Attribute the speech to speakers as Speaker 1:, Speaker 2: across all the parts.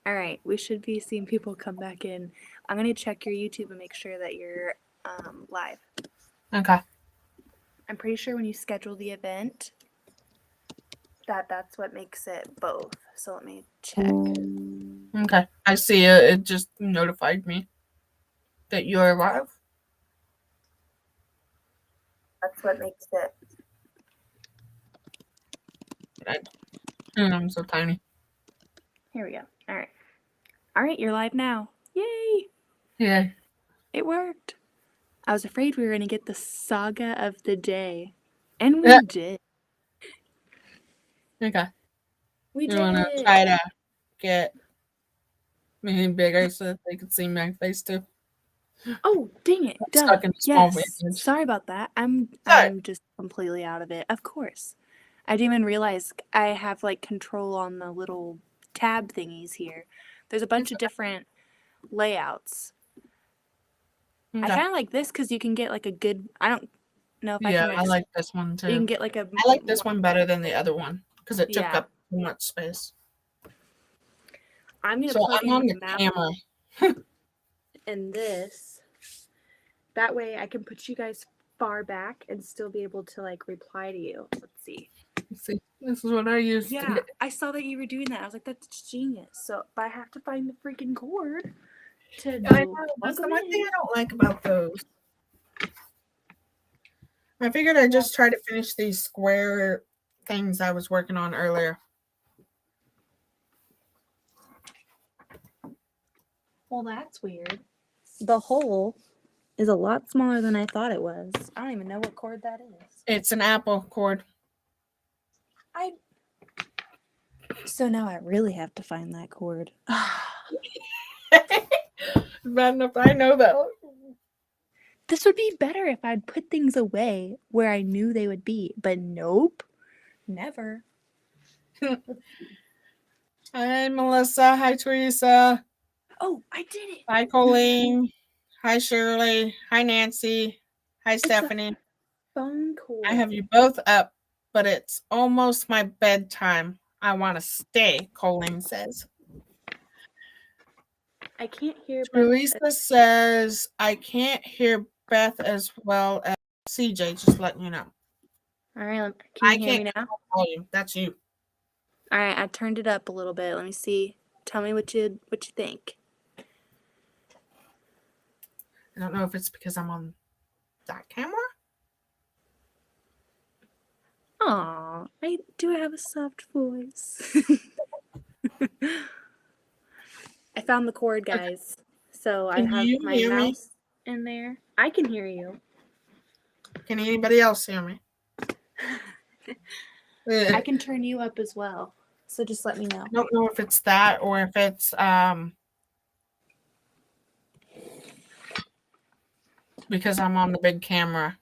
Speaker 1: All right, we should be seeing people come back in. I'm going to check your YouTube and make sure that you're live.
Speaker 2: Okay.
Speaker 1: I'm pretty sure when you schedule the event, that's what makes it both. So let me check.
Speaker 2: Okay. I see it. It just notified me that you're live.
Speaker 1: That's what makes it.
Speaker 2: I'm so tiny.
Speaker 1: Here we go. All right. All right, you're live now. Yay!
Speaker 2: Yeah.
Speaker 1: It worked. I was afraid we were going to get the saga of the day. And we did.
Speaker 2: Okay.
Speaker 1: We did.
Speaker 2: You want to try to get me bigger so that they can see my face too?
Speaker 1: Oh, dang it. Duh.
Speaker 2: Stuck in a small
Speaker 1: Yes.
Speaker 2: image.
Speaker 1: Sorry about that. I'm just completely out of it. Of course. I didn't even realize I have like control on the little tab thingies here. There's a bunch of different layouts.
Speaker 2: Okay.
Speaker 1: I kind of like this because you can get like a good. I don't know if I can.
Speaker 2: Yeah, I like this one too.
Speaker 1: You can get like a.
Speaker 2: I like this one better than the other one because it took up too much space.
Speaker 1: I'm
Speaker 2: So I'm on the camera.
Speaker 1: And this. That way I can put you guys far back and still be able to like reply to you. Let's see.
Speaker 2: See, this is what I used.
Speaker 1: Yeah, I saw that you were doing that. I was like, that's genius. So, but I have to find the freaking cord to
Speaker 2: I know. That's the one thing I don't like about those. I figured I'd just try to finish these square things I was working on earlier.
Speaker 1: Well, that's weird. The hole is a lot smaller than I thought it was. I don't even know what cord that is.
Speaker 2: It's an Apple cord.
Speaker 1: So now I really have to find that cord.
Speaker 2: Bad enough I know that.
Speaker 1: This would be better if I'd put things away where I knew they would be, but nope. Never.
Speaker 2: Hi, Melissa. Hi, Teresa.
Speaker 1: Oh, I did it.
Speaker 2: Hi, Colleen. Hi, Shirley. Hi, Nancy. Hi, Stephanie.
Speaker 1: Phone cord.
Speaker 2: I have you both up, but it's almost my bedtime. I want to stay, Colleen says.
Speaker 1: I can't hear
Speaker 2: Teresa says, I can't hear Beth as well as CJ, just letting you know.
Speaker 1: All right, can you hear me now?
Speaker 2: That's you.
Speaker 1: All right, I turned it up a little bit. Let me see. Tell me what you think.
Speaker 2: I don't know if it's because I'm on that camera.
Speaker 1: Aw, I do have a soft voice. I found the cord, guys. So I have my mouse in there. I can hear you.
Speaker 2: Can anybody else hear me?
Speaker 1: I can turn you up as well. So just let me know.
Speaker 2: I don't know if it's that or if it's because I'm on the big camera.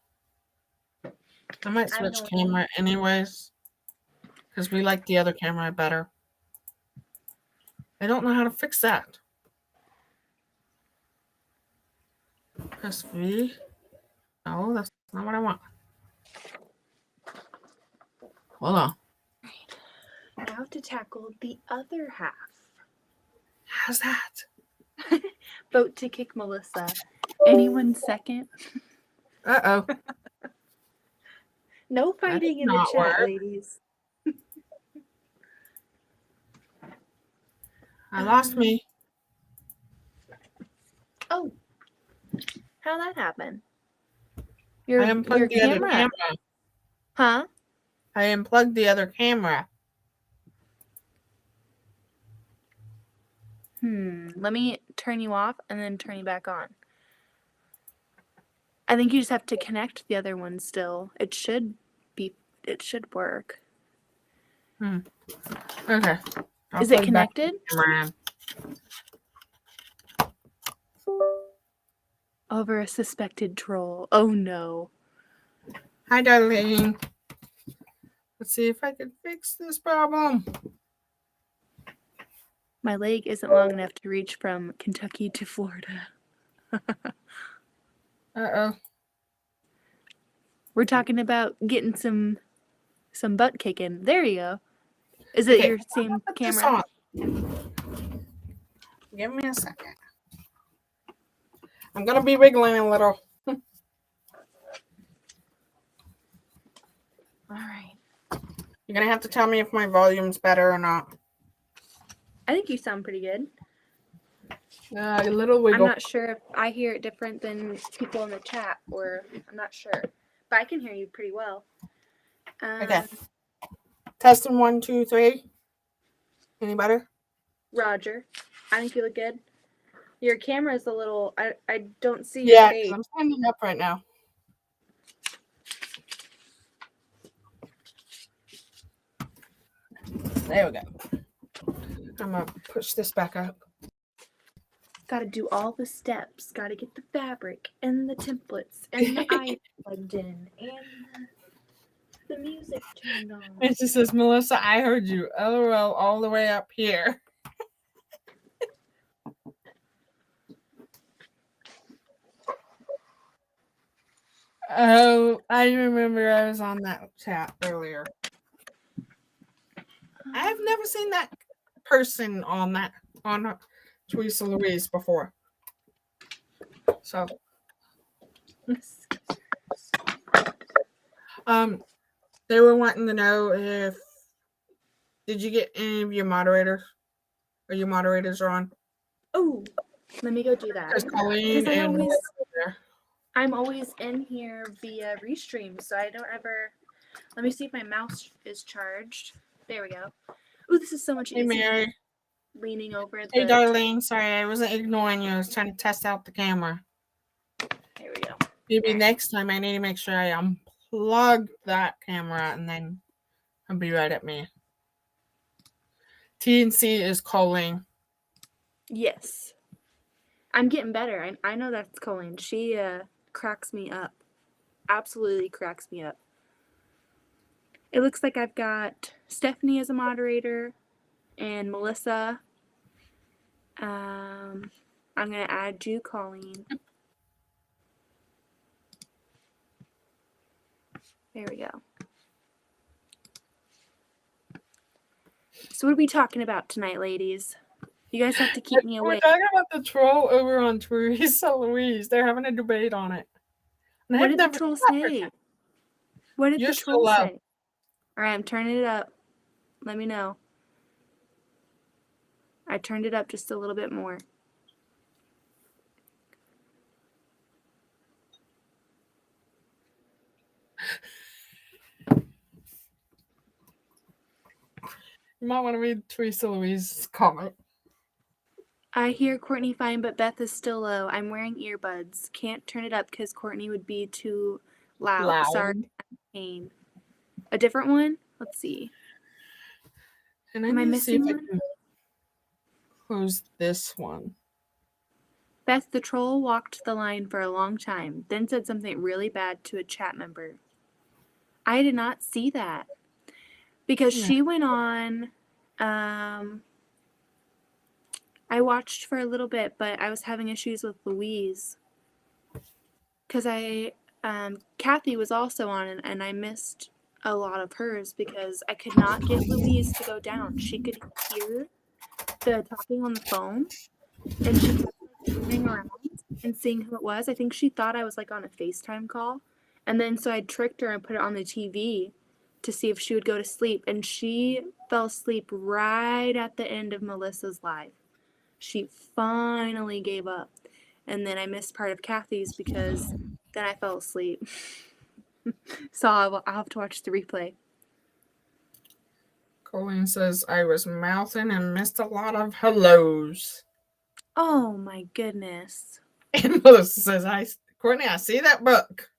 Speaker 2: I might switch camera anyways because we like the other camera better. I don't know how to fix that. Press V. No, that's not what I want. Hold on.
Speaker 1: Now to tackle the other half.
Speaker 2: How's that?
Speaker 1: Vote to kick Melissa. Anyone second?
Speaker 2: Uh-oh.
Speaker 1: No fighting in the chat, ladies.
Speaker 2: I lost me.
Speaker 1: Oh. How'd that happen?
Speaker 2: I unplugged the other camera.
Speaker 1: Huh?
Speaker 2: I unplugged the other camera.
Speaker 1: Let me turn you off and then turn you back on. I think you just have to connect the other one still. It should work.
Speaker 2: Okay.
Speaker 1: Is it connected? Over a suspected troll. Oh no.
Speaker 2: Hi, darling. Let's see if I can fix this problem.
Speaker 1: My leg isn't long enough to reach from Kentucky to Florida.
Speaker 2: Uh-oh.
Speaker 1: We're talking about getting some butt kicking. There you go. Is it your same camera?
Speaker 2: Give me a second. I'm going to be wiggling a little.
Speaker 1: All right.
Speaker 2: You're going to have to tell me if my volume's better or not.
Speaker 1: I think you sound pretty good.
Speaker 2: A little wiggle.
Speaker 1: I'm not sure if I hear it different than people in the chat, or I'm not sure. But I can hear you pretty well.
Speaker 2: Okay. Testing 1, 2, 3. Any better?
Speaker 1: Roger. I think you look good. Your camera is a little... I don't see your face.
Speaker 2: Yeah, I'm standing up right now. There we go. I'm going to push this back up.
Speaker 1: Gotta do all the steps. Gotta get the fabric and the templates and the iron plugged in and the music turned on.
Speaker 2: And she says, Melissa, I heard you. LOL all the way up here. Oh, I remember I was on that chat earlier. I've never seen that person on Teresa Louise before. So, they were wanting to know if did you get any of your moderators? Or your moderators are on?
Speaker 1: Oh, let me go do that.
Speaker 2: Because Colleen and
Speaker 1: I'm always in here via Restream, so I don't ever. Let me see if my mouse is charged. There we go. Ooh, this is so much easier.
Speaker 2: Hey, Mary.
Speaker 1: Leaning over the.
Speaker 2: Hey, Darlene. Sorry, I wasn't ignoring you. I was trying to test out the camera.
Speaker 1: There we go.
Speaker 2: Maybe next time I need to make sure I unplug that camera and then I'll be right at me. TNC is calling.
Speaker 1: Yes. I'm getting better. I know that's Colleen. She cracks me up. Absolutely cracks me up. It looks like I've got Stephanie as a moderator and Melissa. I'm going to add you, Colleen. There we go. So what are we talking about tonight, ladies? You guys have to keep me awake.
Speaker 2: We're talking about the troll over on Teresa Louise. They're having a debate on it. And
Speaker 1: What did the troll say? What did the troll say? All right, I'm turning it up. Let me know. I turned it up just a little bit more.
Speaker 2: You might want to read Teresa Louise's comment.
Speaker 1: I hear Courtney fine, but Beth is still low. I'm wearing earbuds. Can't turn it up because Courtney would be too loud. Sorry, pain. A different one? Let's see.
Speaker 2: And
Speaker 1: Am I missing one?
Speaker 2: I can close this one.
Speaker 1: Beth the troll walked the line for a long time, then said something really bad to a chat member. I did not see that. Because she went on, I watched for a little bit, but I was having issues with Louise. Because Kathy was also on, and I missed a lot of hers because I could not get Louise to go down. She could hear the talking on the phone, and she kept moving around and seeing who it was. I think she thought I was like on a FaceTime call. And then so I tricked her and put it on the TV to see if she would go to sleep. And she fell asleep right at the end of Melissa's live. She finally gave up. And then I missed part of Kathy's because then I fell asleep. So I'll have to watch the replay.
Speaker 2: Colleen says, I was mouthing and missed a lot of hellos.
Speaker 1: Oh my goodness.
Speaker 2: And Melissa says, Courtney, I see that book.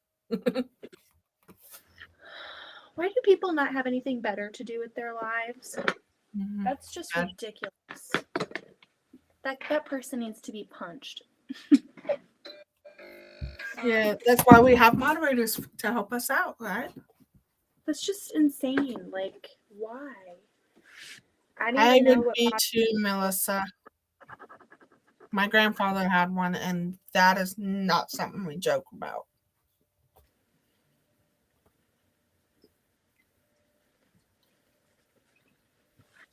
Speaker 1: Why do people not have anything better to do with their lives?
Speaker 2: Mm-hmm.
Speaker 1: That's just ridiculous. That person needs to be punched.
Speaker 2: Yeah, that's why we have moderators to help us out, right?
Speaker 1: That's just insane. Like, why?
Speaker 2: I would be too, Melissa. My grandfather had one, and that is not something we joke about.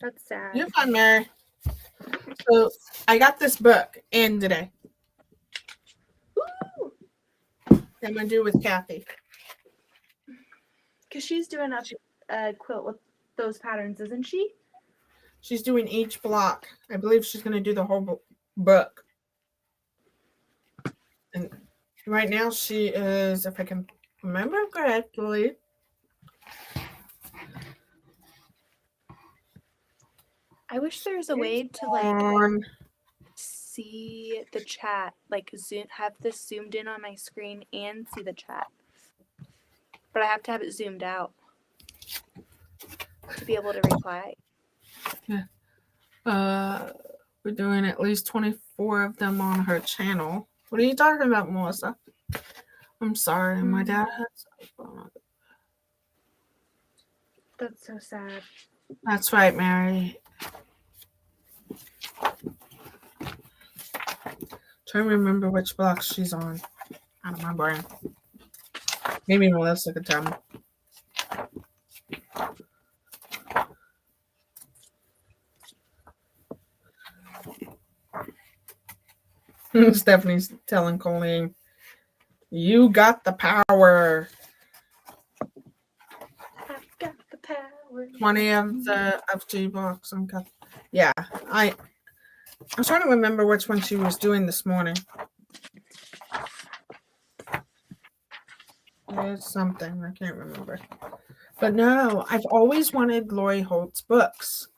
Speaker 1: That's sad.
Speaker 2: You're fine, Mary. So I got this book in today.
Speaker 1: Woo!
Speaker 2: I'm gonna do with Kathy.
Speaker 1: Because she's doing a quilt with those patterns, isn't she?
Speaker 2: She's doing each block. I believe she's gonna do the whole book. And right now she is, if I can remember correctly,
Speaker 1: I wish there was a way to like
Speaker 2: on
Speaker 1: see the chat, like have this zoomed in on my screen and see the chat. But I have to have it zoomed out to be able to reply.
Speaker 2: we're doing at least 24 of them on her channel. What are you talking about, Melissa? I'm sorry, my dad had something.
Speaker 1: That's so sad.
Speaker 2: That's right, Mary. Trying to remember which block she's on. Out of my brain. Maybe Melissa could tell me. Stephanie's telling Colleen, "You got the power."
Speaker 1: I've got the power.
Speaker 2: 20 of the FG blocks. Yeah, I'm trying to remember which one she was doing this morning. There's something I can't remember. But no, I've always wanted Lori Holt's books.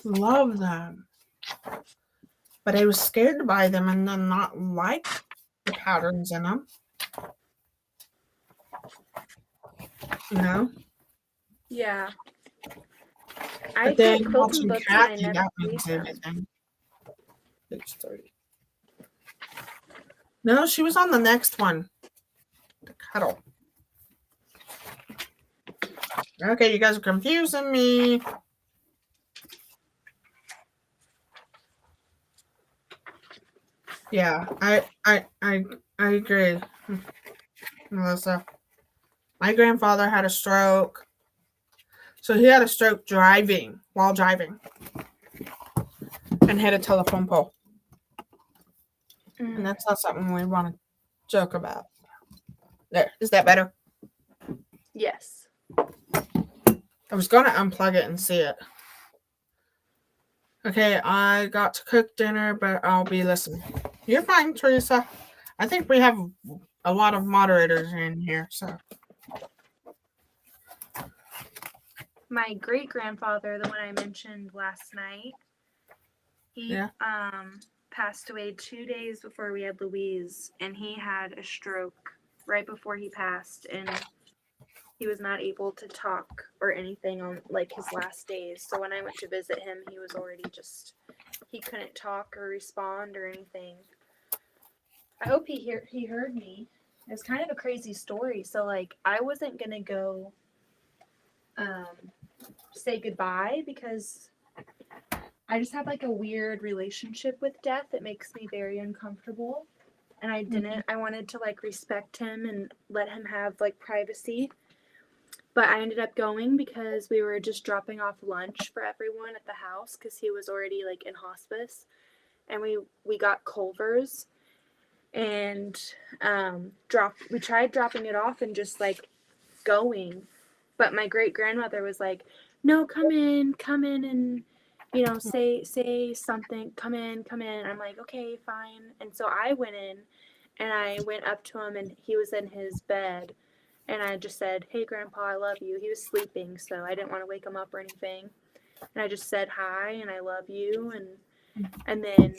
Speaker 2: Love them. But I was scared to buy them and then not like the patterns in them. You know?
Speaker 1: Yeah.
Speaker 2: But then
Speaker 1: quilting
Speaker 2: watching
Speaker 1: books and I
Speaker 2: Kathy,
Speaker 1: never
Speaker 2: that
Speaker 1: read
Speaker 2: means
Speaker 1: them.
Speaker 2: everything. Page 30. No, she was on the next one. The cuddle. Okay, you guys are confusing me. Yeah, I agree, Melissa. My grandfather had a stroke. So he had a stroke while driving. And hit a telephone pole. And that's not something we want to joke about. There. Is that better?
Speaker 1: Yes.
Speaker 2: I was going to unplug it and see it. Okay, I got to cook dinner, but I'll be listening. You're fine, Teresa. I think we have a lot of moderators in here, so.
Speaker 1: My great-grandfather, the one I mentioned last night, he passed away 2 days before we had Louise, and he had a stroke right before he passed, and he was not able to talk or anything on like his last days. So when I went to visit him, he was already he couldn't talk or respond or anything. I hope he heard me. It was kind of a crazy story. So like I wasn't gonna go say goodbye because I just have like a weird relationship with death. It makes me very uncomfortable. And I didn't. I wanted to like respect him and let him have like privacy. But I ended up going because we were just dropping off lunch for everyone at the house because he was already like in hospice. And we got Culver's and we tried dropping it off and just like going. But my great grandmother was like, "No, come in and say something, come in." I'm like, "Okay, fine." And so I went in and I went up to him and he was in his bed and I just said, "Hey grandpa, I love you." He was sleeping, so I didn't want to wake him up or anything. And I just said hi and I love you and then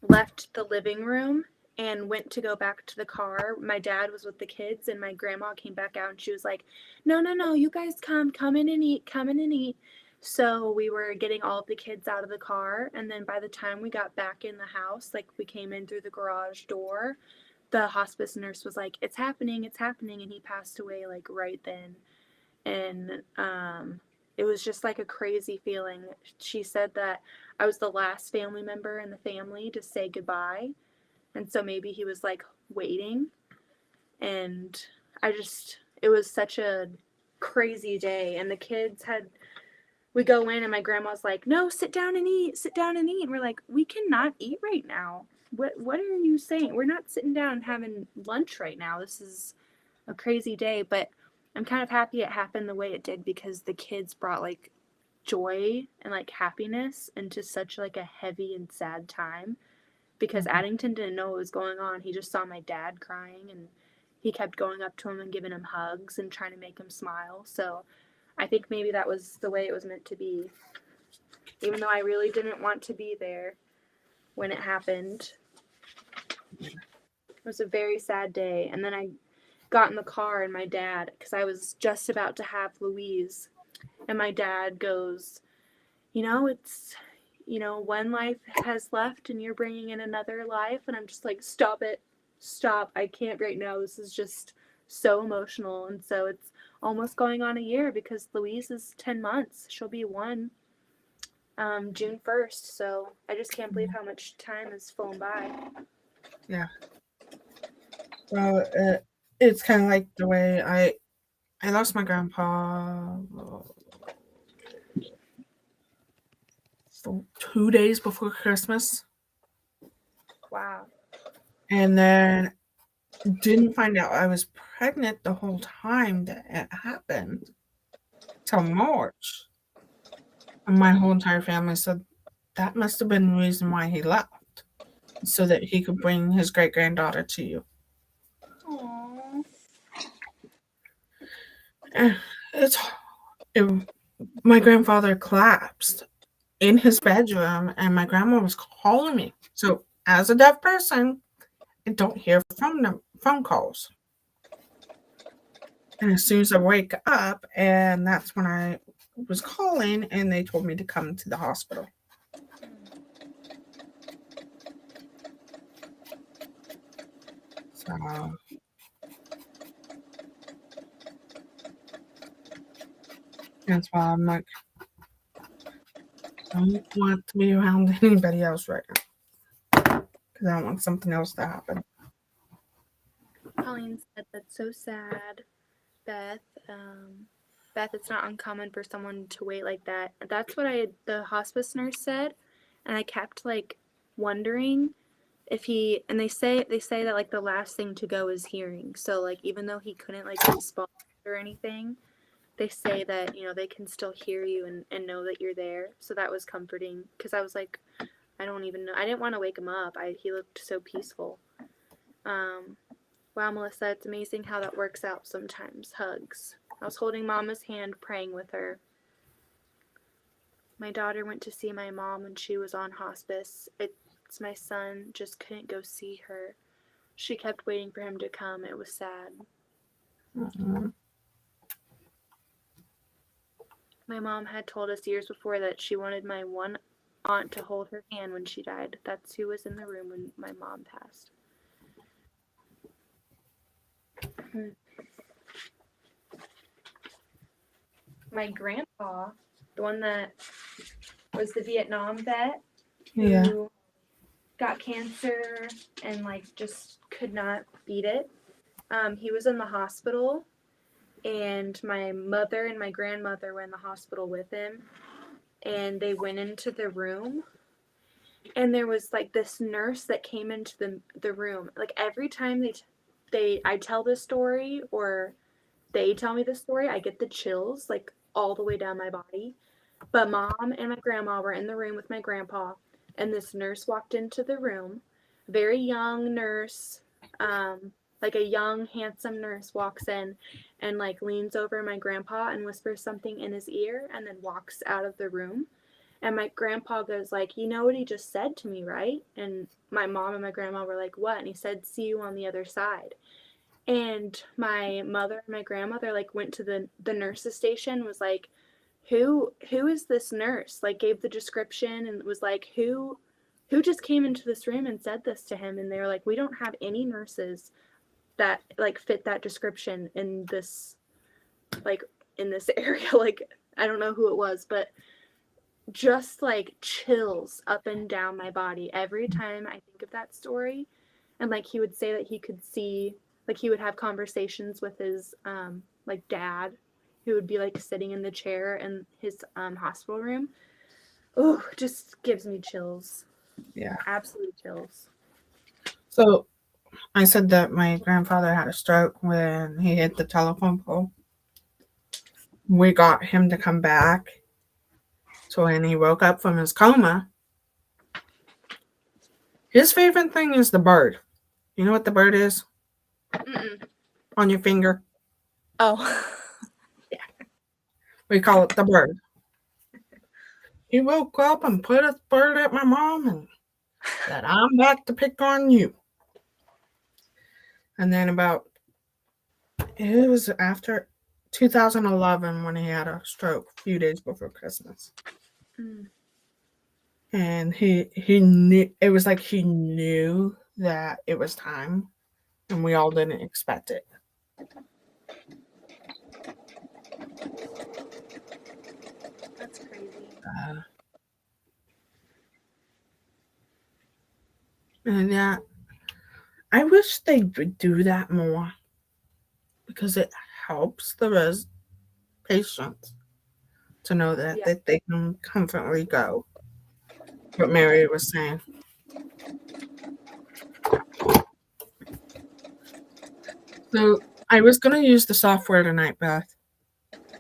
Speaker 1: left the living room and went to go back to the car. My dad was with the kids and my grandma came back out and she was like, no, you guys come in and eat. So we were getting all of the kids out of the car. And then by the time we got back in the house, like we came in through the garage door, the hospice nurse was like, it's happening. And he passed away like right then. And it was just like a crazy feeling. She said that I was the last family member in the family to say goodbye. And so maybe he was like waiting. And it was such a crazy day. And the kids we go in and my grandma's like, no, sit down and eat. And we're like, we cannot eat right now. What are you saying? We're not sitting down and having lunch right now. This is a crazy day. But I'm kind of happy it happened the way it did because the kids brought like joy and like happiness into such like a heavy and sad time. Because Addington didn't know what was going on. He just saw my dad crying and he kept going up to him and giving him hugs and trying to make him smile. So I think maybe that was the way it was meant to be. Even though I really didn't want to be there when it happened. It was a very sad day. And then I got in the car and my dad, because I was just about to have Louise, and my dad goes, it's, one life has left and you're bringing in another life. And I'm just like, stop it. Stop. I can't right now. This is just so emotional. And so it's almost going on a year because Louise is 10 months. She'll be 1 June 1st. So I just can't believe how much time has flown by.
Speaker 2: Yeah. Well, it's kind of like the way I lost my grandpa 2 days before Christmas.
Speaker 1: Wow.
Speaker 2: And then didn't find out I was pregnant the whole time that it happened till March. And my whole entire family said that must have been the reason why he left, so that he could bring his great-granddaughter to you.
Speaker 1: Aww.
Speaker 2: My grandfather collapsed in his bedroom, and my grandma was calling me. So, as a deaf person, I don't hear phone calls. And as soon as I wake up, and that's when I was calling, and they told me to come to the hospital. So that's why I'm like, I don't want to be around anybody else right now, because I don't want something else to happen.
Speaker 1: Colleen said, that's so sad, Beth. Beth, it's not uncommon for someone to wait like that. That's what the hospice nurse said, and I kept like wondering if and they say that like the last thing to go is hearing. So like even though he couldn't like respond or anything, they say that they can still hear you and know that you're there. So that was comforting because I was like, I don't even know. I didn't want to wake him up. He looked so peaceful. Wow, Melissa, it's amazing how that works out sometimes. Hugs. I was holding Mama's hand, praying with her. My daughter went to see my mom when she was on hospice. It's my son, just couldn't go see her. She kept waiting for him to come. It was sad.
Speaker 2: Mm-hmm.
Speaker 1: My mom had told us years before that she wanted my one aunt to hold her hand when she died. That's who was in the room when my mom passed. My grandpa, the one that was the Vietnam vet, who got cancer and like just could not beat it. He was in the hospital, and my mother and my grandmother were in the hospital with him, and they went into the room, and there was like this nurse that came into the room. Like every time I tell this story or they tell me this story, I get the chills like all the way down my body. But Mom and my grandma were in the room with my grandpa, and this nurse walked into the room, very young nurse, like a young, handsome nurse walks in and like leans over my grandpa and whispers something in his ear and then walks out of the room. And my grandpa goes like, you know what he just said to me, right? And my mom and my grandma were like, what? And he said, see you on the other side. And my mother and my grandmother like went to the nurse's station, was like, who is this nurse? Like gave the description and was like, who just came into this room and said this to him? And they were like, we don't have any nurses that like fit that description in this area. Like I don't know who it was, but just like chills up and down my body every time I think of that story. And like he would say that he could see, like he would have conversations with his like dad who would be like sitting in the chair in his hospital room. Oh, just gives me chills.
Speaker 2: Yeah.
Speaker 1: Absolute chills.
Speaker 2: So I said that my grandfather had a stroke when he hit the telephone pole. We got him to come back. So when he woke up from his coma, his favorite thing is the bird. You know what the bird is?
Speaker 1: Mm-mm.
Speaker 2: On your finger.
Speaker 1: Oh.
Speaker 2: Yeah. We call it the bird. He woke up and put a bird at my mom and said, I'm back to pick on you. And then it was after 2011 when he had a stroke a few days before Christmas.
Speaker 1: Mm.
Speaker 2: And he knew, it was like he knew that it was time, and we all didn't expect it.
Speaker 1: That's crazy.
Speaker 2: And yeah, I wish they would do that more because it helps the patients to know that,
Speaker 1: Yeah.
Speaker 2: that they can comfortably go. What Mary was saying. So I was going to use the software tonight, Beth.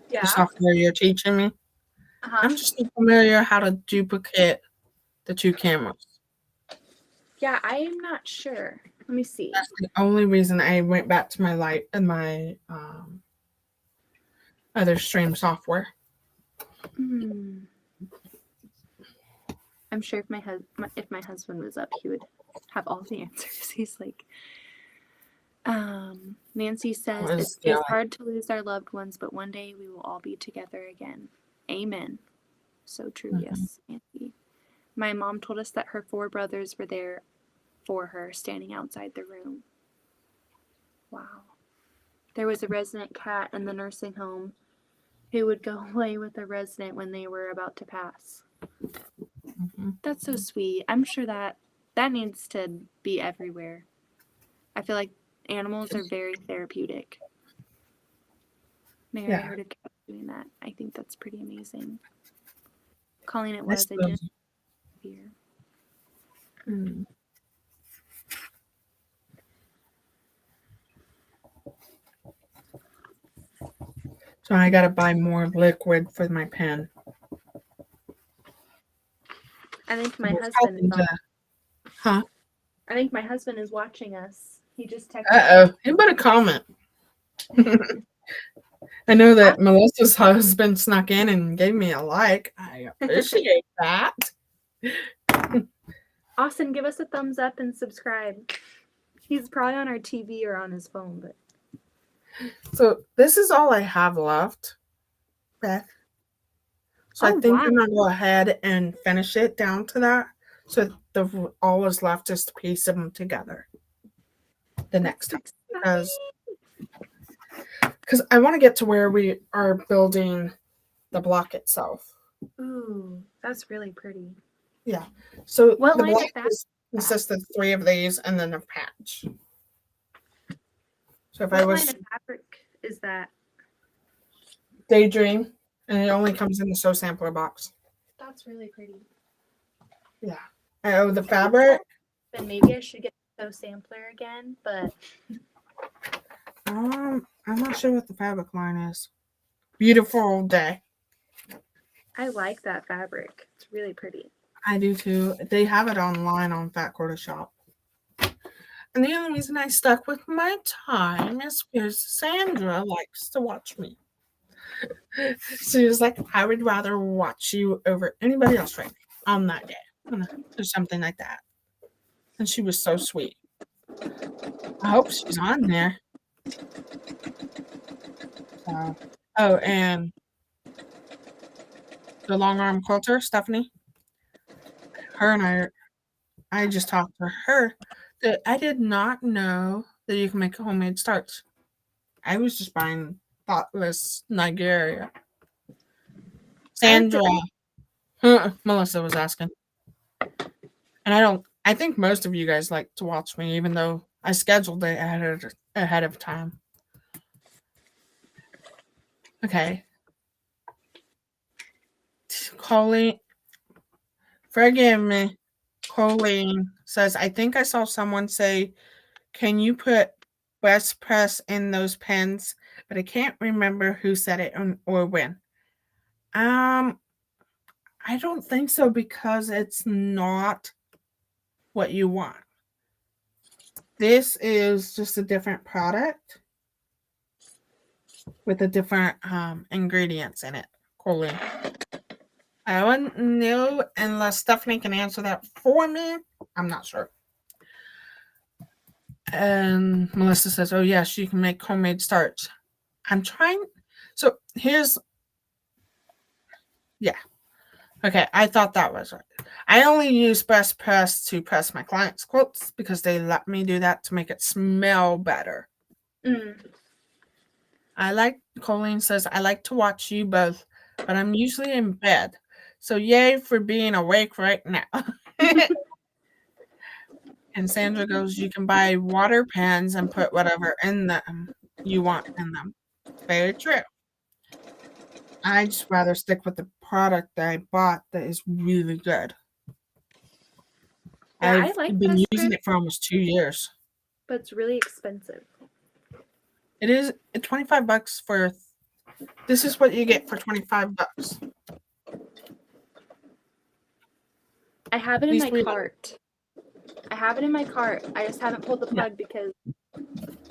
Speaker 1: Yeah.
Speaker 2: The software you're teaching me.
Speaker 1: Uh-huh.
Speaker 2: I'm just not familiar how to duplicate the two cameras.
Speaker 1: Yeah, I am not sure. Let me see.
Speaker 2: That's the only reason I went back to my light and my other stream software.
Speaker 1: I'm sure if my husband was up, he would have all the answers. He's like, Nancy says, it's hard to lose our loved ones, but one day we will all be together again. Amen. So true. Mm-hmm. Yes, Nancy. My mom told us that her 4 brothers were there for her, standing outside the room. Wow. There was a resident cat in the nursing home who would go play with a resident when they were about to pass. Mm-hmm. That's so sweet. I'm sure that needs to be everywhere. I feel like animals are very therapeutic. Mary, I heard a cat doing that. I think that's pretty amazing. Calling it was, I didn't hear.
Speaker 2: So I gotta buy more liquid for my pen.
Speaker 1: I think my husband is on. I think my husband is watching us. He just texted.
Speaker 2: Uh-oh. He better comment. I know that Melissa's husband snuck in and gave me a like. I appreciate that.
Speaker 1: Austin, give us a thumbs up and subscribe. He's probably on our TV or on his phone, but.
Speaker 2: So this is all I have left, Beth. So I think I'm gonna go ahead and finish it down to that. So all is left is to piece them together the next time, because I want to get to where we are building the block itself.
Speaker 1: Ooh, that's really pretty.
Speaker 2: Yeah. So
Speaker 1: what
Speaker 2: the block consists of 3 of these and then a patch. So if
Speaker 1: what line of fabric is that?
Speaker 2: Daydream, and it only comes in the Sew Sampler box.
Speaker 1: That's really pretty.
Speaker 2: Yeah. Oh, the fabric.
Speaker 1: Then maybe I should get the Sew Sampler again, but
Speaker 2: I'm not sure what the fabric line is. Beautiful Day.
Speaker 1: I like that fabric. It's really pretty.
Speaker 2: I do too. They have it online on Fat Quarter Shop. And the only reason I stuck with my time is because Sandra likes to watch me. She was like, I would rather watch you over anybody else right now on that day. Or something like that. And she was so sweet. I hope she's on there. Oh, and the long arm quilter, Stephanie. Her and I just talked to her that I did not know that you can make homemade starch. I was just buying thoughtless Nigeria. Sandra. Melissa was asking. And I think most of you guys like to watch me, even though I scheduled it ahead of time. Okay. Colleen, forgive me. Colleen says, I think I saw someone say, can you put West Press in those pens? But I can't remember who said it or when. I don't think so because it's not what you want. This is just a different product with a different ingredients in it. Colleen. I wouldn't know unless Stephanie can answer that for me. I'm not sure. And Melissa says, oh, yes, you can make homemade starch. I'm trying. So here's, yeah. Okay, I thought that was right. I only use Best Press to press my clients' quilts because they let me do that to make it smell better. Colleen says, I like to watch you both, but I'm usually in bed. So yay for being awake right now. And Sandra goes, you can buy water pans and put whatever in them you want in them. Very true. I just rather stick with the product that I bought that is really good.
Speaker 1: Yeah,
Speaker 2: I've been using it for almost 2 years.
Speaker 1: But it's really expensive.
Speaker 2: It is $25 for. This is what you get for $25.
Speaker 1: I have it in my cart. I just haven't pulled the plug because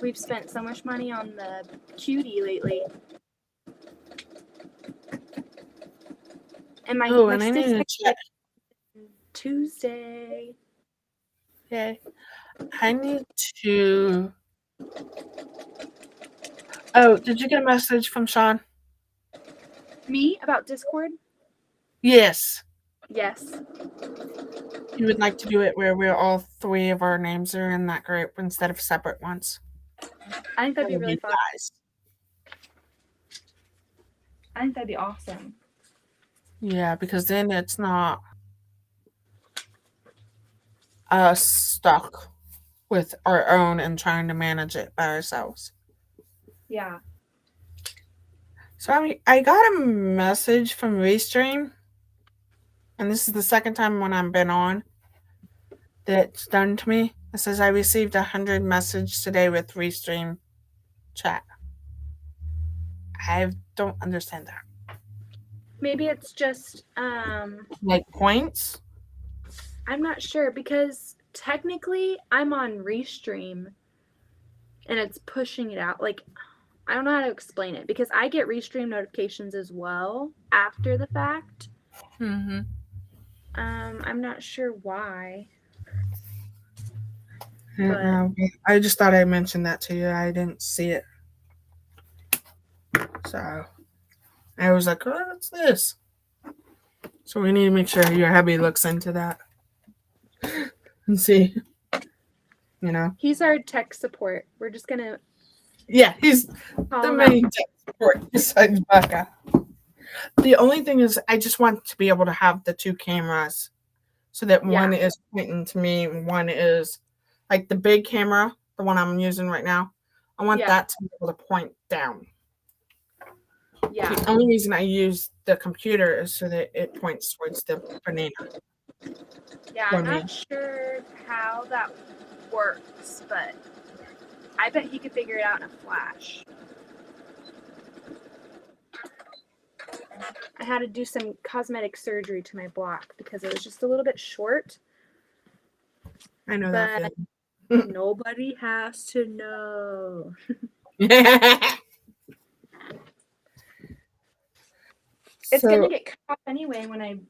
Speaker 1: we've spent so much money on the cutie lately. And my
Speaker 2: I need to check.
Speaker 1: Tuesday.
Speaker 2: Okay. I need to. Oh, did you get a message from Sean?
Speaker 1: Me about Discord?
Speaker 2: Yes.
Speaker 1: Yes.
Speaker 2: He would like to do it where we're all 3 of our names are in that group instead of separate ones.
Speaker 1: I think that'd be really fun. I think that'd be awesome.
Speaker 2: Yeah, because then it's not stuck with our own and trying to manage it by ourselves.
Speaker 1: Yeah.
Speaker 2: So I got a message from Restream, and this is the second time when I've been on that's done to me. It says I received 100 messages today with Restream chat. I don't understand that.
Speaker 1: Maybe it's just
Speaker 2: like points?
Speaker 1: I'm not sure because technically I'm on Restream and it's pushing it out. Like I don't know how to explain it because I get Restream notifications as well after the fact.
Speaker 2: Mm-hmm.
Speaker 1: I'm not sure why.
Speaker 2: I don't know. I just thought I mentioned that to you. I didn't see it. So I was like, oh, what's this? So we need to make sure your hubby looks into that and see. You know,
Speaker 1: he's our tech support. We're just gonna.
Speaker 2: Yeah, he's the main tech support besides Becca. The only thing is, I just want to be able to have the 2 cameras, so that one is pointing to me, and one is like the big camera, the one I'm using right now. I want that to be able to point down.
Speaker 1: Yeah.
Speaker 2: The only reason I use the computer is so that it points towards the banana.
Speaker 1: Yeah, I'm not sure how that works, but I bet he could figure it out in a flash. I had to do some cosmetic surgery to my block because it was just a little bit short.
Speaker 2: I know that
Speaker 1: feeling. Nobody has to know. It's gonna get cut off anyway when I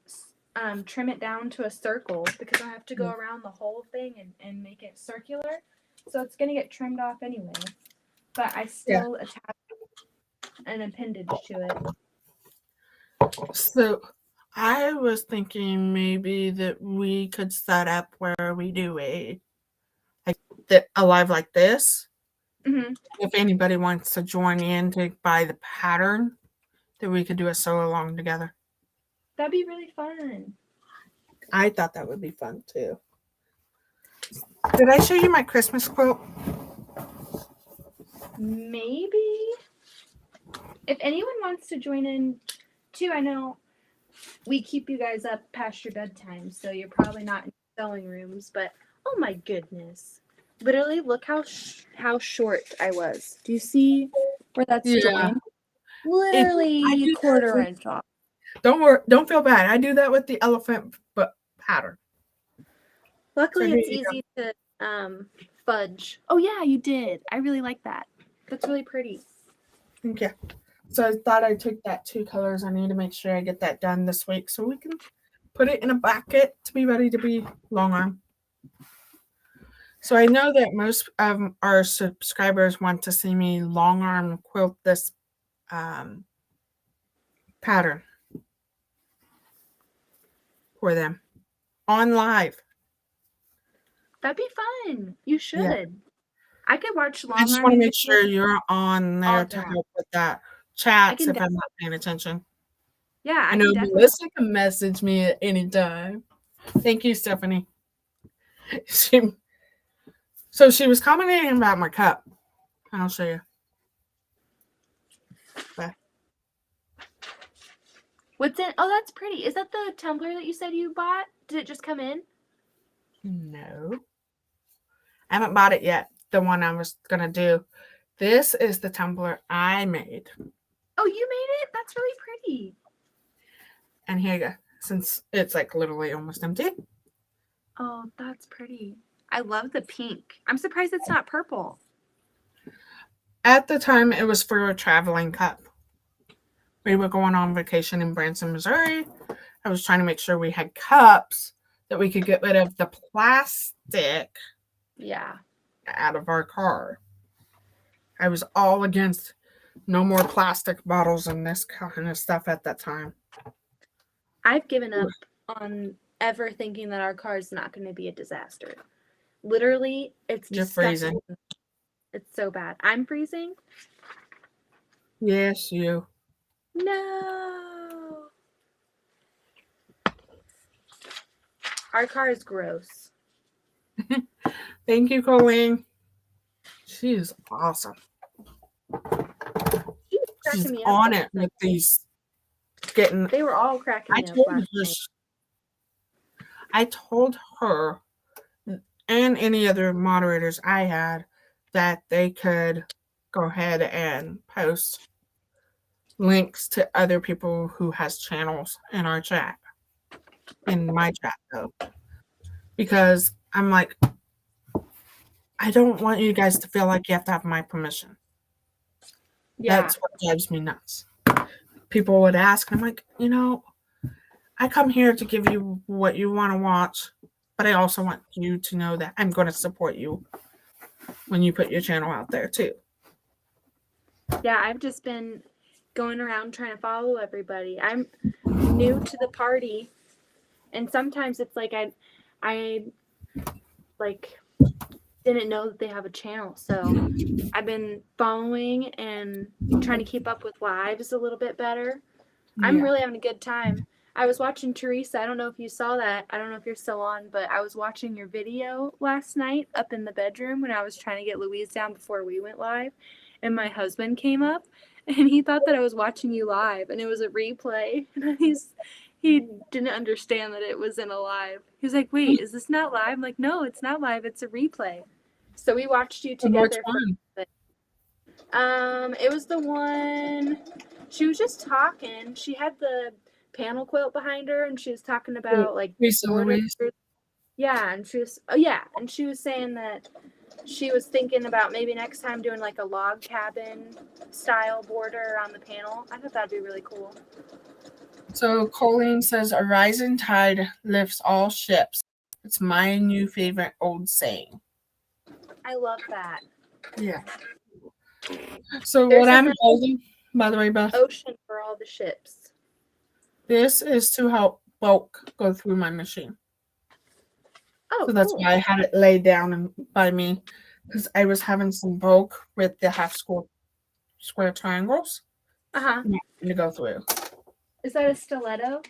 Speaker 1: trim it down to a circle because I have to go around the whole thing and make it circular. So it's gonna get trimmed off anyway. But I still attach an appendage to it.
Speaker 2: So I was thinking maybe that we could set up where we do a live like this.
Speaker 1: Mm-hmm.
Speaker 2: If anybody wants to join in to buy the pattern, that we could do a sew along together.
Speaker 1: That'd be really fun.
Speaker 2: I thought that would be fun too. Did I show you my Christmas quilt?
Speaker 1: Maybe. If anyone wants to join in too, I know we keep you guys up past your bedtime, so you're probably not in sewing rooms, but oh my goodness. Literally, look how short I was. Do you see where that's
Speaker 2: Yeah.
Speaker 1: joined?
Speaker 2: I
Speaker 1: Literally
Speaker 2: do that
Speaker 1: quarter
Speaker 2: with-
Speaker 1: inch off.
Speaker 2: Don't worry. Don't feel bad. I do that with the elephant pattern.
Speaker 1: Luckily,
Speaker 2: So
Speaker 1: it's easy to fudge. Oh yeah, you did. I really like that. That's really pretty.
Speaker 2: Okay. So I thought I took that 2 colors. I need to make sure I get that done this week so we can put it in a bucket to be ready to be long arm. So I know that most of our subscribers want to see me long arm quilt this pattern for them on live.
Speaker 1: That'd be fun. You should.
Speaker 2: Yeah.
Speaker 1: I could watch long
Speaker 2: I just want to make sure you're on there to help with that chats if I'm not paying attention.
Speaker 1: Yeah,
Speaker 2: I know Melissa can message me at any time. Thank you, Stephanie. So she was commenting about my cup. I'll show you. Beth.
Speaker 1: What's in? Oh, that's pretty. Is that the tumbler that you said you bought? Did it just come in?
Speaker 2: No. I haven't bought it yet. The one I was going to do. This is the tumbler I made.
Speaker 1: Oh, you made it? That's really pretty.
Speaker 2: And here you go. Since it's like literally almost empty.
Speaker 1: Oh, that's pretty. I love the pink. I'm surprised it's not purple.
Speaker 2: At the time, it was for a traveling cup. We were going on vacation in Branson, Missouri. I was trying to make sure we had cups that we could get rid of the plastic out of our car. I was all against no more plastic bottles and this kind of stuff at that time.
Speaker 1: I've given up on ever thinking that our car is not going to be a disaster. Literally, it's
Speaker 2: You're
Speaker 1: disgusting.
Speaker 2: freezing.
Speaker 1: It's so bad. I'm freezing?
Speaker 2: Yes, you.
Speaker 1: No. Our car is gross.
Speaker 2: Thank you, Colleen. She is awesome. She's on it with these getting.
Speaker 1: They were all cracking me up last night.
Speaker 2: I told her and any other moderators I had that they could go ahead and post links to other people who has channels in our chat. In my chat, though. Because I'm like, I don't want you guys to feel like you have to have my permission. Yeah. That's what drives me nuts. People would ask, and I'm like, I come here to give you what you want to watch, but I also want you to know that I'm going to support you when you put your channel out there, too.
Speaker 1: Yeah, I've just been going around trying to follow everybody. I'm new to the party, and sometimes it's like I didn't know that they have a channel, so I've been following and trying to keep up with lives a little bit better. Yeah. I'm really having a good time. I was watching Teresa. I don't know if you saw that. I don't know if you're still on, but I was watching your video last night up in the bedroom when I was trying to get Louise down before we went live, and my husband came up and he thought that I was watching you live and it was a replay. And he didn't understand that it was in a live. He was like, "Wait, is this not live?" I'm like, "No, it's not live. It's a replay." So we watched you together.
Speaker 2: Which
Speaker 1: one? It was the one. She was just talking. She had the panel quilt behind her, and she was talking about borders. Yeah, and she was and she was saying that she was thinking about maybe next time doing like a log cabin style border on the panel. I thought that'd be really cool.
Speaker 2: So Colleen says, "A rising tide lifts all ships." It's my new favorite old saying.
Speaker 1: I love that.
Speaker 2: Yeah. So what I'm holding, by the way, Beth.
Speaker 1: Ocean for all the ships.
Speaker 2: This is to help bulk go through my machine.
Speaker 1: Oh,
Speaker 2: so that's why I had it laid down by me, because I was having some bulk with the half square triangles. To go through.
Speaker 1: Is that a stiletto?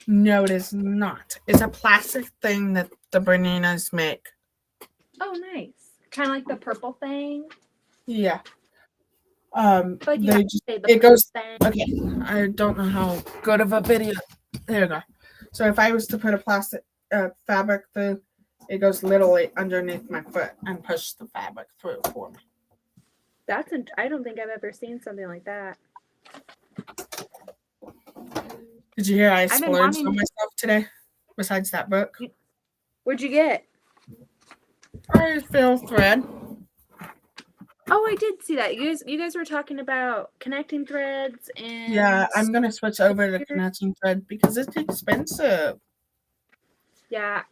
Speaker 2: No, it is not. It's a plastic thing that the Berninas make.
Speaker 1: Oh, nice. Kind of like the purple thing.
Speaker 2: Yeah.
Speaker 1: But you
Speaker 2: they
Speaker 1: have to
Speaker 2: just
Speaker 1: say the
Speaker 2: it goes.
Speaker 1: percent.
Speaker 2: Okay, I don't know how good of a video. There you go. So if I was to put a plastic fabric through, it goes literally underneath my foot and push the fabric through for me.
Speaker 1: I don't think I've ever seen something like that.
Speaker 2: Did you hear I
Speaker 1: I've been
Speaker 2: splurged
Speaker 1: wanting-
Speaker 2: on myself today? Besides that book,
Speaker 1: What'd you get?
Speaker 2: I feel thread.
Speaker 1: Oh, I did see that. You guys were talking about connecting threads and
Speaker 2: Yeah, I'm gonna switch over to connecting thread because it's expensive.
Speaker 1: yeah,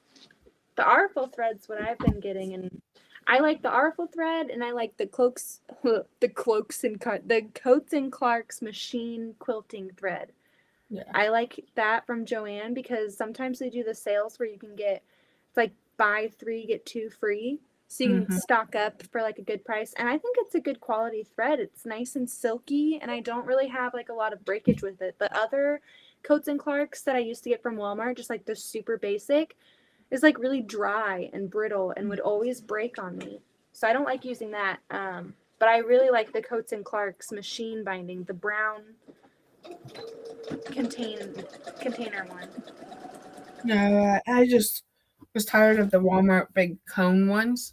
Speaker 1: the artful thread's what I've been getting, and I like the artful thread, and I like the coats and Clark's machine quilting thread.
Speaker 2: Yeah.
Speaker 1: I like that from Joann because sometimes they do the sales where you can get it's like buy 3 get 2 free. So you can stock up for like a good price. And I think it's a good quality thread. It's nice and silky and I don't really have like a lot of breakage with it. The other Coats and Clarks that I used to get from Walmart, just like the super basic, is like really dry and brittle and would always break on me. So I don't like using that. But I really like the Coats and Clarks machine binding, the brown container one.
Speaker 2: No, I just was tired of the Walmart big cone ones.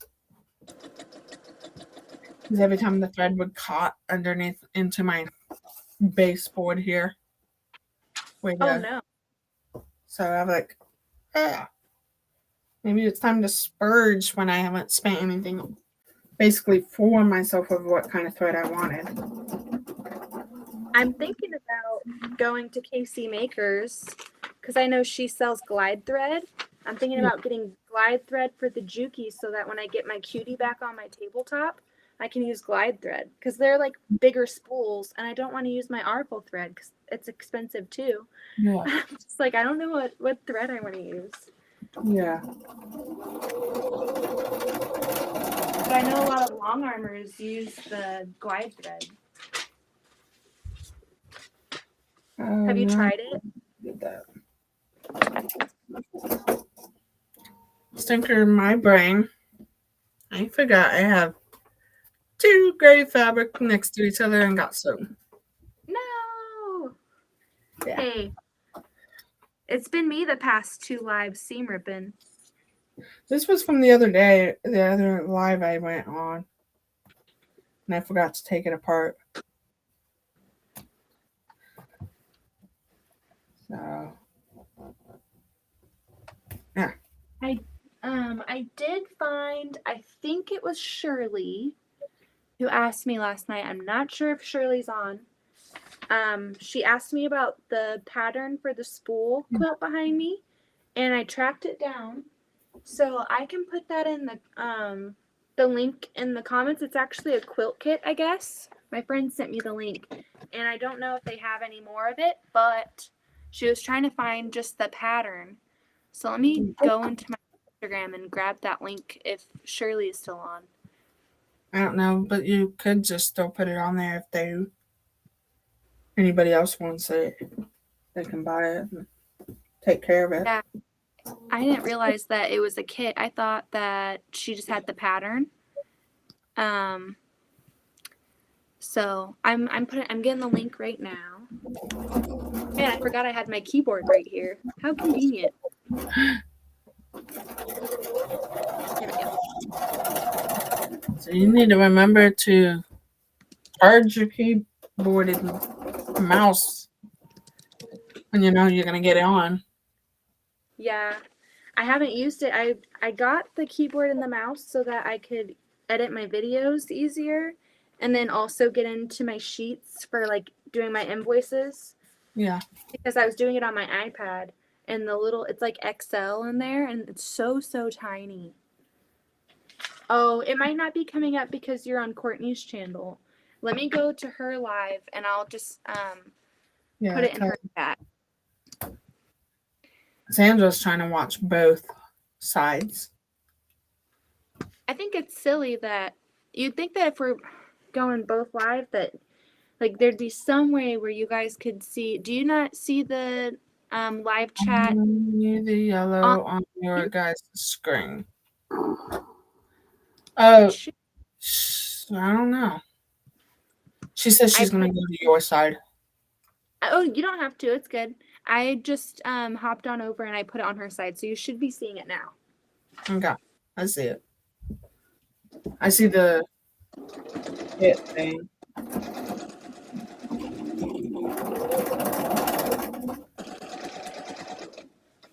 Speaker 2: Because every time the thread would caught underneath into my baseboard here.
Speaker 1: Oh no.
Speaker 2: So I'm like, maybe it's time to spurge when I haven't spent anything basically for myself of what kind of thread I wanted.
Speaker 1: I'm thinking about going to KC Makers because I know she sells glide thread. I'm thinking about getting glide thread for the Juki so that when I get my cutie back on my tabletop, I can use glide thread because they're like bigger spools and I don't want to use my artful thread because it's expensive too.
Speaker 2: Yeah.
Speaker 1: I'm just like, I don't know what thread I want to use.
Speaker 2: Yeah.
Speaker 1: But I know a lot of long armors use the glide thread. Have you tried it?
Speaker 2: Did that. Stinker in my brain. I forgot I have 2 gray fabric next to each other and got sewn.
Speaker 1: No.
Speaker 2: Yeah.
Speaker 1: Hey, it's been me the past 2 lives seam ripping.
Speaker 2: This was from the other day, the other live I went on. And I forgot to take it apart. So, yeah.
Speaker 1: I did find, I think it was Shirley who asked me last night. I'm not sure if Shirley's on. She asked me about the pattern for the spool quilt behind me, and I tracked it down. So I can put that in the link in the comments. It's actually a quilt kit, I guess. My friend sent me the link, and I don't know if they have any more of it, but she was trying to find just the pattern. So let me go into my Instagram and grab that link if Shirley is still on.
Speaker 2: I don't know, but you could just still put it on there if anybody else wants it. They can buy it and take care of it.
Speaker 1: Yeah. I didn't realize that it was a kit. I thought that she just had the pattern. So I'm getting the link right now. Man, I forgot I had my keyboard right here. How convenient. There we go.
Speaker 2: So you need to remember to charge your keyboard and mouse when you know you're gonna get it on.
Speaker 1: Yeah. I haven't used it. I got the keyboard and the mouse so that I could edit my videos easier and then also get into my sheets for like doing my invoices.
Speaker 2: Yeah.
Speaker 1: Because I was doing it on my iPad and it's like XL in there and it's so tiny. Oh, it might not be coming up because you're on Courtney's channel. Let me go to her live and I'll just put it in her chat.
Speaker 2: Sandra's trying to watch both sides.
Speaker 1: I think it's silly that you'd think that if we're going both live that like there'd be some way where you guys could see. Do you not see the live chat?
Speaker 2: The yellow on your guys' screen. Oh, I don't know. She says she's going to go to your side.
Speaker 1: Oh, you don't have to. It's good. I just hopped on over and I put it on her side, so you should be seeing it now.
Speaker 2: Okay. I see it. I see the hit thing.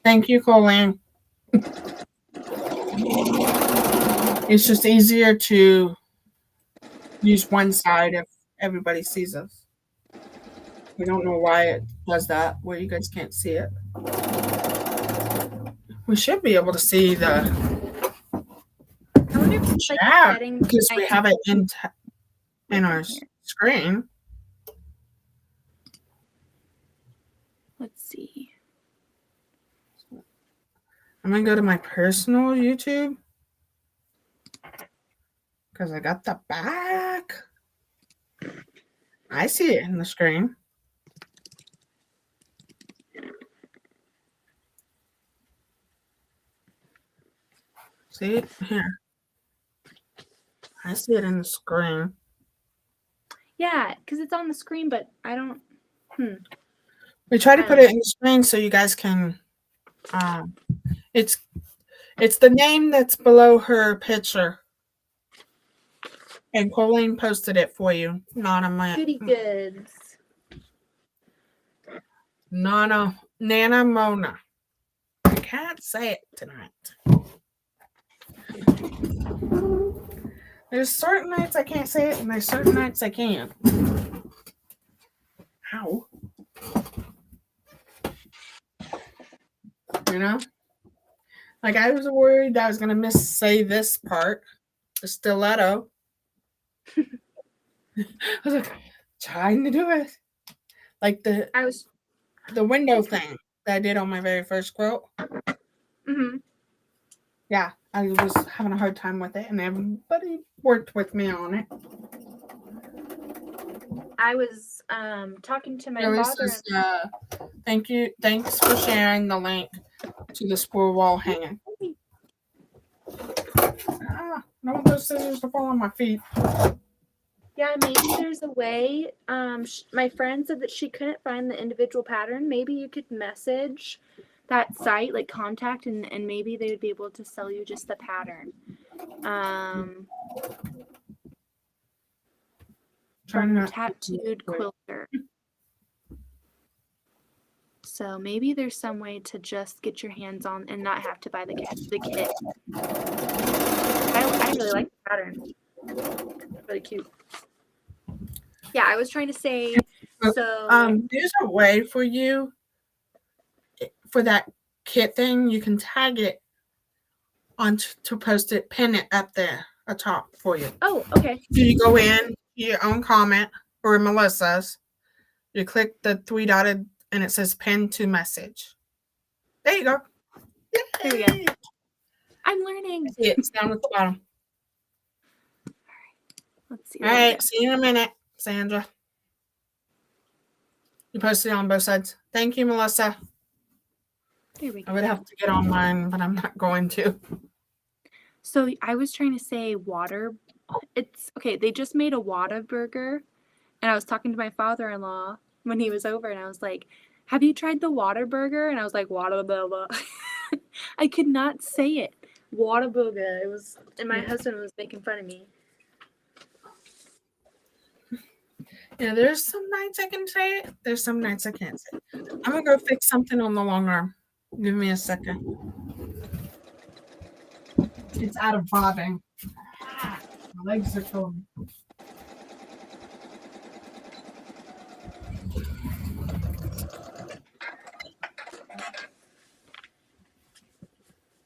Speaker 2: Thank you, Colleen. It's just easier to use one side if everybody sees us. We don't know why it does that, where you guys can't see it. We should be able to see the
Speaker 1: I wonder if it's like
Speaker 2: chat
Speaker 1: setting
Speaker 2: because we have it in our screen.
Speaker 1: Let's see.
Speaker 2: I'm going to go to my personal YouTube because I got the back. I see it in the screen. See it here. I see it in the screen.
Speaker 1: Yeah, because it's on the screen, but I don't.
Speaker 2: We try to put it in the screen so you guys can. It's the name that's below her picture. And Colleen posted it for you.
Speaker 1: Goody goods.
Speaker 2: Nana Mona. I can't say it tonight. There's certain nights I can't say it, and there's certain nights I can. Ow. You know? Like, I was worried that I was going to say this part, the stiletto. I was like, trying to do it. Like the window thing that I did on my very first quilt.
Speaker 1: Mm-hmm.
Speaker 2: Yeah, I was having a hard time with it, and everybody worked with me on it.
Speaker 1: I was talking to my father.
Speaker 2: Thanks for sharing the link to the Spool wall hanging. I don't want those scissors to fall on my feet.
Speaker 1: Yeah, maybe there's a way. My friend said that she couldn't find the individual pattern. Maybe you could message that site, like contact, and maybe they would be able to sell you just the pattern. From Tattooed Quilter. So maybe there's some way to just get your hands on and not have to buy the kit. I really like the pattern. It's really cute. Yeah, I was trying to say, so
Speaker 2: there's a way for you for that kit thing. You can tag it on to post it, pin it up there atop for you.
Speaker 1: Oh, okay.
Speaker 2: So you go in your own comment or Melissa's. You click the 3 dotted and it says pin to message. There you go.
Speaker 1: Yay! There we go. I'm learning.
Speaker 2: It's down at the bottom.
Speaker 1: Let's see.
Speaker 2: All right. See you in a minute, Sandra. You posted it on both sides. Thank you, Melissa.
Speaker 1: There we go.
Speaker 2: I would have to get on mine, but I'm not going to.
Speaker 1: So I was trying to say it's okay. They just made a Whataburger, and I was talking to my father-in-law when he was over, and I was like, "Have you tried the Whataburger?" And I was like, "Whataburger." I could not say it. Whataburger. It was, and my husband was making fun of me.
Speaker 2: Yeah, there's some nights I can say it. There's some nights I can't say it. I'm gonna go fix something on the long arm. Give me a second. It's out of bobbing. My legs are killing me.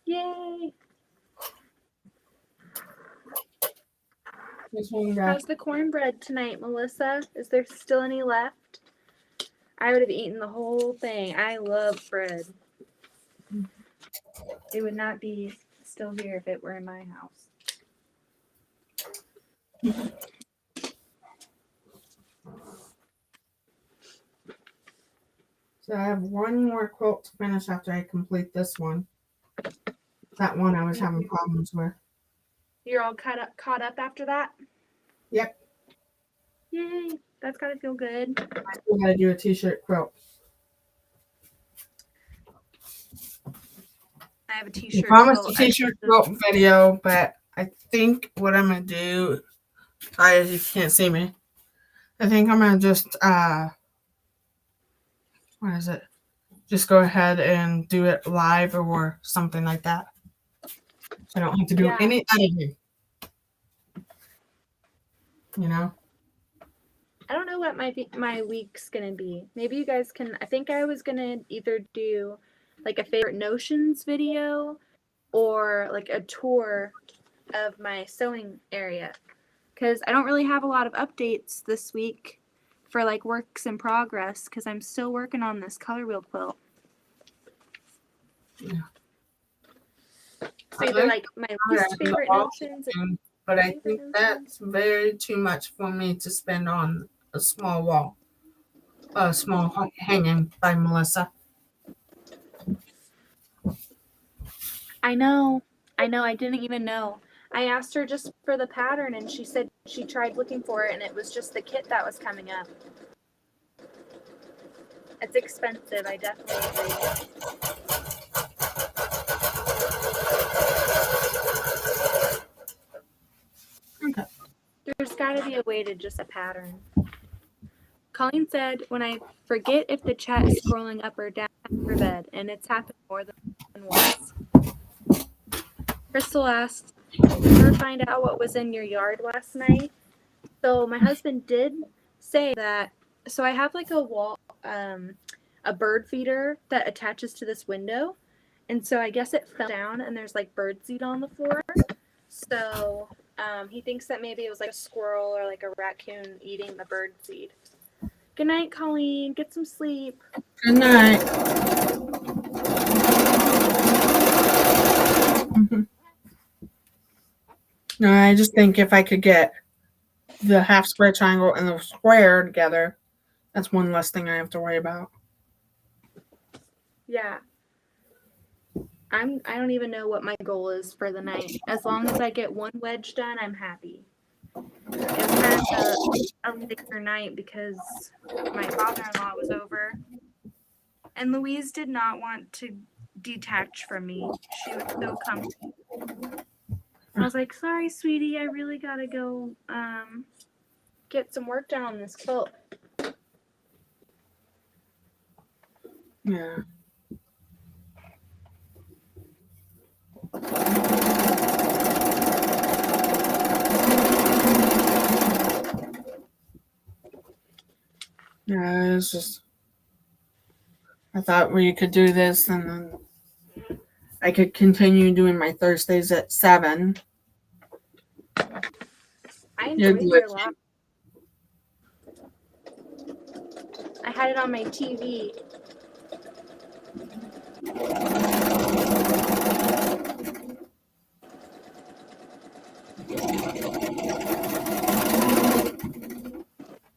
Speaker 1: Yay!
Speaker 2: How's
Speaker 1: How's the cornbread tonight, Melissa? Is there still any left? I would have eaten the whole thing. I love bread. It would not be still here if it were in my house.
Speaker 2: So I have one more quilt to finish after I complete this one. That one I was having problems with.
Speaker 1: You're all caught up after that?
Speaker 2: Yep.
Speaker 1: Yay. That's gotta feel good.
Speaker 2: I still gotta do a t-shirt quilt.
Speaker 1: I have a
Speaker 2: I
Speaker 1: t-shirt
Speaker 2: promised a
Speaker 1: quilt.
Speaker 2: t-shirt quilt video, but I think what I'm gonna do, sorry you can't see me. I think I'm gonna just what is it? Just go ahead and do it live or something like that. So I don't have to do any editing. You know?
Speaker 1: I don't know what my week's gonna be. Maybe you guys can. I think I was gonna either do like a favorite notions video or like a tour of my sewing area, because I don't really have a lot of updates this week for like works in progress because I'm still working on this color wheel quilt.
Speaker 2: Yeah.
Speaker 1: So either like my least favorite notions,
Speaker 2: but I think that's very too much for me to spend on a small wall, a small hanging by Melissa.
Speaker 1: I know. I didn't even know. I asked her just for the pattern, and she said she tried looking for it, and it was just the kit that was coming up. It's expensive. I definitely agree.
Speaker 2: Okay.
Speaker 1: There's got to be a way to just a pattern. Colleen said, when I forget if the chat is scrolling up or down for bed, and it's happened more than once. Crystal asked, did you ever find out what was in your yard last night? So my husband did say that. So I have like a wall, a bird feeder that attaches to this window. And so I guess it fell down and there's like bird seed on the floor. So he thinks that maybe it was like a squirrel or like a raccoon eating the bird seed. Good night, Colleen. Get some sleep.
Speaker 2: Good night. No, I just think if I could get the half square triangle and the square together, that's one less thing I have to worry about.
Speaker 1: Yeah. I don't even know what my goal is for the night. As long as I get one wedge done, I'm happy. It was kind of a later night because my father-in-law was over. And Louise did not want to detach from me. She was so comfy. I was like, sorry, sweetie, I really gotta go get some work done on this quilt.
Speaker 2: Yeah. Yeah, it's just, I thought we could do this and then I could continue doing my Thursdays at 7.
Speaker 1: I enjoyed your live. I had it on my TV.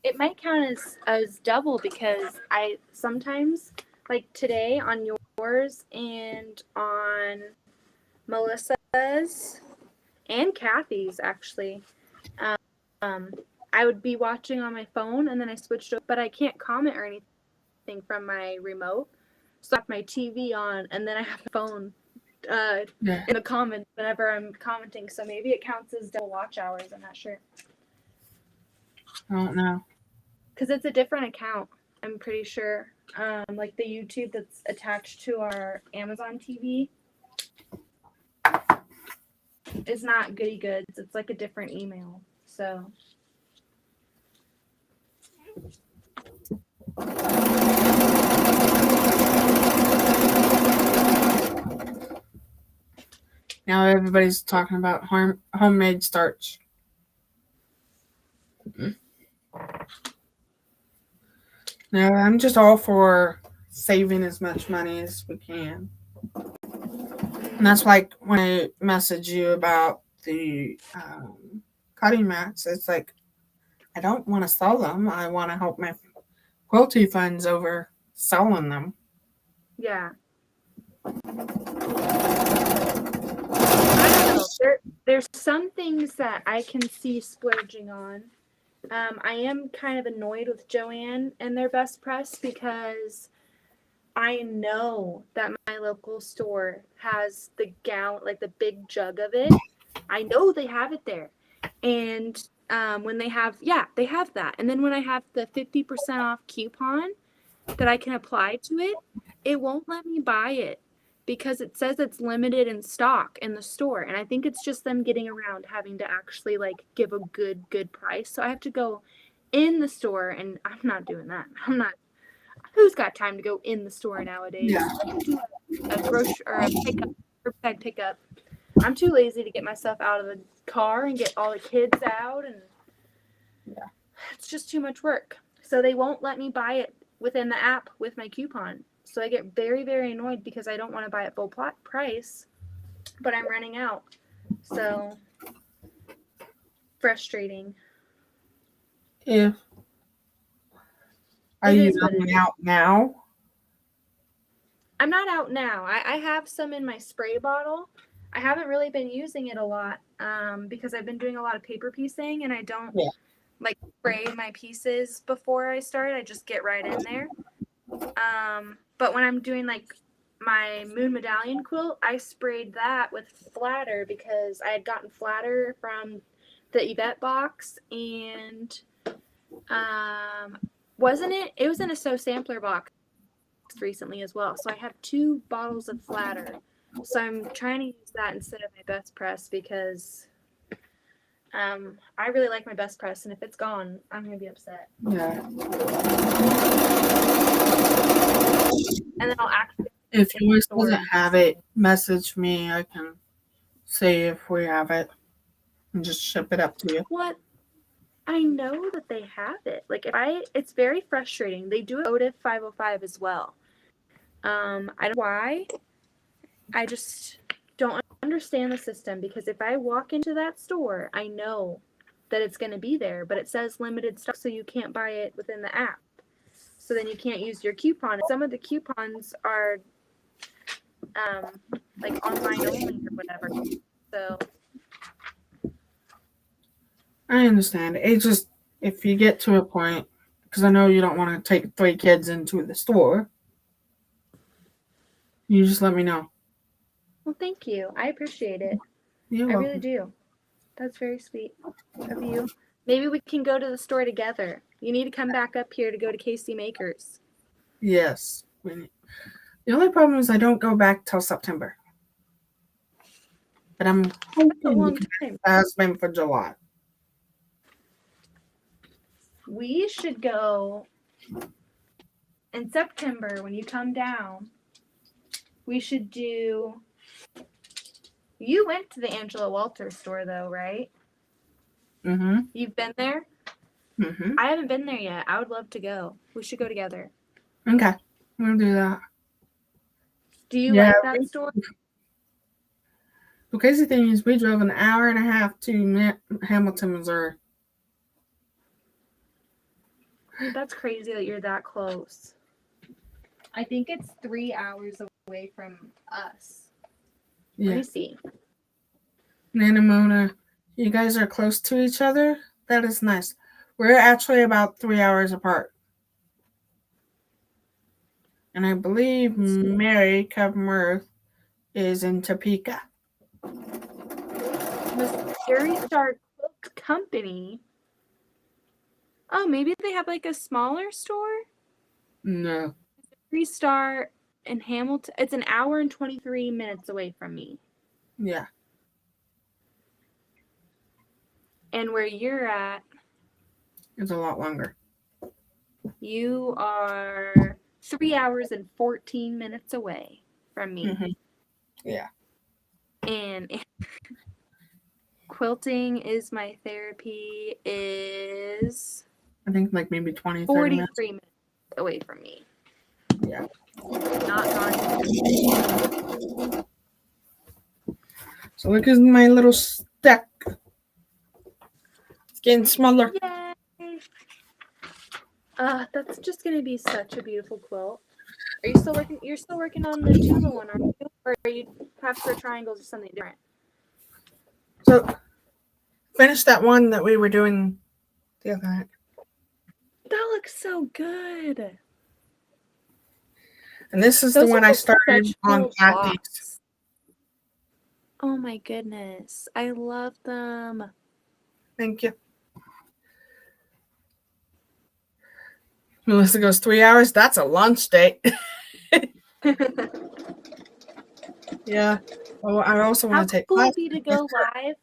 Speaker 1: It might count as double because I sometimes, like today on yours and on Melissa's and Kathy's actually, I would be watching on my phone and then I switched over, but I can't comment or anything from my remote. So I have my TV on and then I have the phone in the comments whenever I'm commenting. So maybe it counts as double watch hours. I'm not sure.
Speaker 2: I don't know.
Speaker 1: Because it's a different account, I'm pretty sure. Like the YouTube that's attached to our Amazon TV is not Goody Goods. It's like a different email. So.
Speaker 2: Now everybody's talking about homemade starch. No, I'm just all for saving as much money as we can. And that's like when I message you about the cutting mats, it's like, I don't want to sell them. I want to help my quilty funds over selling them.
Speaker 1: Yeah. I don't know. There's some things that I can see splurging on, I am kind of annoyed with Joann and their best press because I know that my local store has the gallon, like the big jug of it. I know they have it there. And when they have, they have that. And then when I have the 50% off coupon that I can apply to it, it won't let me buy it because it says it's limited in stock in the store. And I think it's just them getting around having to actually like give a good price. So I have to go in the store, and I'm not doing that. I'm not. Who's got time to go in the store nowadays?
Speaker 2: Yeah.
Speaker 1: I can do a grocery or a pickup, curbside pickup. I'm too lazy to get myself out of the car and get all the kids out, and it's just too much work. So they won't let me buy it within the app with my coupon. So I get very, very annoyed because I don't want to buy it full price, but I'm running out. So frustrating.
Speaker 2: If Are you running out now?
Speaker 1: I'm not out now. I have some in my spray bottle. I haven't really been using it a lot because I've been doing a lot of paper piecing, and I don't like spray my pieces before I start. I just get right in there. But when I'm doing like my moon medallion quilt, I sprayed that with flatter because I had gotten flatter from the Yvette box, and wasn't it? It was in a Sew Sampler box recently as well. So I have 2 bottles of flatter. So I'm trying to use that instead of my best press because I really like my best press, and if it's gone, I'm gonna be upset.
Speaker 2: Yeah.
Speaker 1: And then I'll actually.
Speaker 2: If yours doesn't have it, message me. I can see if we have it and just ship it up to you.
Speaker 1: What? I know that they have it. Like it's very frustrating. They do it OTIF 505 as well. I don't know why. I just don't understand the system because if I walk into that store, I know that it's going to be there, but it says limited stock, so you can't buy it within the app. So then you can't use your coupon. Some of the coupons are like online only or whatever. So
Speaker 2: I understand. It's just if you get to a point, because I know you don't want to take 3 kids into the store, you just let me know.
Speaker 1: Well, thank you. I appreciate it.
Speaker 2: You're
Speaker 1: I
Speaker 2: welcome.
Speaker 1: really do. That's very sweet of you. Maybe we can go to the store together. You need to come back up here to go to KC Makers.
Speaker 2: Yes. The only problem is I don't go back till September. But I'm hoping it has been for July.
Speaker 1: We should go in September when you come down. We should do. You went to the Angela Walters store though, right?
Speaker 2: Mm-hmm.
Speaker 1: You've been there?
Speaker 2: Mm-hmm.
Speaker 1: I haven't been there yet. I would love to go. We should go together.
Speaker 2: Okay. We'll do that.
Speaker 1: Do you like that store?
Speaker 2: The crazy thing is we drove an hour and a half to Hamilton, Missouri.
Speaker 1: That's crazy that you're that close. I think it's 3 hours away from us. Yeah. Let me see.
Speaker 2: Nana Mona, you guys are close to each other? That is nice. We're actually about 3 hours apart. And I believe Mary Cavmirth is in Topeka.
Speaker 1: Missouri Star Quilt Company. Oh, maybe they have like a smaller store?
Speaker 2: No.
Speaker 1: Missouri Star in Hamilton. It's an hour and 23 minutes away from me.
Speaker 2: Yeah.
Speaker 1: And where you're at,
Speaker 2: it's a lot longer.
Speaker 1: You are 3 hours and 14 minutes away from me.
Speaker 2: Mm-hmm. Yeah.
Speaker 1: And quilting is my therapy is
Speaker 2: I think like maybe 20,
Speaker 1: 43 minutes away from me.
Speaker 2: Yeah.
Speaker 1: Not gone.
Speaker 2: So look at my little stack. It's getting smaller.
Speaker 1: Yay! That's just gonna be such a beautiful quilt. Are you still working? You're still working on the tuba one, aren't you? Or are you have for triangles or something different?
Speaker 2: So finish that one that we were doing the other night.
Speaker 1: That looks so good.
Speaker 2: And this is
Speaker 1: Those
Speaker 2: the one
Speaker 1: are
Speaker 2: I
Speaker 1: just
Speaker 2: started
Speaker 1: such
Speaker 2: on
Speaker 1: cool
Speaker 2: Kathy's.
Speaker 1: blocks. Oh my goodness. I love them.
Speaker 2: Thank you. Melissa goes, 3 hours? That's a lunch date. Yeah. Oh, I also
Speaker 1: How
Speaker 2: want to take
Speaker 1: cool would
Speaker 2: classes.
Speaker 1: it be to go live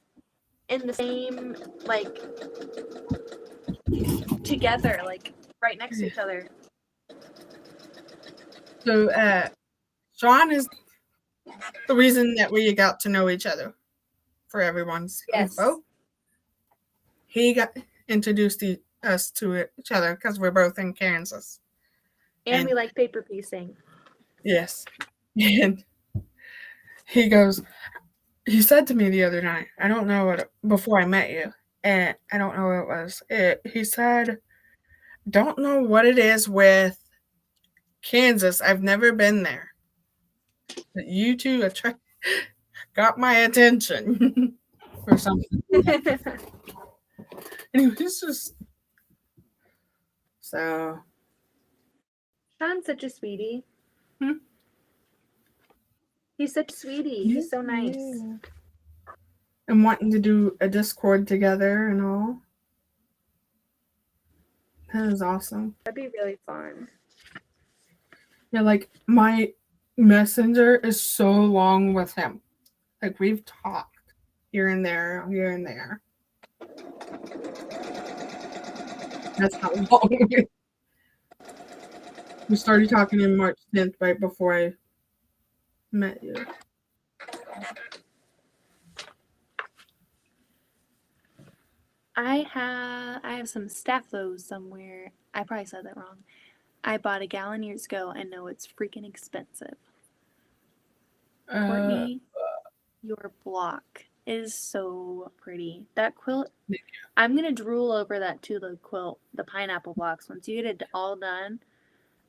Speaker 1: in the same, like, together, like, right next to each other?
Speaker 2: So, Sean is the reason that we got to know each other for everyone's info. He got introduced us to each other because we're both in Kansas.
Speaker 1: And we like paper piecing.
Speaker 2: Yes. And he said to me the other night, I don't know before I met you, and I don't know what it was. He said, don't know what it is with Kansas. I've never been there. But you two got my attention or something. And it was just so.
Speaker 1: Sean's such a sweetie.
Speaker 2: Hmm?
Speaker 1: He's such a sweetie. He's so nice.
Speaker 2: Yeah. And wanting to do a Discord together and all. That is awesome.
Speaker 1: That'd be really fun.
Speaker 2: Yeah, like my messenger is so long with him. Like we've talked here and there, here and there. That's how long. We started talking in March 10th, right before I met you.
Speaker 1: I have some Staffos somewhere. I probably said that wrong. I bought a gallon years ago and know it's freaking expensive. Courtney, your block is so pretty. That quilt, I'm going to drool over that too, quilt, the pineapple blocks. Once you get it all done,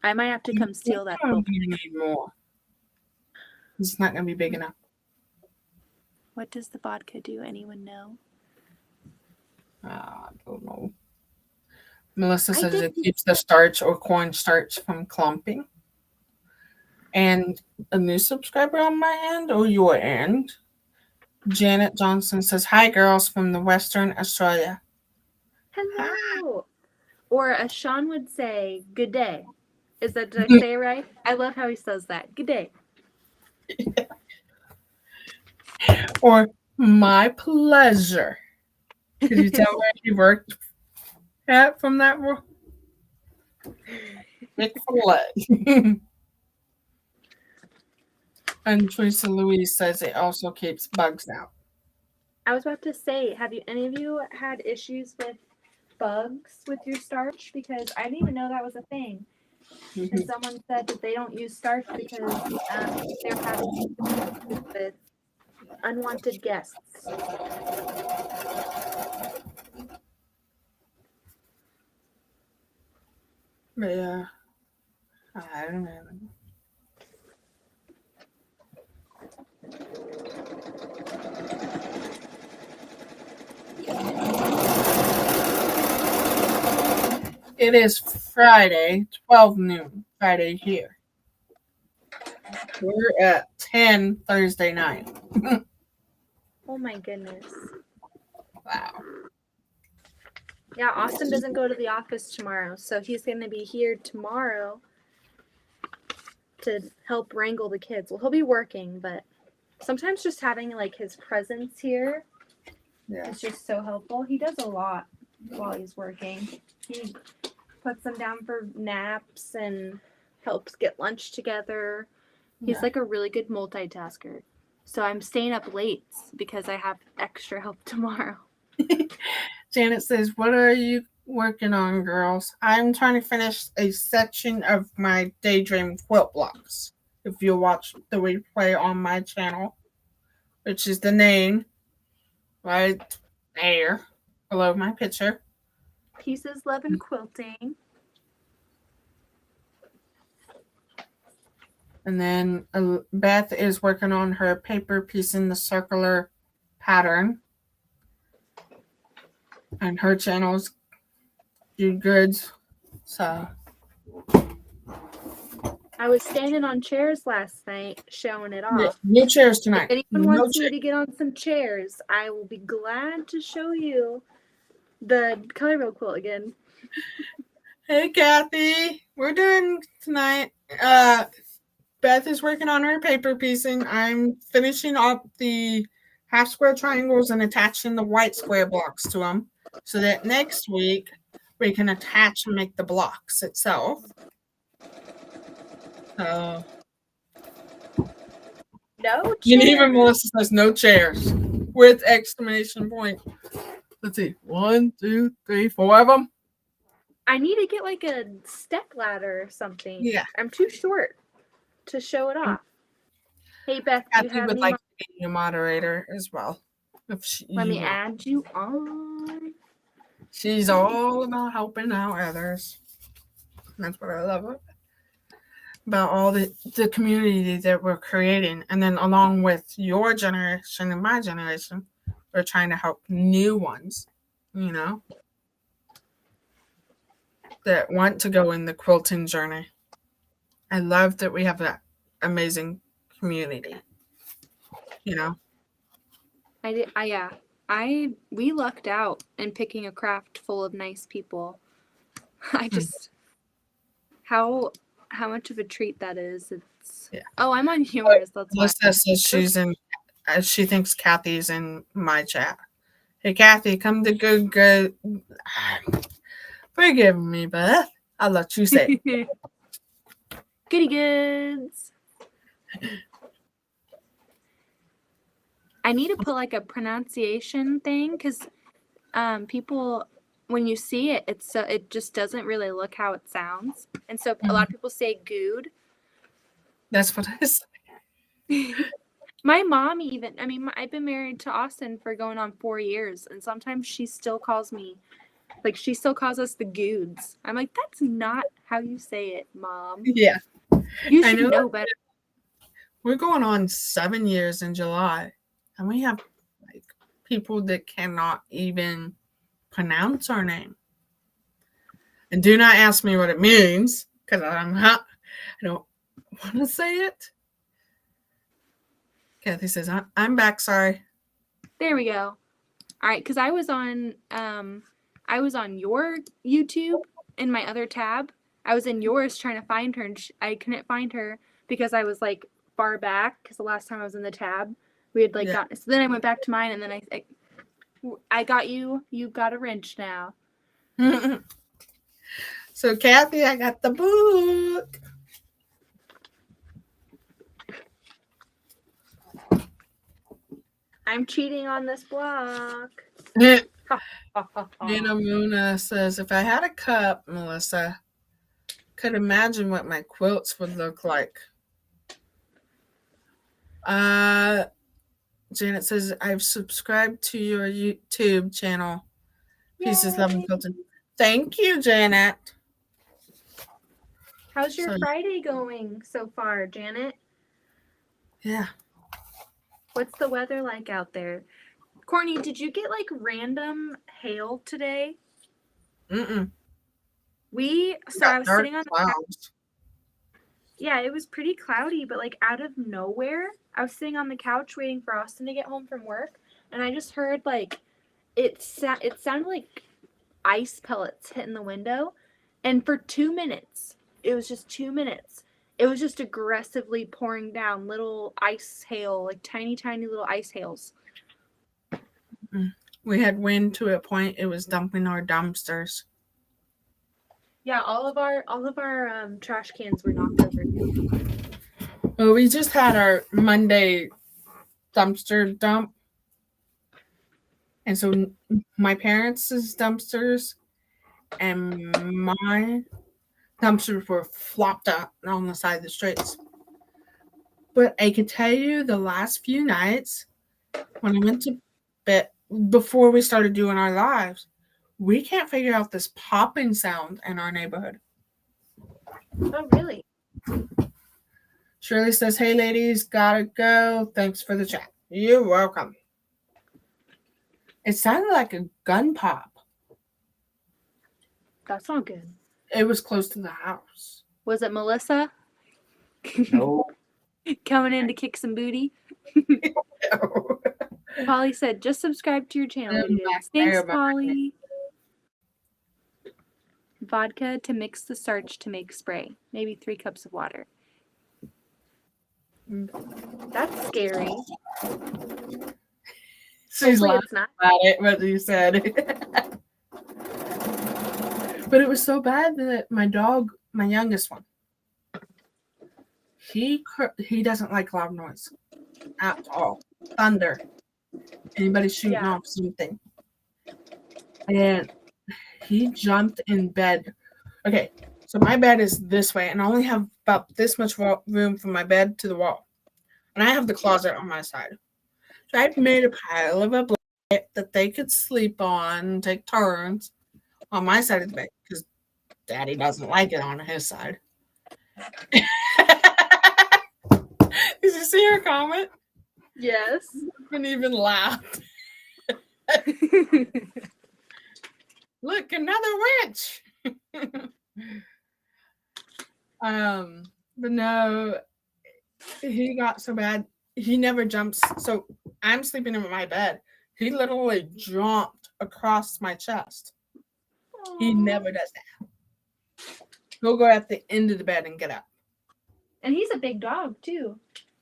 Speaker 1: I might have to come steal that quilt.
Speaker 2: You need more. It's not going to be big enough.
Speaker 1: What does the vodka do? Anyone know?
Speaker 2: I don't know. Melissa says it keeps the starch or cornstarch from clumping. And a new subscriber on my end or your end, Janet Johnson says, hi, girls from the Western Australia.
Speaker 1: Hello. Or as Sean would say, good day. Did I say it right? I love how he says that. Good day.
Speaker 2: Yeah. Or my pleasure. Did you tell where he worked at from that world? Chick-fil-A. And Teresa Louise says it also keeps bugs out.
Speaker 1: I was about to say, have any of you had issues with bugs with your starch? Because I didn't even know that was a thing. Mm-hmm. And someone said that they don't use starch because they're having issues with unwanted guests.
Speaker 2: Yeah. I don't know. It is Friday, 12 noon, Friday here. We're at 10 Thursday night.
Speaker 1: Oh my goodness.
Speaker 2: Wow.
Speaker 1: Yeah, Austin doesn't go to the office tomorrow, so he's going to be here tomorrow to help wrangle the kids. Well, he'll be working, but sometimes just having like his presence here is just so helpful. He does a lot while he's working. He puts them down for naps and helps get lunch together. He's like a really good multitasker. So I'm staying up late because I have extra help tomorrow.
Speaker 2: Janet says, what are you working on, girls? I'm trying to finish a section of my Daydream quilt blocks. If you watch the replay on my channel, which is the name right there below my picture.
Speaker 1: Pieces, Love, and Quilting.
Speaker 2: And then Beth is working on her paper piece in the circular pattern. And her channel's few goods. So
Speaker 1: I was standing on chairs last night showing it
Speaker 2: yeah,
Speaker 1: off.
Speaker 2: no chairs tonight.
Speaker 1: If anyone
Speaker 2: No
Speaker 1: wants me to get on some chairs, I will be glad to show you the Colorville quilt again.
Speaker 2: Hey Kathy, we're doing tonight. Beth is working on her paper piecing. I'm finishing up the half square triangles and attaching the white square blocks to them so that next week we can attach and make the blocks itself. So,
Speaker 1: No chairs.
Speaker 2: and even Melissa says no chairs with exclamation point. Let's see, 1, 2, 3, 4 of them.
Speaker 1: I need to get like a step ladder or something.
Speaker 2: Yeah.
Speaker 1: I'm too short to show it off. Hey Beth, do you
Speaker 2: Kathy
Speaker 1: have
Speaker 2: would
Speaker 1: any
Speaker 2: like to be a moderator as well.
Speaker 1: Let me add you on.
Speaker 2: She's all about helping out others. That's what I love about all the community that we're creating. And then along with your generation and my generation, we're trying to help new ones, you know, that want to go in the quilting journey. I love that we have that amazing community, you know.
Speaker 1: We lucked out in picking a craft full of nice people. I just how much of a treat that is. It's Oh, I'm on yours. That's why.
Speaker 2: Melissa says she's in. She thinks Kathy's in my chat. Hey Kathy, come to good. Forgive me, Beth. I'll let you say.
Speaker 1: Goody goods. I need to put like a pronunciation thing because people, when you see it, it just doesn't really look how it sounds, and so a lot of people say "good."
Speaker 2: That's what I say.
Speaker 1: My mom even. I mean, I've been married to Austin for going on 4 years, and sometimes she still calls me, like she still calls us the Goods. I'm like, that's not how you say it, Mom.
Speaker 2: Yeah,
Speaker 1: you should know better.
Speaker 2: We're going on 7 years in July, and we have like people that cannot even pronounce our name. And do not ask me what it means because I don't want to say it. Kathy says, I'm back, sorry.
Speaker 1: There we go. All right, because I was on your YouTube in my other tab. I was in yours trying to find her, and I couldn't find her because I was like far back because the last time I was in the tab, we had gotten. So then I went back to mine, and then I got you. You got a wrench now.
Speaker 2: So Kathy, I got the book.
Speaker 1: I'm cheating on this block.
Speaker 2: Nina Muna says, if I had a cup, Melissa, could imagine what my quilts would look like. Janet says, I've subscribed to your YouTube channel. Pieces, Love, and Quilting. Thank you, Janet.
Speaker 1: How's your Friday going so far, Janet?
Speaker 2: Yeah.
Speaker 1: What's the weather like out there? Courtney, did you get like random hail today?
Speaker 2: I
Speaker 1: was sitting on the couch. Yeah, it was pretty cloudy, but like out of nowhere, I was sitting on the couch waiting for Austin to get home from work, and I just heard like it sounded like ice pellets hitting the window, and for 2 minutes, it was just 2 minutes. It was just aggressively pouring down little ice hail, like tiny, tiny little ice hails.
Speaker 2: We had wind to a point it was dumping our dumpsters.
Speaker 1: Yeah, all of our trash cans were knocked over.
Speaker 2: Well, we just had our Monday dumpster dump. And so my parents' dumpsters and my dumpsters were flopped up on the side of the streets. But I can tell you the last few nights when I went to bed, before we started doing our lives, we can't figure out this popping sound in our neighborhood.
Speaker 1: Oh, really?
Speaker 2: Shirley says, hey, ladies, gotta go. Thanks for the chat. You're welcome. It sounded like a gun pop.
Speaker 1: That's not good.
Speaker 2: It was close to the house.
Speaker 1: Was it Melissa?
Speaker 2: No.
Speaker 1: Coming in to kick some booty?
Speaker 2: No.
Speaker 1: Polly said, just subscribe to your channel. Thanks, Polly. Vodka to mix the starch to make spray. Maybe 3 cups of water. That's scary.
Speaker 2: She's laughing
Speaker 1: it's not.
Speaker 2: at it, what you said. But it was so bad that my dog, my youngest one, he doesn't like loud noise at all. Thunder. Anybody shooting off something. And he jumped in bed. Okay, so my bed is this way, and I only have about this much room from my bed to the wall. And I have the closet on my side. So I've made a pile of a blanket that they could sleep on, take turns on my side of the bed, because Daddy doesn't like it on his side. Did you see her comment?
Speaker 1: Yes.
Speaker 2: Couldn't even laugh. Look, another witch. But no, he got so bad. He never jumps. So I'm sleeping in my bed. He literally jumped across my chest. Aww. He never does that. He'll go at the end of the bed and get up.
Speaker 1: And he's a big dog too.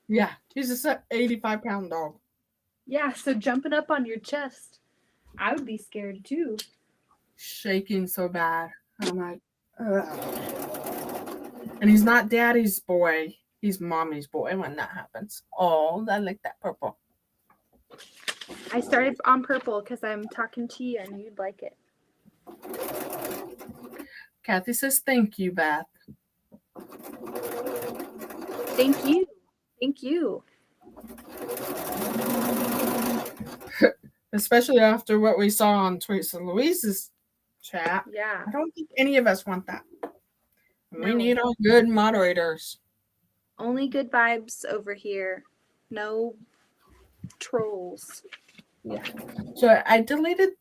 Speaker 2: Yeah, he's a 85-pound dog. Yeah,
Speaker 1: so jumping up on your chest, I would be scared too.
Speaker 2: Shaking so bad. I'm like, ugh. And he's not Daddy's boy. He's Mommy's boy when that happens. Oh, I like that purple.
Speaker 1: I started on purple because I'm talking to you and you'd like it.
Speaker 2: Kathy says, thank you, Beth.
Speaker 1: Thank you. Thank you.
Speaker 2: Especially after what we saw on Teresa Louise's chat.
Speaker 1: Yeah.
Speaker 2: I don't think any of us want that. No. We need our good moderators.
Speaker 1: Only good vibes over here. No trolls.
Speaker 2: Yeah. So I deleted.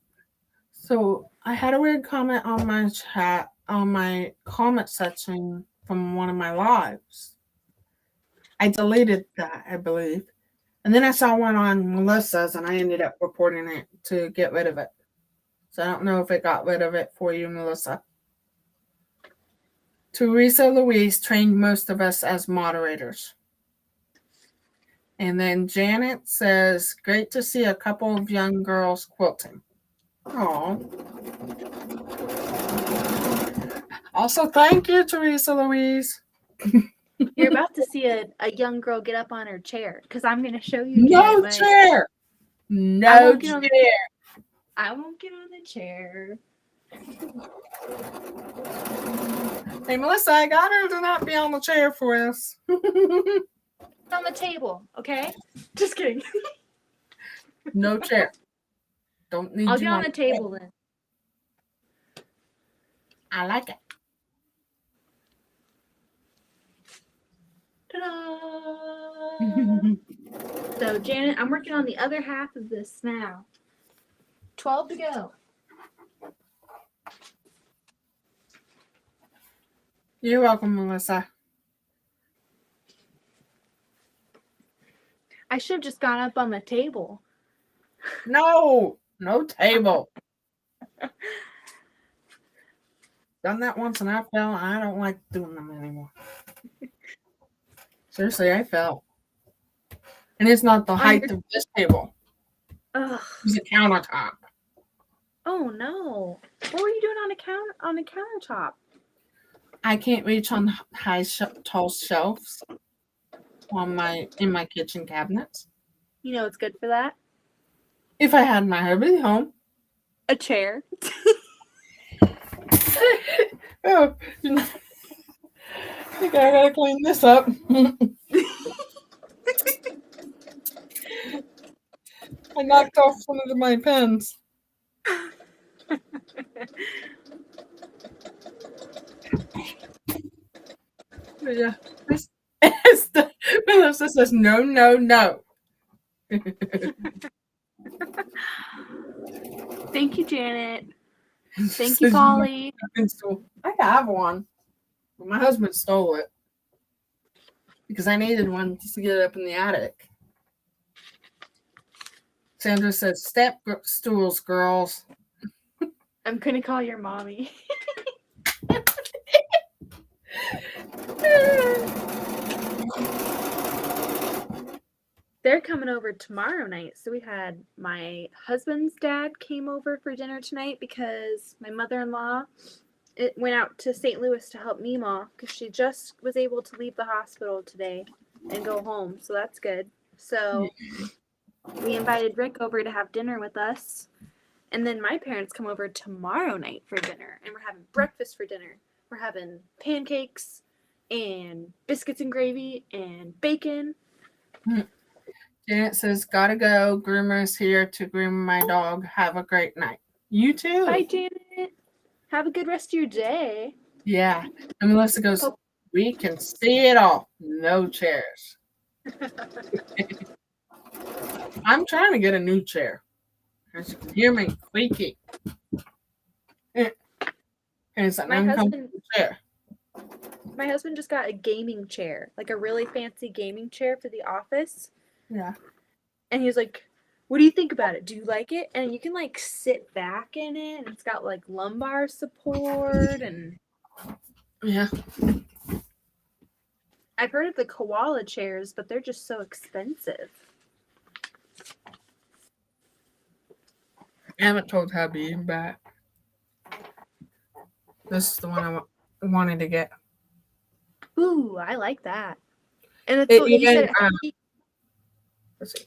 Speaker 2: So I had a weird comment on my chat, on my comment section from one of my lives. I deleted that, I believe. And then I saw one on Melissa's and I ended up reporting it to get rid of it. So I don't know if it got rid of it for you, Melissa. Teresa Louise trained most of us as moderators. And then Janet says, great to see a couple of young girls quilting. Aww. Also, thank you, Teresa Louise.
Speaker 1: You're about to see a young girl get up on her chair because I'm going to show you.
Speaker 2: No chair. No chair.
Speaker 1: I won't get on the chair.
Speaker 2: Hey, Melissa, I got her to not be on the chair for us.
Speaker 1: On the table, okay? Just kidding.
Speaker 2: No chair. Don't need.
Speaker 1: I'll get on the table then.
Speaker 2: I like it.
Speaker 1: Ta-da! So, Janet, I'm working on the other half of this now. 12 to go.
Speaker 2: You're welcome, Melissa.
Speaker 1: I should have just gone up on the table.
Speaker 2: No table. Done that once and I fell. I don't like doing them anymore. Seriously, I fell. And it's not the height of this table.
Speaker 1: Ugh.
Speaker 2: It's a countertop.
Speaker 1: Oh no! What were you doing on a countertop?
Speaker 2: I can't reach on tall shelves in my kitchen cabinets.
Speaker 1: You know what's good for that?
Speaker 2: If I had my hubby home.
Speaker 1: A chair.
Speaker 2: Oh, I think I gotta clean this up. I knocked off some of my pens. Yeah. Melissa says no.
Speaker 1: Thank you, Janet. Thank you, Polly.
Speaker 2: I have one. But my husband stole it. Because I needed one to get it up in the attic. Sandra says, step stools, girls.
Speaker 1: I'm going to call your mommy. They're coming over tomorrow night. So we had my husband's dad came over for dinner tonight because my mother-in-law went out to St. Louis to help Mima because she just was able to leave the hospital today and go home. So that's good. So we invited Rick over to have dinner with us. And then my parents come over tomorrow night for dinner. And we're having breakfast for dinner. We're having pancakes and biscuits and gravy and bacon.
Speaker 2: Janet says, gotta go. Groomer's here to groom my dog. Have a great night. You too.
Speaker 1: Bye, Janet. Have a good rest of your day.
Speaker 2: Yeah. And Melissa goes, we can see it all. No chairs. I'm trying to get a new chair. As you can hear me squeaking. And it's an uncomfortable chair.
Speaker 1: My husband just got a gaming chair, like a really fancy gaming chair for the office.
Speaker 2: Yeah.
Speaker 1: And he was like, what do you think about it? Do you like it? And you can like sit back in it, and it's got like lumbar support and
Speaker 2: yeah.
Speaker 1: I've heard of the koala chairs, but they're just so expensive.
Speaker 2: I haven't told hubby back. This is the one I wanted to get.
Speaker 1: Ooh, I like that. And it's what you said.
Speaker 2: Let's see.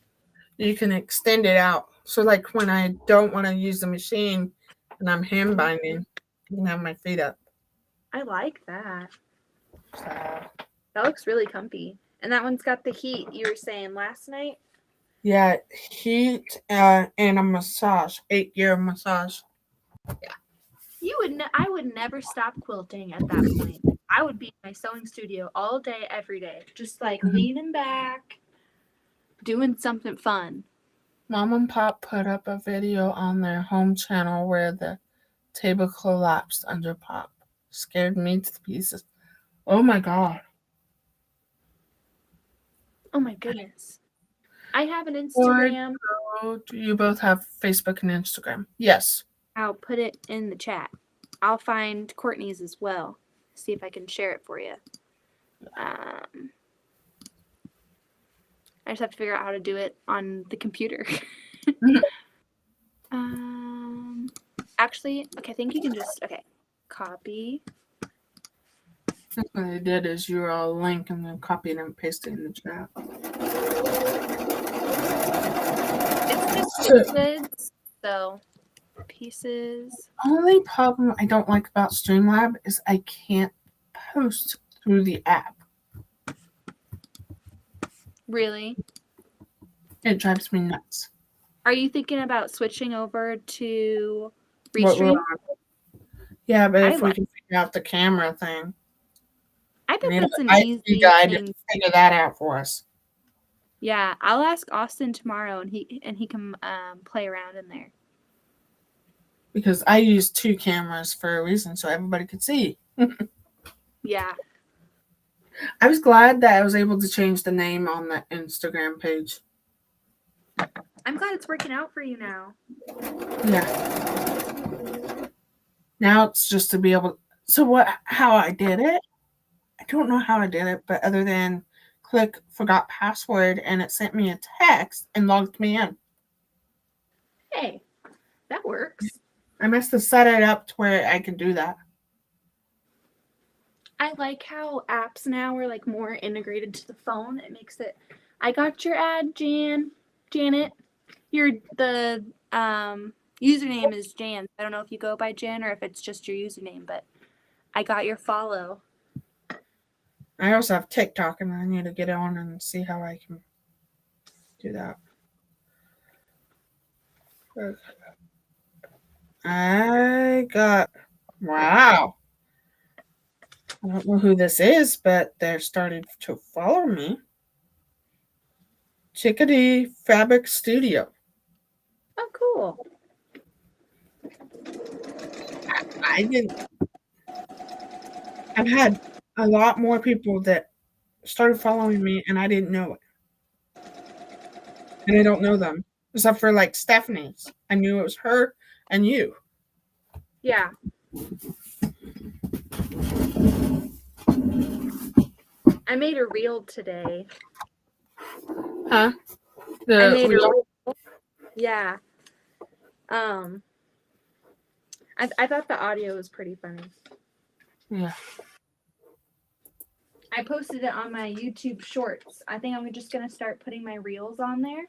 Speaker 2: You can extend it out. So like when I don't want to use the machine and I'm hand binding, I can have my feet up.
Speaker 1: I like that.
Speaker 2: So,
Speaker 1: that looks really comfy. And that one's got the heat you were saying last night?
Speaker 2: Yeah, heat and a massage, 8-year massage.
Speaker 1: Yeah. I would never stop quilting at that point. I would be in my sewing studio all day, every day, just like leaning back, doing something fun.
Speaker 2: Mom and Pop put up a video on their home channel where the table collapsed under Pop. Scared me to pieces. Oh my God.
Speaker 1: Oh my goodness. I have an Instagram.
Speaker 2: Do you both have Facebook and Instagram? Yes.
Speaker 1: I'll put it in the chat. I'll find Courtney's as well. See if I can share it for you. I just have to figure out how to do it on the computer. Actually, okay, I think you can just, copy.
Speaker 2: That's what I did is you were all link and then copy it and paste it in the chat.
Speaker 1: It's just pieces, so pieces.
Speaker 2: Only problem I don't like about Streamlab is I can't post through the app.
Speaker 1: Really?
Speaker 2: It drives me nuts.
Speaker 1: Are you thinking about switching over to Restream?
Speaker 2: Yeah, but if we can figure out the camera thing.
Speaker 1: I bet that's an easy
Speaker 2: guy
Speaker 1: thing.
Speaker 2: to figure that out for us.
Speaker 1: Yeah, I'll ask Austin tomorrow, and he can play around in there.
Speaker 2: Because I use 2 cameras for a reason, so everybody could see.
Speaker 1: Yeah.
Speaker 2: I was glad that I was able to change the name on the Instagram page.
Speaker 1: I'm glad it's working out for you now.
Speaker 2: Yeah. Now it's just to be able. So how I did it? I don't know how I did it, but other than click forgot password and it sent me a text and logged me in.
Speaker 1: Hey, that works.
Speaker 2: I must have set it up to where I can do that.
Speaker 1: I like how apps now are like more integrated to the phone. It makes it. I got your ad, Janet. The username is Jan. I don't know if you go by Jan or if it's just your username, but I got your follow.
Speaker 2: I also have TikTok, and I need to get on and see how I can do that. Okay. Wow. I don't know who this is, but they're starting to follow me. Chickadee Fabric Studio.
Speaker 1: Oh, cool.
Speaker 2: I didn't. I've had a lot more people that started following me, and I didn't know it. And I don't know them. Except for like Stephanie's. I knew it was her and you.
Speaker 1: Yeah. I made a reel today.
Speaker 2: Huh?
Speaker 1: I made a reel. Yeah. I thought the audio was pretty funny.
Speaker 2: Yeah.
Speaker 1: I posted it on my YouTube Shorts. I think I'm just gonna start putting my reels on there.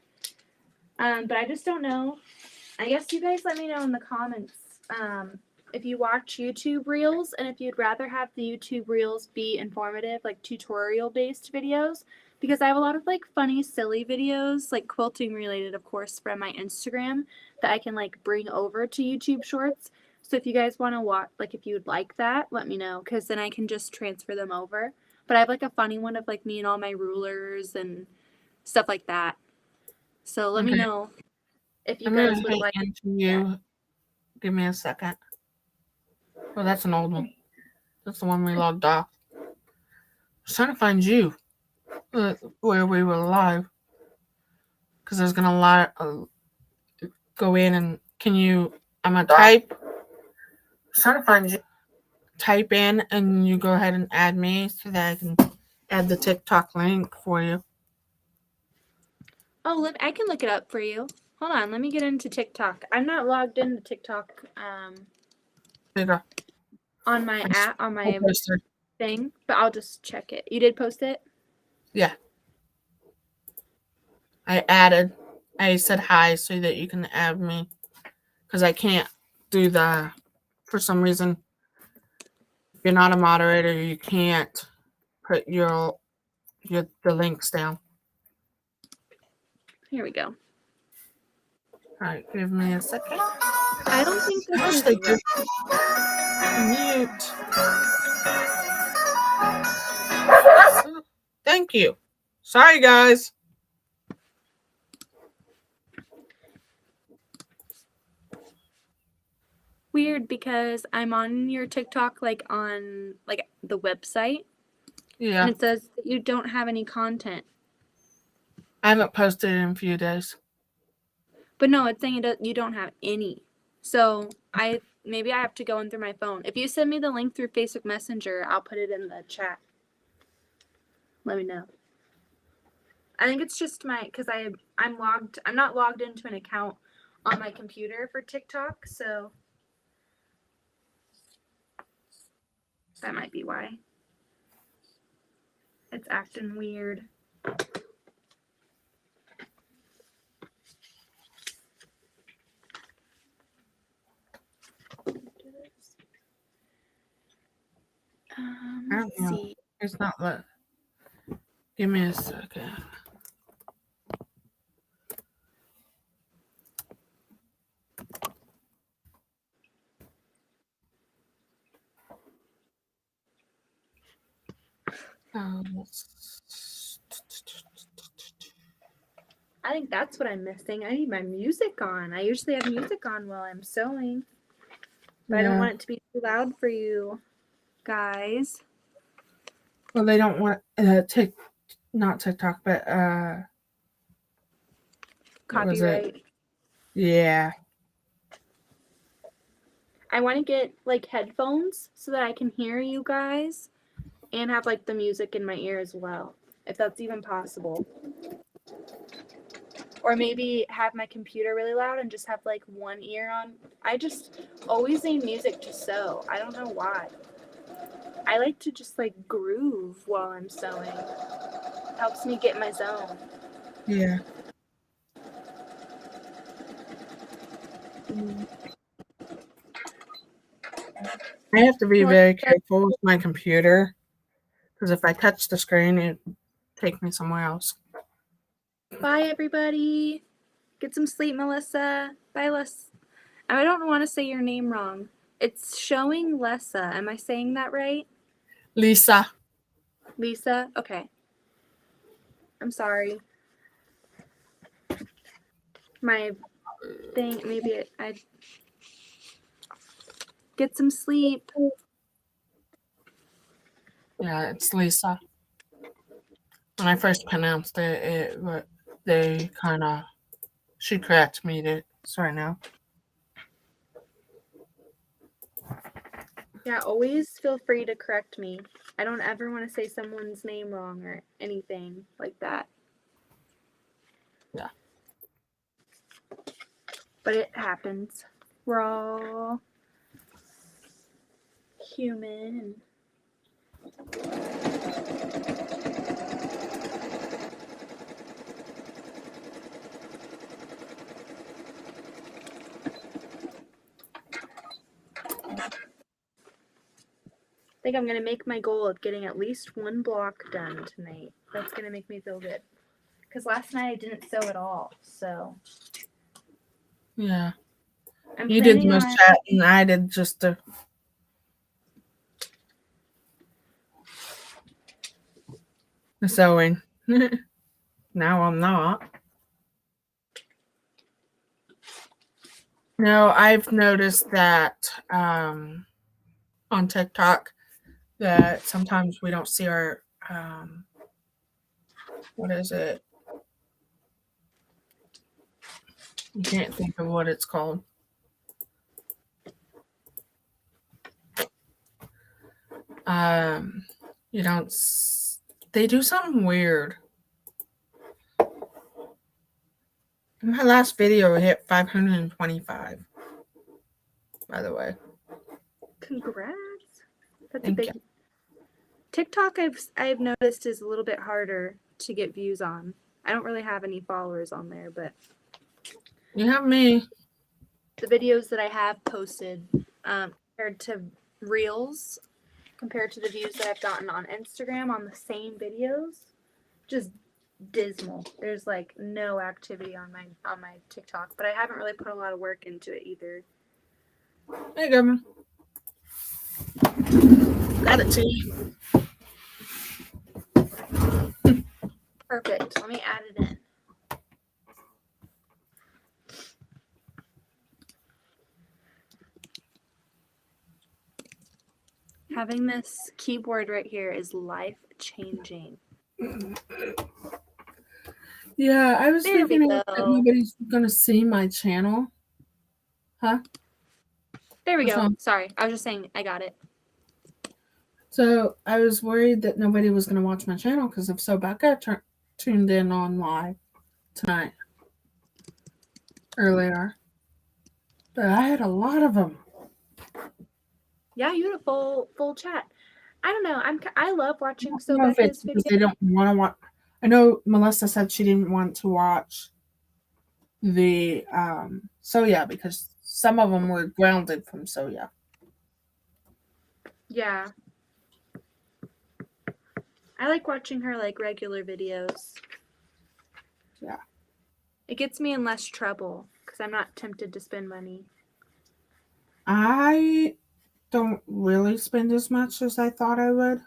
Speaker 1: But I just don't know. I guess you guys let me know in the comments if you watch YouTube Reels and if you'd rather have the YouTube Reels be informative, like tutorial based videos, because I have a lot of like funny, silly videos, like quilting related, of course, from my Instagram that I can like bring over to YouTube Shorts. So if you guys want to watch, like if you would like that, let me know, because then I can just transfer them over. But I have like a funny one of like me and all my rulers and stuff like that. So let me know if you
Speaker 2: I'm
Speaker 1: guys
Speaker 2: gonna
Speaker 1: would
Speaker 2: hit
Speaker 1: like
Speaker 2: into you.
Speaker 1: that.
Speaker 2: Give me a second. Oh, that's an old one. That's the one we logged off. I was trying to find you where we were live. Because I was going to go in and can you, I'm going to type. I was trying to find you. Type in and you go ahead and add me so that I can add the TikTok link for you.
Speaker 1: Oh, I can look it up for you. Hold on, let me get into TikTok. I'm not logged into TikTok
Speaker 2: There you go.
Speaker 1: on my app on my
Speaker 2: Posted.
Speaker 1: thing, but I'll just check it. You did post it?
Speaker 2: Yeah. I said hi so that you can add me because I can't do for some reason, if you're not a moderator, you can't put the links down.
Speaker 1: Here we go.
Speaker 2: All right, give me a second.
Speaker 1: I don't think this is
Speaker 2: mute. Thank you. Sorry, guys.
Speaker 1: weird because I'm on your TikTok like on like the website.
Speaker 2: Yeah.
Speaker 1: And it says that you don't have any content.
Speaker 2: I haven't posted in a few days.
Speaker 1: But no, it's saying you don't have any. So maybe I have to go in through my phone. If you send me the link through Facebook Messenger, I'll put it in the chat. Let me know. I think it's just because I'm not logged into an account on my computer for TikTok, so that might be why. It's acting weird. Let's see.
Speaker 2: It's not that. Give me a second.
Speaker 1: I think that's what I'm missing. I need my music on. I usually have music on while I'm sewing. But I don't want it to be too loud for you guys.
Speaker 2: Well, they don't want not TikTok, but
Speaker 1: copyright.
Speaker 2: Yeah.
Speaker 1: I want to get like headphones so that I can hear you guys and have like the music in my ear as well, if that's even possible. Or maybe have my computer really loud and just have like one ear on. I just always need music to sew. I don't know why. I like to just like groove while I'm sewing. It helps me get in my zone.
Speaker 2: Yeah. I have to be very careful with my computer because if I touch the screen, it take me somewhere else.
Speaker 1: Bye, everybody. Get some sleep, Melissa. Bye, Les. I don't want to say your name wrong. It's showing Lessa. Am I saying that right?
Speaker 2: Lisa.
Speaker 1: Lisa? Okay. I'm sorry. My thing, maybe Get some sleep.
Speaker 2: Yeah, it's Lisa. When I first pronounced it they kind of, she corrected me to, sorry now.
Speaker 1: Yeah, always feel free to correct me. I don't ever want to say someone's name wrong or anything like that.
Speaker 2: Yeah.
Speaker 1: But it happens. We're all human. I think I'm going to make my goal of getting at least one block done tonight. That's going to make me feel good. Because last night I didn't sew at all, so.
Speaker 2: Yeah.
Speaker 1: I'm
Speaker 2: You did the
Speaker 1: planning
Speaker 2: most
Speaker 1: on.
Speaker 2: chat, and I did just the sewing. Now I'm not. No, I've noticed that on TikTok that sometimes we don't see our what is it? I can't think of what it's called. You don't. They do something weird. My last video hit 525. By the way.
Speaker 1: Congrats. That's
Speaker 2: Thank
Speaker 1: a big.
Speaker 2: you.
Speaker 1: TikTok I've noticed is a little bit harder to get views on. I don't really have any followers on there, but
Speaker 2: You have me.
Speaker 1: the videos that I have posted, compared to Reels, compared to the views that I've gotten on Instagram on the same videos, just dismal. There's like no activity on my TikTok, but I haven't really put a lot of work into it either.
Speaker 2: There you go, man. Got it to you.
Speaker 1: Perfect. Let me add it in. Having this keyboard right here is life-changing.
Speaker 2: Yeah, I was
Speaker 1: There we
Speaker 2: thinking that
Speaker 1: go.
Speaker 2: nobody's gonna see my channel. Huh?
Speaker 1: There we
Speaker 2: What's
Speaker 1: go.
Speaker 2: wrong?
Speaker 1: Sorry, I was just saying I got it.
Speaker 2: So I was worried that nobody was gonna watch my channel because if so, Becca tuned in on live tonight earlier, but I had a lot of them.
Speaker 1: Yeah, you had a full chat. I don't know. I love watching
Speaker 2: I don't know if it's
Speaker 1: Becca's
Speaker 2: because
Speaker 1: videos.
Speaker 2: they don't want to watch. I know Melissa said she didn't want to watch the So yeah, because some of them were grounded from So yeah.
Speaker 1: Yeah. I like watching her like regular videos.
Speaker 2: Yeah.
Speaker 1: It gets me in less trouble because I'm not tempted to spend money.
Speaker 2: I don't really spend as much as I thought I would.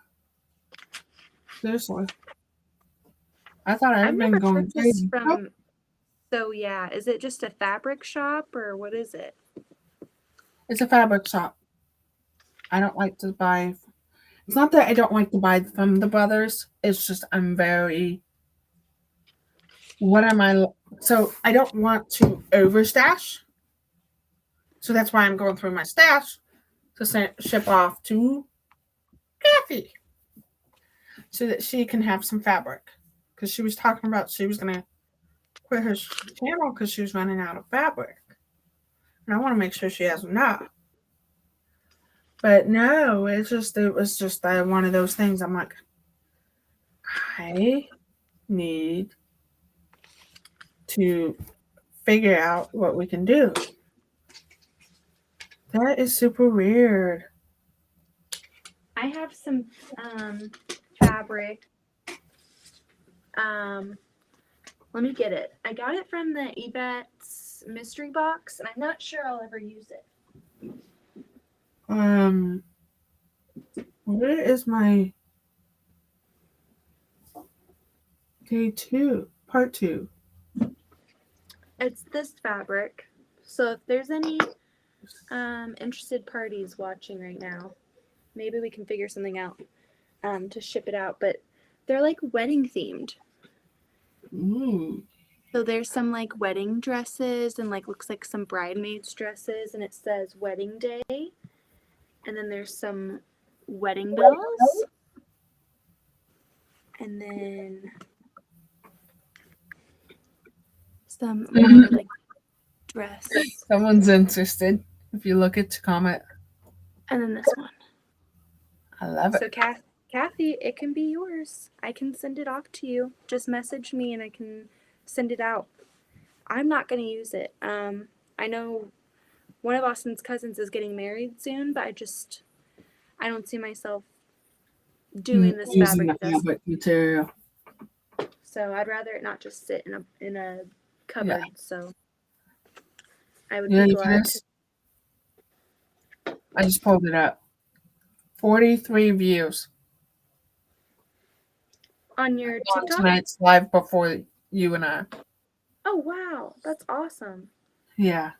Speaker 2: Seriously. I thought
Speaker 1: I've
Speaker 2: I'd
Speaker 1: never
Speaker 2: been going
Speaker 1: purchased
Speaker 2: crazy. Nope.
Speaker 1: from. So yeah, is it just a fabric shop or what is it?
Speaker 2: It's a fabric shop. I don't like to buy. It's not that I don't like to buy from the brothers. It's just I'm very. What am I? So I don't want to overstash. So that's why I'm going through my stash to ship off to Kathy so that she can have some fabric. Because she was talking about she was going to quit her channel because she was running out of fabric. And I want to make sure she has enough. But no, it was just one of those things. I'm like, I need to figure out what we can do. That is super weird.
Speaker 1: I have some fabric. Let me get it. I got it from the Yvette's mystery box, and I'm not sure I'll ever use it.
Speaker 2: Where is my day 2, part 2?
Speaker 1: It's this fabric. So if there's any Interested parties watching right now. Maybe we can figure something out to ship it out, but they're like wedding themed.
Speaker 2: Ooh.
Speaker 1: So there's some like wedding dresses and like looks like some bridesmaids dresses, and it says wedding day. And then there's some wedding bells. And then some more like dress.
Speaker 2: Someone's interested. If you look at the comment.
Speaker 1: And then this one.
Speaker 2: I love it.
Speaker 1: So Kathy, it can be yours. I can send it off to you. Just message me and I can send it out. I'm not going to use it. I know one of Austin's cousins is getting married soon, but I don't see myself doing this
Speaker 2: using
Speaker 1: fabric.
Speaker 2: the fabric material.
Speaker 1: So I'd rather it not just sit in a cupboard. Yeah. So I would
Speaker 2: be
Speaker 1: glad to.
Speaker 2: I just pulled it up. 43 views.
Speaker 1: On your TikTok?
Speaker 2: Tonight's live before you and I.
Speaker 1: Oh, wow. That's awesome.
Speaker 2: Yeah.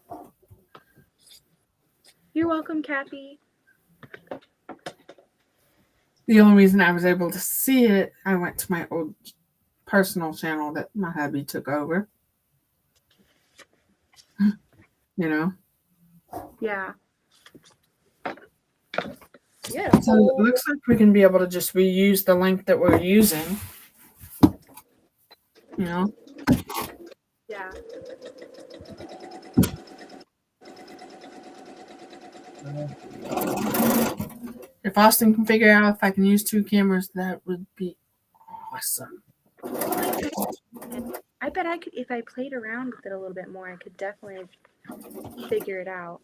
Speaker 1: You're welcome, Kathy.
Speaker 2: The only reason I was able to see it, I went to my old personal channel that my hubby took over. You know?
Speaker 1: Yeah. Yeah.
Speaker 2: So it looks like we can be able to just reuse the link that we're using. You know?
Speaker 1: Yeah.
Speaker 2: If Austin can figure out if I can use 2 cameras, that would be awesome.
Speaker 1: I bet I could, if I played around with it a little bit more, I could definitely figure it out.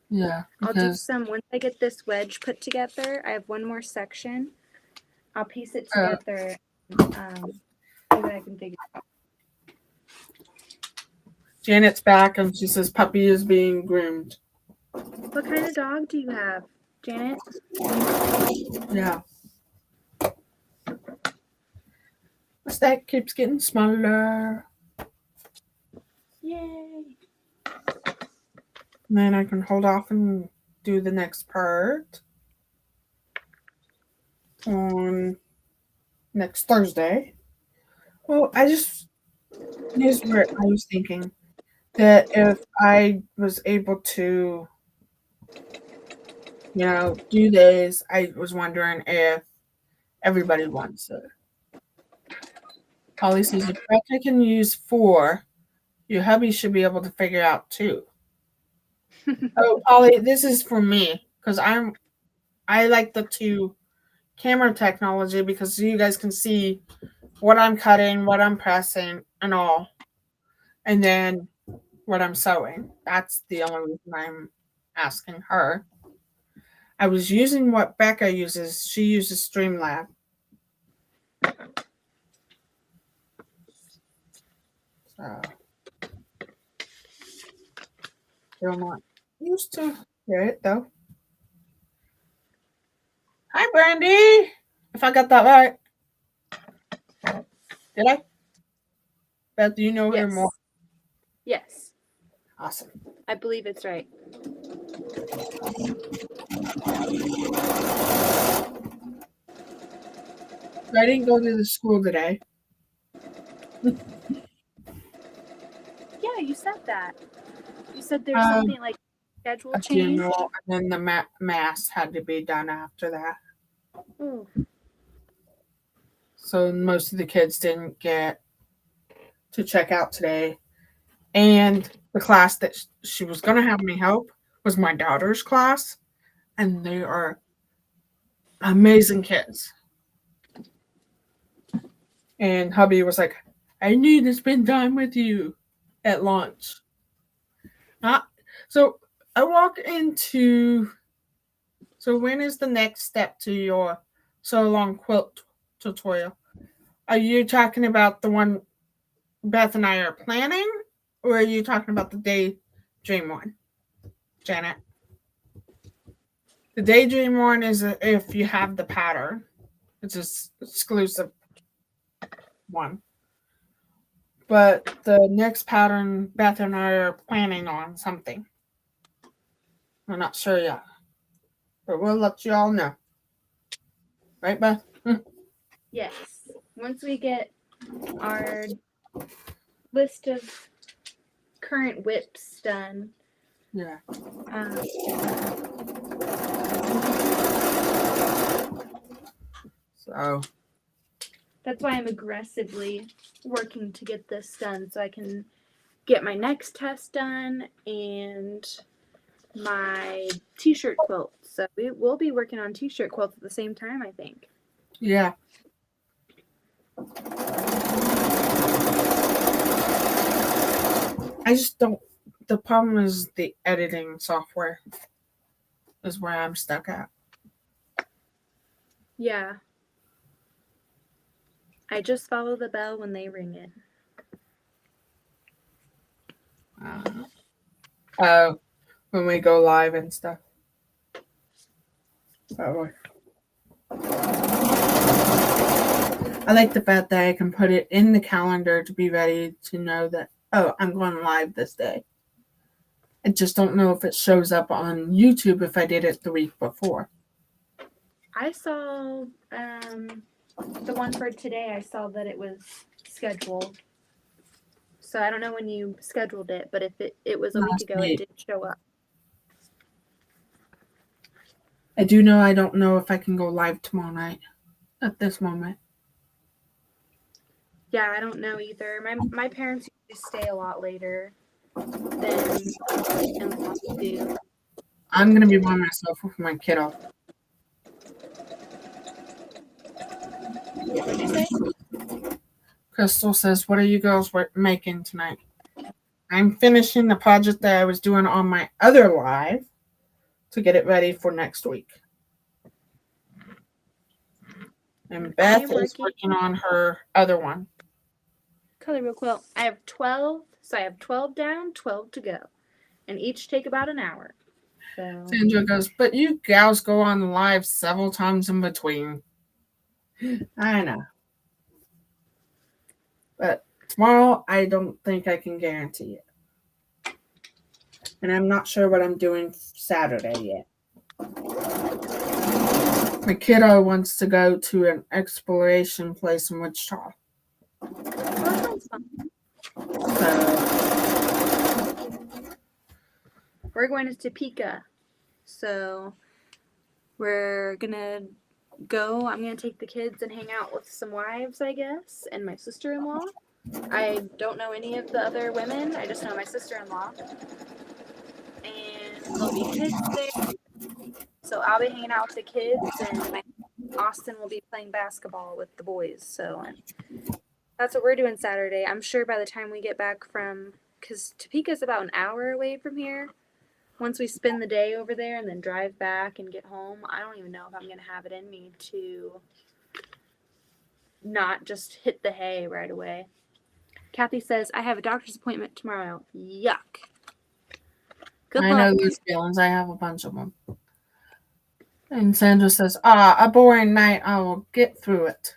Speaker 2: Yeah.
Speaker 1: I'll do some, once I get this wedge put together, I have one more section. I'll piece it together and I can figure it out.
Speaker 2: Janet's back and she says puppy is being groomed.
Speaker 1: What kind of dog do you have, Janet?
Speaker 2: Yeah. The stack keeps getting smaller.
Speaker 1: Yay.
Speaker 2: And then I can hold off and do the next part on next Thursday. Well, here's where I was thinking that if I was able to, do this, I was wondering if everybody wants it. Polly says, if I can use 4, your hubby should be able to figure out 2. Oh, Polly, this is for me because I like the 2 camera technology because you guys can see what I'm cutting, what I'm pressing, and all, and then what I'm sewing. That's the only reason I'm asking her. I was using what Becca uses. She uses Streamlab. So still not used to it though. Hi, Brandy. If I got that right. Did I? Beth, do you know her more?
Speaker 1: Yes.
Speaker 2: Awesome.
Speaker 1: I believe it's right.
Speaker 2: I didn't go to the school today.
Speaker 1: Yeah, you said that. You said there's something like schedule change.
Speaker 2: And then the mass had to be done after that.
Speaker 1: Ooh.
Speaker 2: So most of the kids didn't get to check out today. And the class that she was going to have me help was my daughter's class. And they are amazing kids. And hubby was like, I need to spend time with you at lunch. So I walk into, so when is the next step to your sew along quilt tutorial? Are you talking about the one Beth and I are planning? Or are you talking about the daydream one, Janet? The daydream one is if you have the pattern. It's an exclusive one. But the next pattern, Beth and I are planning on something. We're not sure yet. But we'll let you all know. Right, Beth?
Speaker 1: Yes. Once we get our list of current whips done.
Speaker 2: Yeah. So
Speaker 1: that's why I'm aggressively working to get this done so I can get my next test done and my t-shirt quilt. So we will be working on t-shirt quilts at the same time, I think.
Speaker 2: yeah. I just don't. The problem is the editing software is where I'm stuck at.
Speaker 1: Yeah. I just follow the bell when they ring it.
Speaker 2: When we go live and stuff. Oh. I like the fact that I can put it in the calendar to be ready to know that, oh, I'm going live this day. I just don't know if it shows up on YouTube if I did it the week before.
Speaker 1: I saw the one for today. I saw that it was scheduled. So I don't know when you scheduled it, but if it was a week ago, it did show up.
Speaker 2: I do know I don't know if I can go live tomorrow night at this moment.
Speaker 1: Yeah, I don't know either. My parents usually stay a lot later than in-laws do.
Speaker 2: I'm going to be by myself with my kiddo.
Speaker 1: What did you say?
Speaker 2: Crystal says, what are you girls making tonight? I'm finishing the project that I was doing on my other live to get it ready for next week. And Beth is working on her other one.
Speaker 1: Color Wheel Quilt. I have 12, so I have 12 down, 12 to go. And each take about an hour. So.
Speaker 2: Sandra goes, but you gals go on live several times in between. I know. But tomorrow, I don't think I can guarantee it. And I'm not sure what I'm doing Saturday yet. My kiddo wants to go to an exploration place in Wichita.
Speaker 1: That sounds fun. We're going to Topeka. So we're going to go. I'm going to take the kids and hang out with some wives, I guess, and my sister-in-law. I don't know any of the other women. I just know my sister-in-law. And there'll be kids there. So I'll be hanging out with the kids, and Austin will be playing basketball with the boys. So that's what we're doing Saturday. I'm sure by the time we get back from, because Topeka's about an hour away from here. Once we spend the day over there and then drive back and get home, I don't even know if I'm going to have it in me to not just hit the hay right away. Kathy says, I have a doctor's appointment tomorrow. Yuck.
Speaker 2: Good luck. I know those feelings. I have a bunch of them. And Sandra says, a boring night. I will get through it.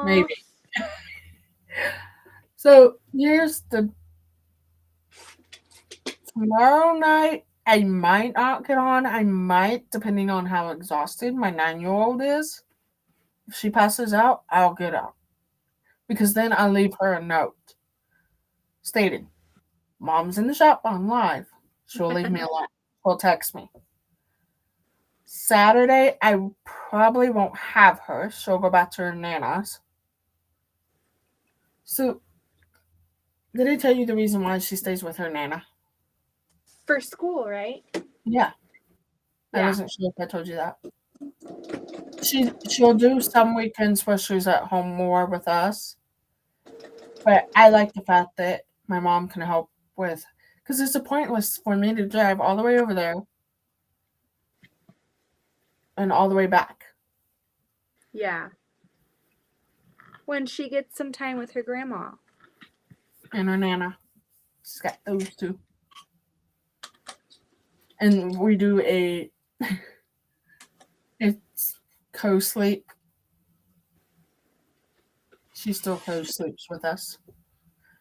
Speaker 2: Maybe. So here's the tomorrow night. I might not get on. I might, depending on how exhausted my 9-year-old is. If she passes out, I'll get out. Because then I'll leave her a note stating, Mom's in the shop on live. She'll leave me alone. She'll text me. Saturday, I probably won't have her. She'll go back to her Nana's. So, did I tell you the reason why she stays with her Nana?
Speaker 1: For school, right?
Speaker 2: Yeah. I wasn't sure if I told you that. She'll do some weekends where she's at home more with us. But I like the fact that my mom can help with, because it's pointless for me to drive all the way over there and all the way back.
Speaker 1: Yeah. When she gets some time with her grandma.
Speaker 2: And her Nana. She's got those two. And we do it's co-sleep. She still co-sleeps with us.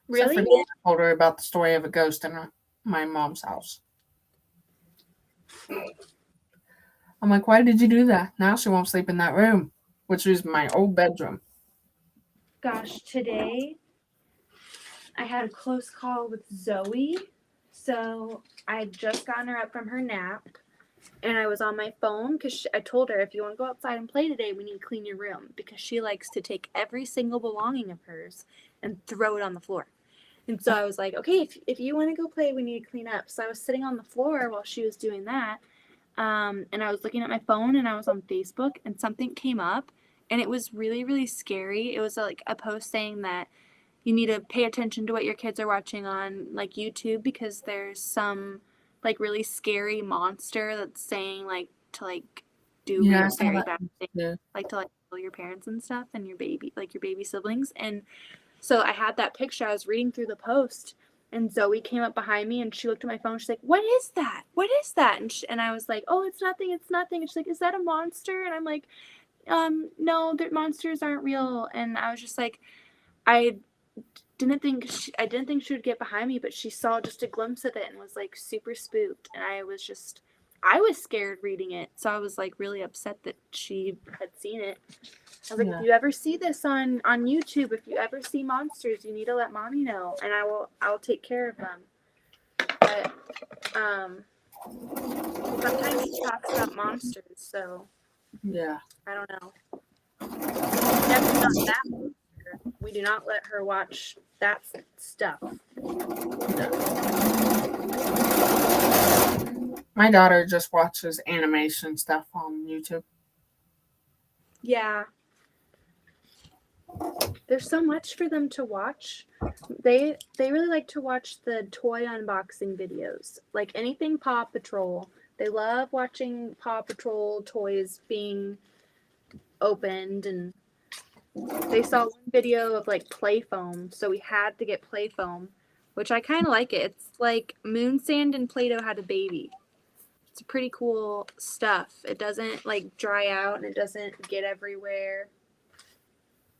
Speaker 1: Really?
Speaker 2: I told her about the story of a ghost in my mom's house. I'm like, why did you do that? Now she won't sleep in that room, which is my old bedroom.
Speaker 1: Gosh, today I had a close call with Zoe. So I had just gotten her up from her nap, and I was on my phone because I told her, if you want to go outside and play today, we need to clean your room, because she likes to take every single belonging of hers and throw it on the floor. And so I was like, okay, if you want to go play, we need to clean up. So I was sitting on the floor while she was doing that. And I was looking at my phone, and I was on Facebook, and something came up, and it was really, really scary. It was like a post saying that you need to pay attention to what your kids are watching on like YouTube, because there's some like really scary monster that's saying like to like do
Speaker 2: Yeah, I
Speaker 1: real
Speaker 2: saw
Speaker 1: very
Speaker 2: that.
Speaker 1: bad things,
Speaker 2: Yeah.
Speaker 1: like to like kill your parents and stuff, and your baby, like your baby siblings. And so I had that picture. I was reading through the post, and Zoe came up behind me, and she looked at my phone. She's like, "What is that? What is that?" And I was like, "Oh, it's nothing. It's nothing." And she's like, "Is that a monster?" And I'm like, No, the monsters aren't real." And I was just like, I I didn't think she would get behind me, but she saw just a glimpse of it and was like super spooked. And I was scared reading it. So I was like really upset that she had seen it. I was like, if you ever see this on YouTube, if you ever see monsters, you need to let mommy know, and I'll take care of them. But sometimes she talks about monsters, so
Speaker 2: Yeah.
Speaker 1: I don't know. Definitely not that monster. We do not let her watch that stuff.
Speaker 2: My daughter just watches animation stuff on YouTube.
Speaker 1: Yeah. There's so much for them to watch. They really like to watch the toy unboxing videos. Like anything Paw Patrol. They love watching Paw Patrol toys being opened, and they saw one video of like play foam, so we had to get play foam, which I kind of like it. It's like moon sand and Play-Doh had a baby. It's pretty cool stuff. It doesn't like dry out, and it doesn't get everywhere.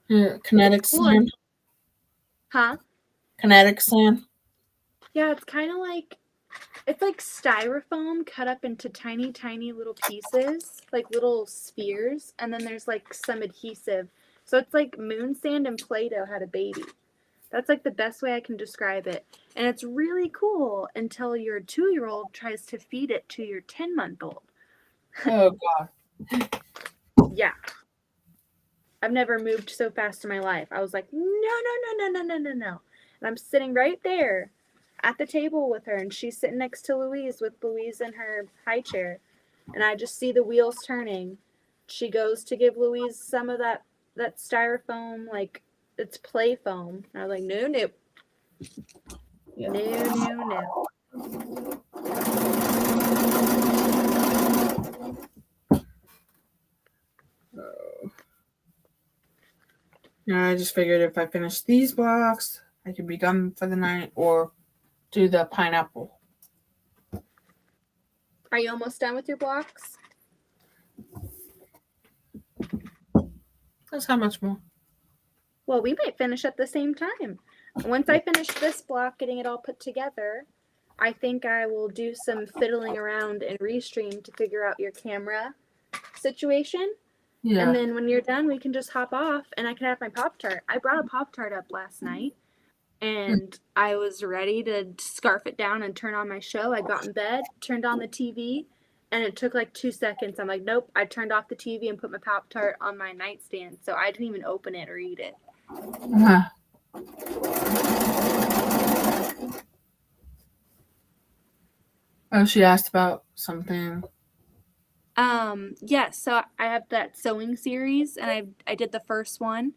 Speaker 2: Yeah, kinetic
Speaker 1: Cool.
Speaker 2: sand.
Speaker 1: Huh?
Speaker 2: Kinetic sand.
Speaker 1: Yeah, it's like styrofoam cut up into tiny, tiny little pieces, like little spheres, and then there's like some adhesive. So it's like moon sand and Play-Doh had a baby. That's like the best way I can describe it. And it's really cool until your 2-year-old tries to feed it to your 10-month-old.
Speaker 2: Oh, God.
Speaker 1: Yeah. I've never moved so fast in my life. I was like, no, no, no, no, no, no, no, no. And I'm sitting right there at the table with her, and she's sitting next to Louise with Louise in her high chair. And I just see the wheels turning. She goes to give Louise some of that styrofoam, like it's play foam. And I was like, no, no.
Speaker 2: Yeah.
Speaker 1: No, no, no.
Speaker 2: Yeah, I just figured if I finish these blocks, I could be done for the night, or do the pineapple.
Speaker 1: Are you almost done with your blocks?
Speaker 2: That's how much more.
Speaker 1: Well, we might finish at the same time. Once I finish this block, getting it all put together, I think I will do some fiddling around in Restream to figure out your camera situation.
Speaker 2: Yeah.
Speaker 1: And then when you're done, we can just hop off, and I can have my Pop-Tart. I brought a Pop-Tart up last night, and I was ready to scarf it down and turn on my show. I got in bed, turned on the TV, and it took like 2 seconds. I'm like, nope. I turned off the TV and put my Pop-Tart on my nightstand, so I didn't even open it or eat it.
Speaker 2: Uh-huh. Oh, she asked about something.
Speaker 1: Yes, so I have that sewing series, and I did the first one.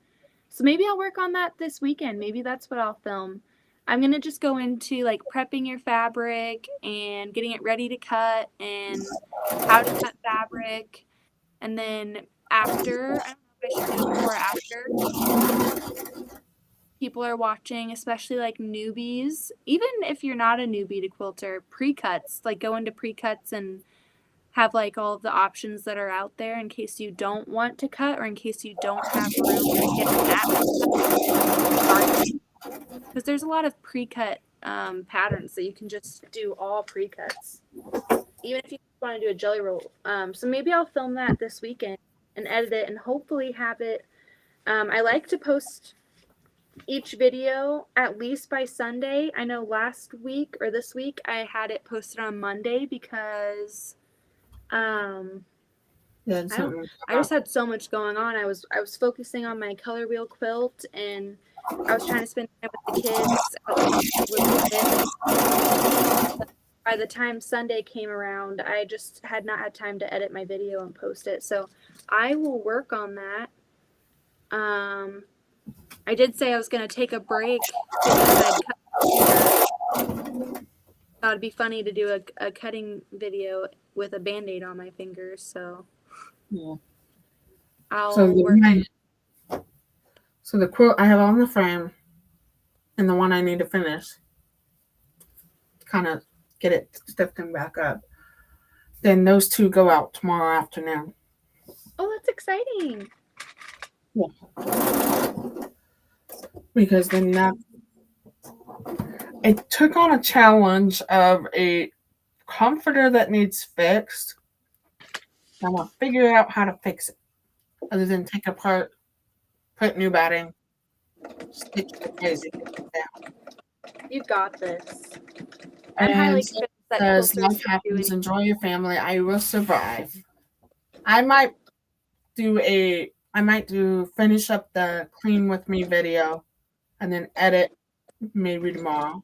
Speaker 1: So maybe I'll work on that this weekend. Maybe that's what I'll film. I'm going to just go into like prepping your fabric and getting it ready to cut and how to cut fabric. And then after, I don't know if I should do it before or after. People are watching, especially like newbies. Even if you're not a newbie to quilter, pre-cuts, like go into pre-cuts and have like all of the options that are out there in case you don't want to cut, or in case you don't have room to get that. Because there's a lot of pre-cut patterns that you can just do all pre-cuts.
Speaker 3: even if you want to do a jelly roll. So maybe I'll film that this weekend and edit it and hopefully have it. I like to post each video at least by Sunday. I know last week or this week I had it posted on Monday because
Speaker 2: Yeah,
Speaker 3: I just had so much going on. I was focusing on my color wheel quilt, and I was trying to spend time with the kids with Beth. By the time Sunday came around, I just had not had time to edit my video and post it. So I will work on that. I did say I was going to take a break because I'd cut. Thought it'd be funny to do a cutting video with a band-aid on my fingers. So
Speaker 2: yeah.
Speaker 3: I'll work on.
Speaker 2: So the quilt I have on the frame, and the one I need to finish, kind of get it stiffened back up. Then those two go out tomorrow afternoon.
Speaker 3: Oh, that's exciting.
Speaker 2: Yeah. Because then it took on a challenge of a comforter that needs fixed. I want to figure out how to fix it, other than take apart, put new batting, stitch it crazy.
Speaker 3: You've got this.
Speaker 2: I'm highly convinced that says life happens, enjoy your family. I will survive. I might finish up the clean with me video and then edit maybe tomorrow,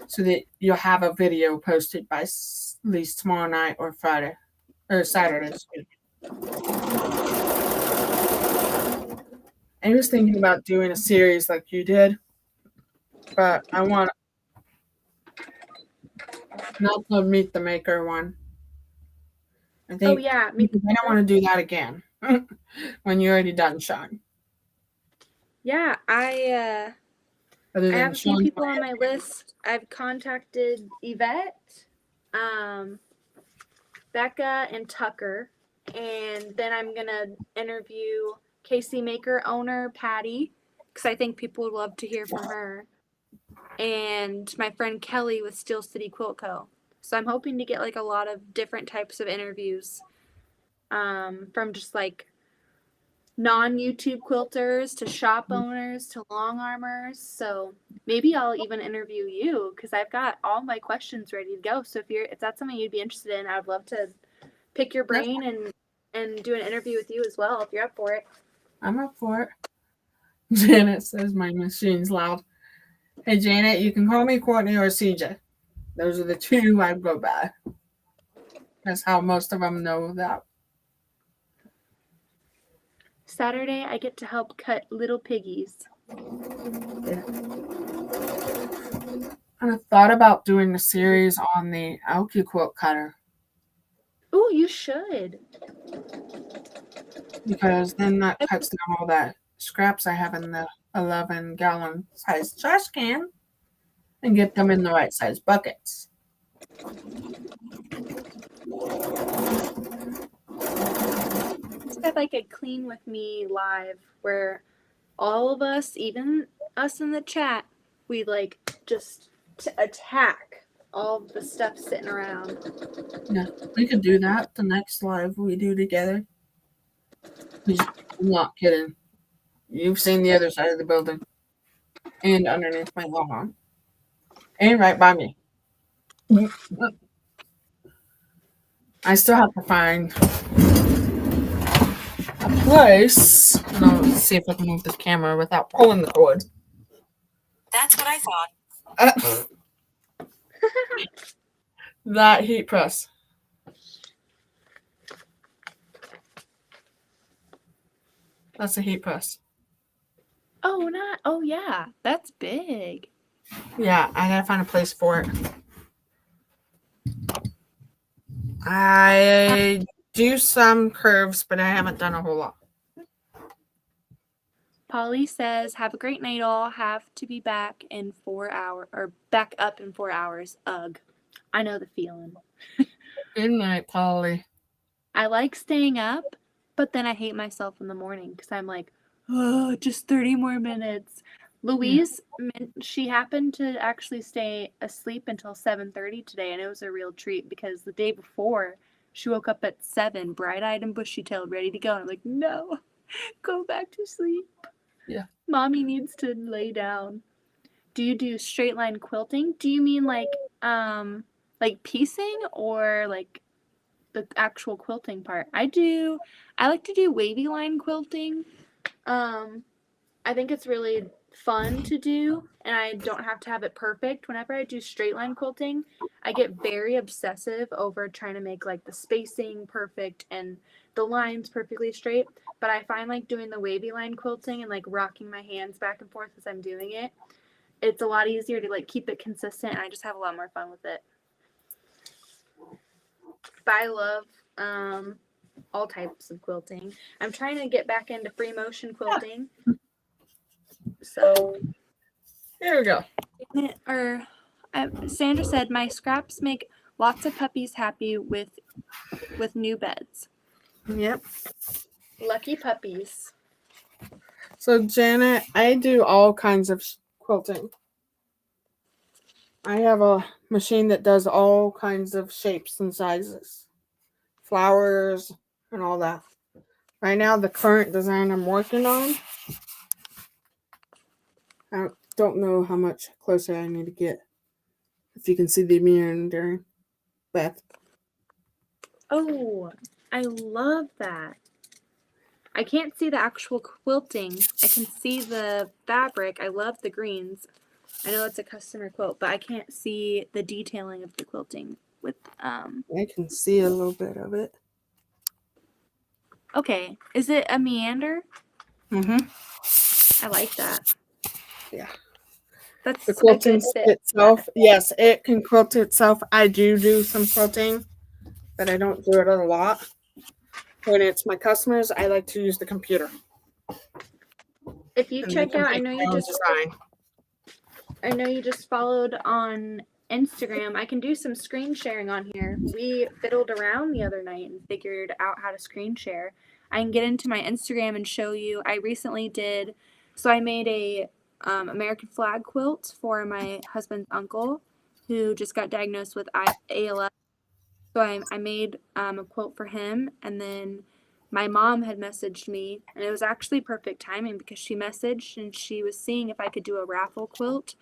Speaker 2: so that you'll have a video posted by at least tomorrow night or Friday or Saturday. I was thinking about doing a series like you did, but I want not the Meet the Maker one. I think, I don't want to do that again when you're already done, Sean.
Speaker 3: Yeah, I have a few people on my list. I've contacted Yvette, Becca, and Tucker, and then I'm gonna interview Casey Maker owner Patty, because I think people would love to hear from her, and my friend Kelly with Steel City Quilt Co. So I'm hoping to get like a lot of different types of interviews, from just like non-YouTube quilters to shop owners to long armors. So maybe I'll even interview you, because I've got all my questions ready to go. So if that's something you'd be interested in, I'd love to pick your brain and do an interview with you as well, if you're up for it.
Speaker 2: I'm up for it. Janet says my machine's loud. Hey Janet, you can call me Courtney or CJ. Those are the two I go by. That's how most of them know that.
Speaker 3: Saturday, I get to help cut little piggies.
Speaker 2: Yeah. I thought about doing a series on the Alki quilt cutter.
Speaker 3: Oh, you should.
Speaker 2: Because then that cuts down all that scraps I have in the 11-gallon size trash can and get them in the right size buckets.
Speaker 3: Let's have like a Clean With Me live where all of us, even us in the chat, we like just attack all the stuff sitting around.
Speaker 2: Yeah, we could do that the next live we do together. I'm not kidding. You've seen the other side of the building. And underneath my lawn. And right by me. I still have to find a place. And I'll see if I can move this camera without pulling the cord.
Speaker 4: That's what I thought.
Speaker 2: That heat press. That's a heat press.
Speaker 1: Oh yeah, that's big.
Speaker 2: Yeah, I gotta find a place for it. I do some curves, but I haven't done a whole lot.
Speaker 1: Polly says, "Have a great night, all. Have to be back in 4 hours, or back up in 4 hours. Ugh, I know the feeling."
Speaker 2: Good night, Polly.
Speaker 1: I like staying up, but then I hate myself in the morning because I'm like, oh, just 30 more minutes.
Speaker 3: Louise, she happened to actually stay asleep until 7:30 today, and it was a real treat because the day before she woke up at 7, bright-eyed and bushy-tailed, ready to go. And I'm like, no, go back to sleep.
Speaker 2: Yeah.
Speaker 3: Mommy needs to lay down. Do you do straight line quilting? Do you mean like piecing or like the actual quilting part? I like to do wavy line quilting. I think it's really fun to do, and I don't have to have it perfect. Whenever I do straight line quilting, I get very obsessive over trying to make like the spacing perfect and the lines perfectly straight. But I find like doing the wavy line quilting and like rocking my hands back and forth as I'm doing it, it's a lot easier to like keep it consistent, and I just have a lot more fun with it. But I love all types of quilting. I'm trying to get back into free motion quilting. So
Speaker 2: Here we go.
Speaker 1: Sandra said, my scraps make lots of puppies happy with new beds.
Speaker 2: Yep.
Speaker 3: lucky puppies.
Speaker 2: So Janet, I do all kinds of quilting. I have a machine that does all kinds of shapes and sizes. Flowers and all that. Right now, the current design I'm working on, I don't know how much closer I need to get. If you can see the meandering, Beth.
Speaker 3: Oh, I love that. I can't see the actual quilting. I can see the fabric. I love the greens. I know it's a customer quilt, but I can't see the detailing of the quilting with
Speaker 2: I can see a little bit of it.
Speaker 1: Okay, is it a meander?
Speaker 2: Mm-hmm.
Speaker 1: I like that.
Speaker 2: Yeah.
Speaker 1: That's
Speaker 2: The quilting
Speaker 1: a good fit.
Speaker 2: itself, yes, it can quilt itself. I do some quilting, but I don't do it a lot. When it's my customers, I like to use the computer.
Speaker 3: If you
Speaker 2: And
Speaker 3: check out, I know you just followed on Instagram. I can do some screen sharing on here. We fiddled around the other night and figured out how to screen share. I can get into my Instagram and show you. I recently did, so I made a American flag quilt for my husband's uncle who just got diagnosed with ALS. So I made a quilt for him, and then my mom had messaged me, and it was actually perfect timing because she messaged and she was seeing if I could do a raffle quilt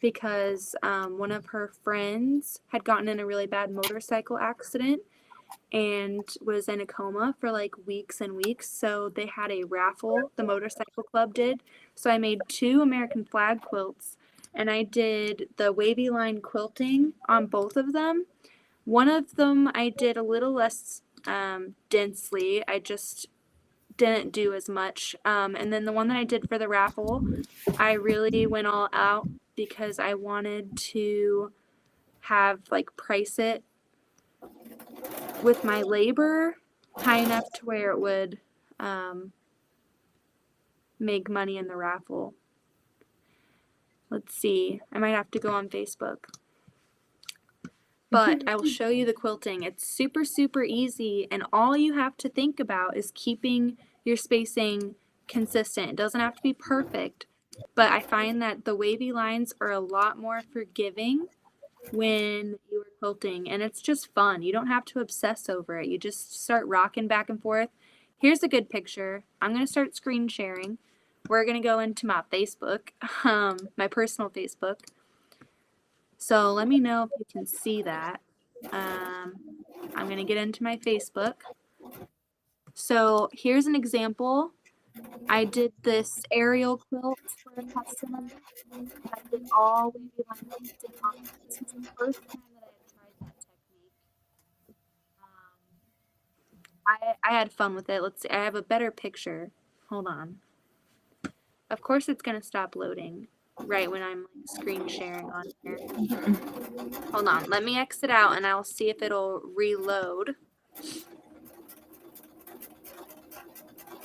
Speaker 3: because one of her friends had gotten in a really bad motorcycle accident and was in a coma for like weeks and weeks. So they had a raffle, the motorcycle club did. So I made 2 American flag quilts, and I did the wavy line quilting on both of them. One of them I did a little less densely. I just didn't do as much. And then the one that I did for the raffle, I really went all out because I wanted to have like price it with my labor high enough to where it would make money in the raffle. Let's see. I might have to go on Facebook. But I will show you the quilting. It's super, super easy, and all you have to think about is keeping your spacing consistent. It doesn't have to be perfect, but I find that the wavy lines are a lot more forgiving when you are quilting, and it's just fun. You don't have to obsess over it. You just start rocking back and forth. Here's a good picture. I'm going to start screen sharing. We're going to go into my Facebook, my personal Facebook. So let me know if you can see that. I'm going to get into my Facebook. So here's an example. I did this aerial quilt for a customer. I did all wavy line quilting on it. This is the first time that I had tried that technique. I had fun with it. Let's see. I have a better picture. Hold on. Of course it's going to stop loading right when I'm like screen sharing on here. Hold on, let me exit out and I'll see if it'll reload.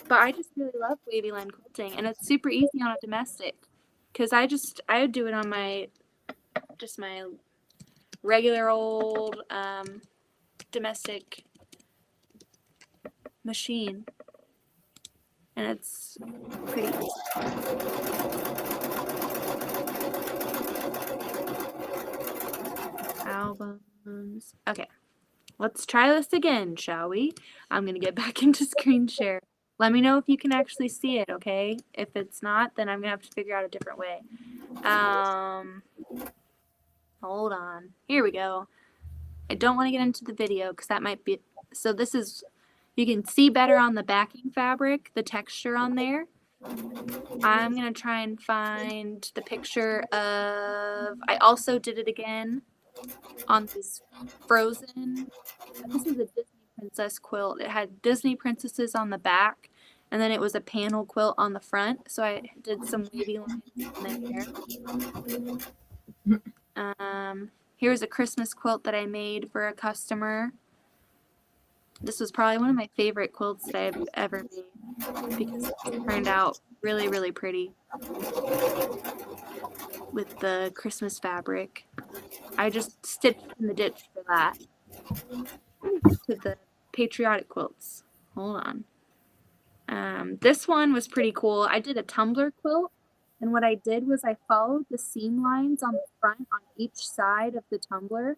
Speaker 3: But I just really love wavy line quilting, and it's super easy on a domestic because I would do it on my regular old domestic machine, and it's pretty easy.
Speaker 1: albums. Okay, let's try this again, shall we? I'm gonna get back into screen share. Let me know if you can actually see it, okay? If it's not, then I'm gonna have to figure out a different way. Hold on. Here we go. I don't want to get into the video because that might be. So this is, you can see better on the backing fabric, the texture on there. I'm going to try and find the picture of, I also did it again on this Frozen. This is a Disney princess quilt. It had Disney princesses on the back, and then it was a panel quilt on the front. So I did some wavy lines in there. Here's a Christmas quilt that I made for a customer. This was probably one of my favorite quilts that I've ever made because it turned out really, really pretty with the Christmas fabric. I just stitched in the ditch for that. To the patriotic quilts. Hold on. This one was pretty cool. I did a Tumblr quilt, and what I did was I followed the seam lines on the front on each side of the tumbler,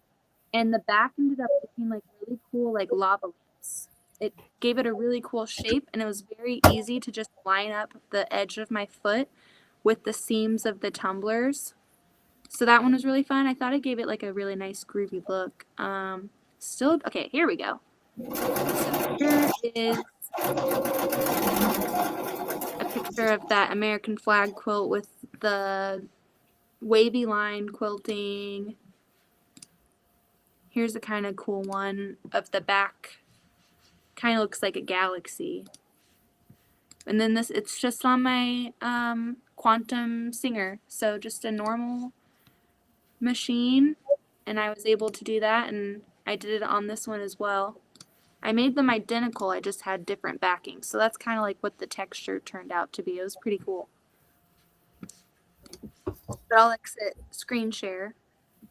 Speaker 1: and the back ended up looking like really cool, like lava lamps. It gave it a really cool shape, and it was very easy to just line up the edge of my foot with the seams of the tumblers. So that one was really fun. I thought it gave it like a really nice groovy look. Okay, here we go. So here is a picture of that American flag quilt with the wavy line quilting. Here's a kind of cool one of the back. Kind of looks like a galaxy. And then this, it's just on my Quantum Singer. So just a normal machine. And I was able to do that, and I did it on this one as well. I made them identical, I just had different backings. So that's kind of like what the texture turned out to be. It was pretty cool. But I'll exit screen share.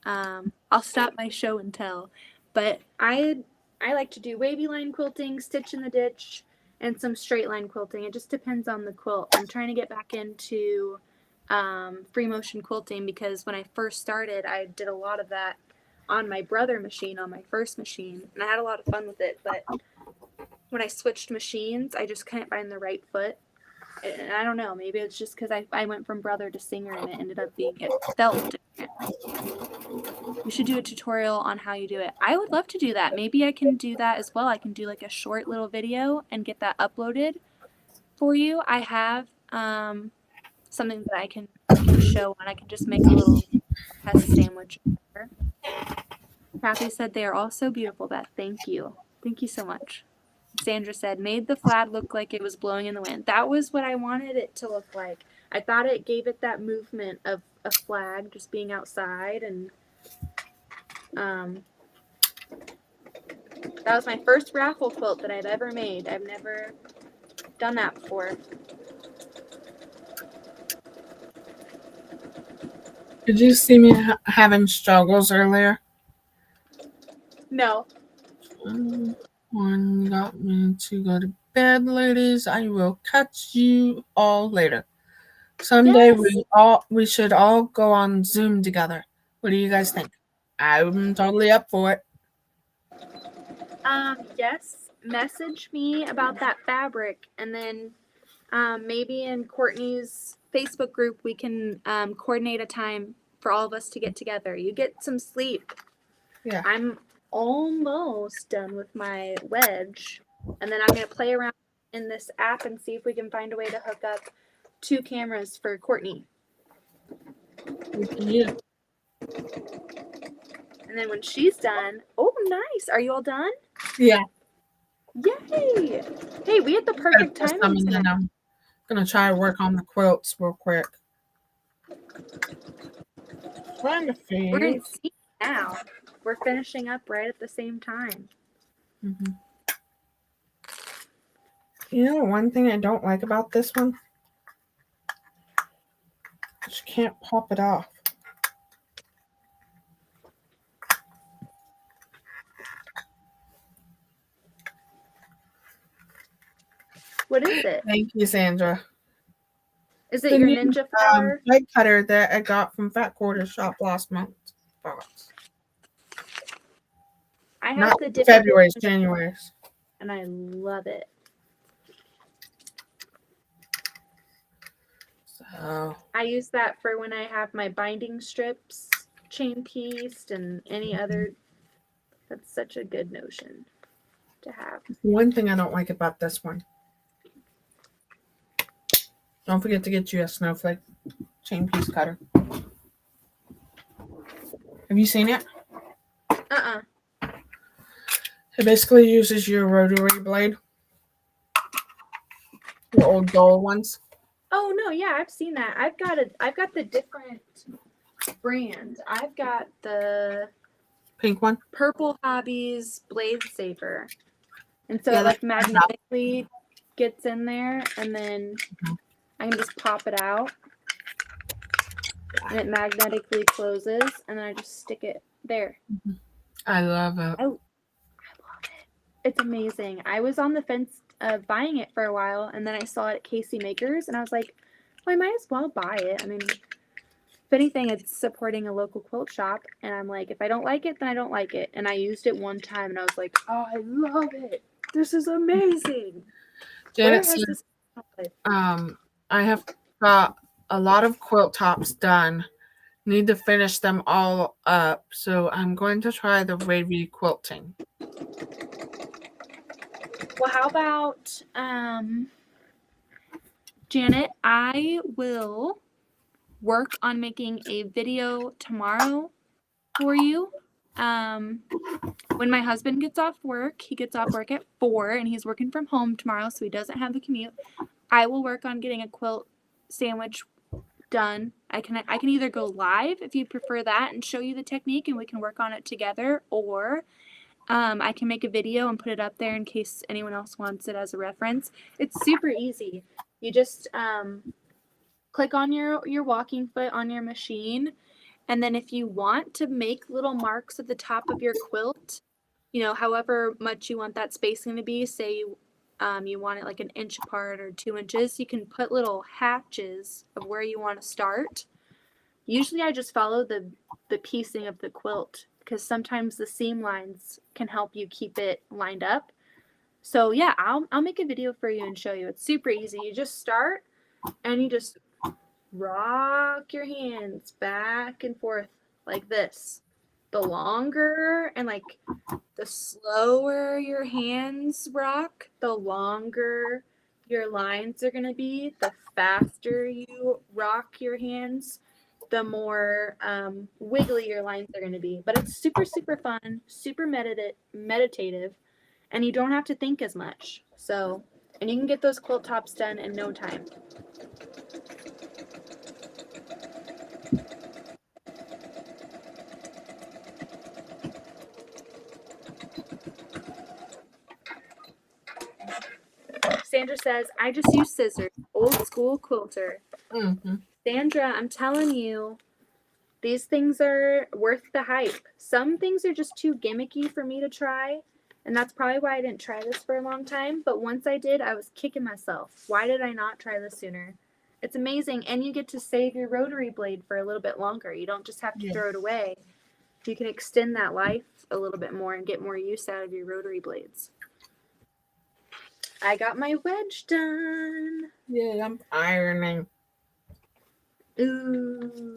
Speaker 1: I'll stop my show and tell. But I like to do wavy line quilting, stitch in the ditch, and some straight line quilting. It just depends on the quilt. I'm trying to get back into free motion quilting because when I first started, I did a lot of that on my brother machine, on my first machine, and I had a lot of fun with it. But when I switched machines, I just couldn't find the right foot. And I don't know, maybe it's just because I went from brother to singer and it ended up being, it felt different. We should do a tutorial on how you do it. I would love to do that. Maybe I can do that as well. I can do like a short little video and get that uploaded for you. I have something that I can show, and I can just make a little test sandwich. Kathy said they are all so beautiful, Beth. Thank you. Thank you so much. Sandra said, made the flag look like it was blowing in the wind. That was what I wanted it to look like. I thought it gave it that movement of a flag just being outside, and that was my first raffle quilt that I've ever made. I've never done that before.
Speaker 2: Did you see me having struggles earlier?
Speaker 3: No.
Speaker 2: One got me to go to bed, ladies. I will catch you all later. Someday
Speaker 3: Yes.
Speaker 2: we should all go on Zoom together. What do you guys think? I'm totally up for it.
Speaker 3: Yes. Message me about that fabric, and then maybe in Courtney's Facebook group we can coordinate a time for all of us to get together. You get some sleep.
Speaker 2: Yeah.
Speaker 3: I'm almost done with my wedge, and then I'm going to play around in this app and see if we can find a way to hook up 2 cameras for Courtney.
Speaker 2: Yeah.
Speaker 3: And then when she's done, oh nice, are you all done?
Speaker 2: Yeah.
Speaker 3: Yay! Hey, we had the perfect timing tonight.
Speaker 2: I'm gonna try to work on the quilts real quick.
Speaker 3: We're in sync now. We're finishing up right at the same time.
Speaker 2: Mm-hmm. You know, one thing I don't like about this one, you can't pop it off.
Speaker 3: What is it?
Speaker 2: Thank you, Sandra.
Speaker 3: Is it your Ninja Flower?
Speaker 2: Light cutter that I got from Fat Quarter Shop last month. Box.
Speaker 3: I have
Speaker 2: Not
Speaker 3: the different
Speaker 2: February's, January's.
Speaker 3: and I love it.
Speaker 2: So
Speaker 3: I use that for when I have my binding strips chain pieced and any other. That's such a good notion to have.
Speaker 2: one thing I don't like about this one. Don't forget to get you a snowflake chain piece cutter. Have you seen it? It basically uses your rotary blade. The old dull ones.
Speaker 3: Oh no, yeah, I've seen that. I've got the different brand. I've got the
Speaker 2: Pink one.
Speaker 3: Purple Hobbies Blade Saver. And so
Speaker 2: Yeah,
Speaker 3: it like
Speaker 2: that's
Speaker 3: magnetically gets in there and then I can just pop it out. And it magnetically closes and then I just stick it there.
Speaker 2: I love it.
Speaker 3: I love it. It's amazing. I was on the fence of buying it for a while and then I saw it at Casey Makers and I was like, well, I might as well buy it. I mean, if anything, it's supporting a local quilt shop. And I'm like, if I don't like it, then I don't like it. And I used it one time and I was like, oh, I love it. This is amazing.
Speaker 2: Janet said, I have got a lot of quilt tops done. Need to finish them all up. So I'm going to try the Wavy quilting.
Speaker 3: Well, how about Janet? I will work on making a video tomorrow for you. When my husband gets off work, he gets off work at 4 and he's working from home tomorrow, so he doesn't have the commute. I will work on getting a quilt sandwich done. I can either go live if you prefer that and show you the technique and we can work on it together, or I can make a video and put it up there in case anyone else wants it as a reference. It's super easy. You just click on your walking foot on your machine, and then if you want to make little marks at the top of your quilt, you know, however much you want that spacing to be, say you want it like an inch apart or 2 inches, you can put little hatches of where you want to start. Usually I just follow the piecing of the quilt because sometimes the seam lines can help you keep it lined up. So yeah, I'll make a video for you and show you. It's super easy. You just start and you just rock your hands back and forth like this. The longer and like the slower your hands rock, the longer your lines are going to be. The faster you rock your hands, the more wiggly your lines are going to be. But it's super, super fun, super meditative, and you don't have to think as much. So, and you can get those quilt tops done in no time. Sandra says, I just use scissors. Old school quilter.
Speaker 2: Mm-hmm.
Speaker 3: Sandra, I'm telling you, these things are worth the hype. Some things are just too gimmicky for me to try, and that's probably why I didn't try this for a long time. But once I did, I was kicking myself. Why did I not try this sooner? It's amazing, and you get to save your rotary blade for a little bit longer. You don't just have to throw it away. You can extend that life a little bit more and get more use out of your rotary blades. I got my wedge done.
Speaker 2: Yeah, I'm ironing.
Speaker 3: Ooh.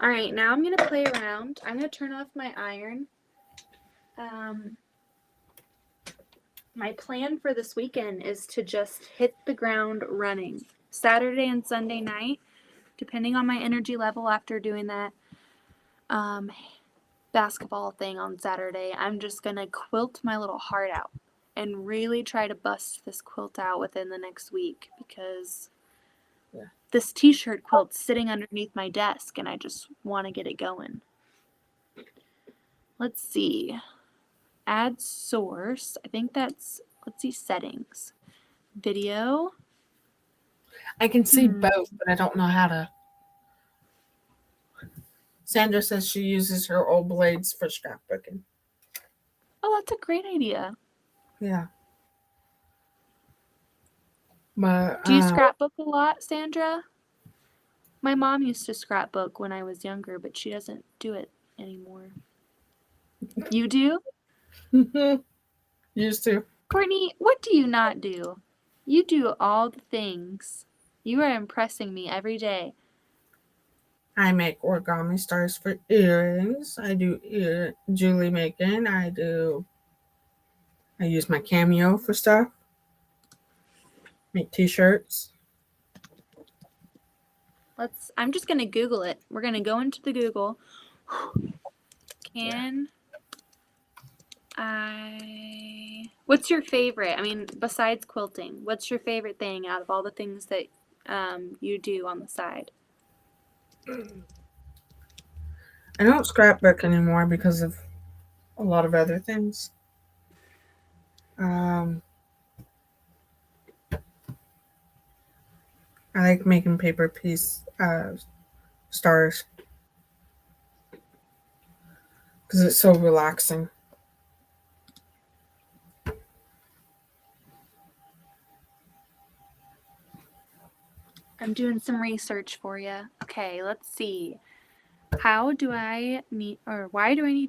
Speaker 3: All right, now I'm going to play around. I'm going to turn off my iron. My plan for this weekend is to just hit the ground running. Saturday and Sunday night, depending on my energy level after doing that basketball thing on Saturday, I'm just going to quilt my little heart out and really try to bust this quilt out within the next week because this t-shirt quilt's sitting underneath my desk and I just want to get it going. Let's see. Add source. I think that's, let's see, settings. Video.
Speaker 2: I can see both, but I don't know how to. Sandra says she uses her old blades for scrapbooking.
Speaker 1: Oh, that's a great idea.
Speaker 2: Yeah. But
Speaker 1: do you scrapbook a lot, Sandra? My mom used to scrapbook when I was younger, but she doesn't do it anymore. You do?
Speaker 2: Used to.
Speaker 1: Courtney, what do you not do? You do all the things. You are impressing me every day.
Speaker 2: I make origami stars for earrings. I do jewelry making. I use my Cameo for stuff. Make t-shirts.
Speaker 1: I'm just gonna Google it. We're gonna go into the Google. What's your favorite? I mean, besides quilting, what's your favorite thing out of all the things that you do on the side?
Speaker 2: I don't scrapbook anymore because of a lot of other things. I like making paper piece stars because it's so relaxing.
Speaker 1: I'm doing some research for you. Okay, let's see. Why do I need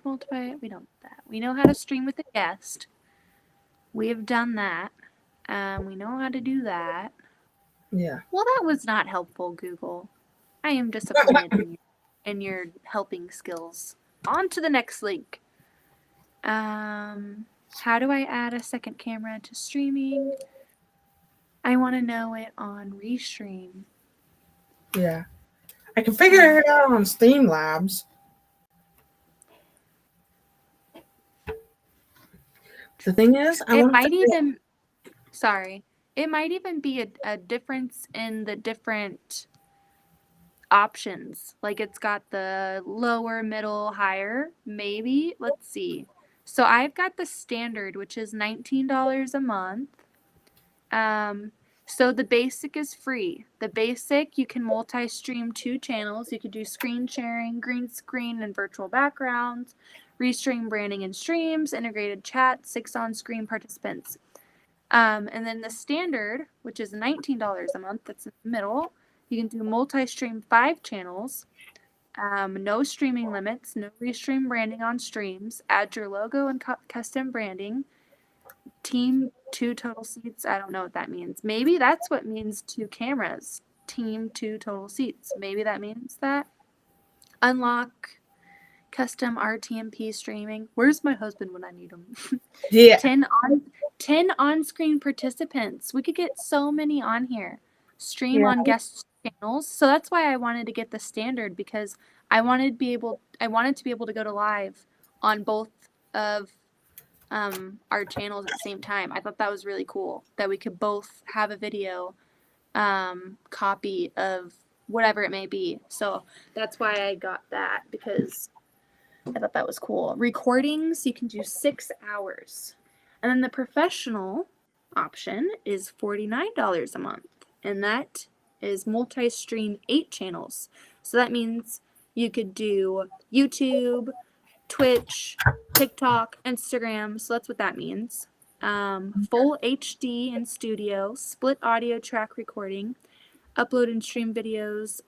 Speaker 1: multiple? We don't do that. We know how to stream with a guest. We have done that. We know how to do that.
Speaker 2: Yeah.
Speaker 1: Well, that was not helpful, Google. I am disappointed in your helping skills. On to the next link. How do I add a second camera to streaming? I want to know it on Restream.
Speaker 2: Yeah. I can figure it out on Steam Labs. The thing is, it might even be a difference in the different options. Like it's got the lower, middle, higher, maybe. Let's see. So I've got the standard, which is $19 a month. So the basic is free. The basic, you can multi-stream 2 channels. You could do screen sharing, green screen, and virtual backgrounds, restream branding and streams, integrated chat, 6 on-screen participants. And then the standard, which is $19 a month, that's in the middle, you can do multi-stream 5 channels, no streaming limits, no restream branding on streams, add your logo and custom branding, team 2 total seats. I don't know what that means. Maybe that's what means 2 cameras. Team 2 total seats. Maybe that means that. Unlock custom RTMP streaming. Where's my husband when I need him? Yeah.
Speaker 1: 10 on-screen participants. We could get so many on here. Stream on guest channels. So that's why I wanted to get the standard, because I wanted to be able to go to live on both of our channels at the same time. I thought that was really cool that we could both have a video copy of whatever it may be. So that's why I got that, because I thought that was cool. Recordings, you can do 6 hours. And then the professional option is $49 a month. And that is multi-stream 8 channels. So that means you could do YouTube, Twitch, TikTok, Instagram. So that's what that means. Full HD in studio, split audio track recording, upload and stream videos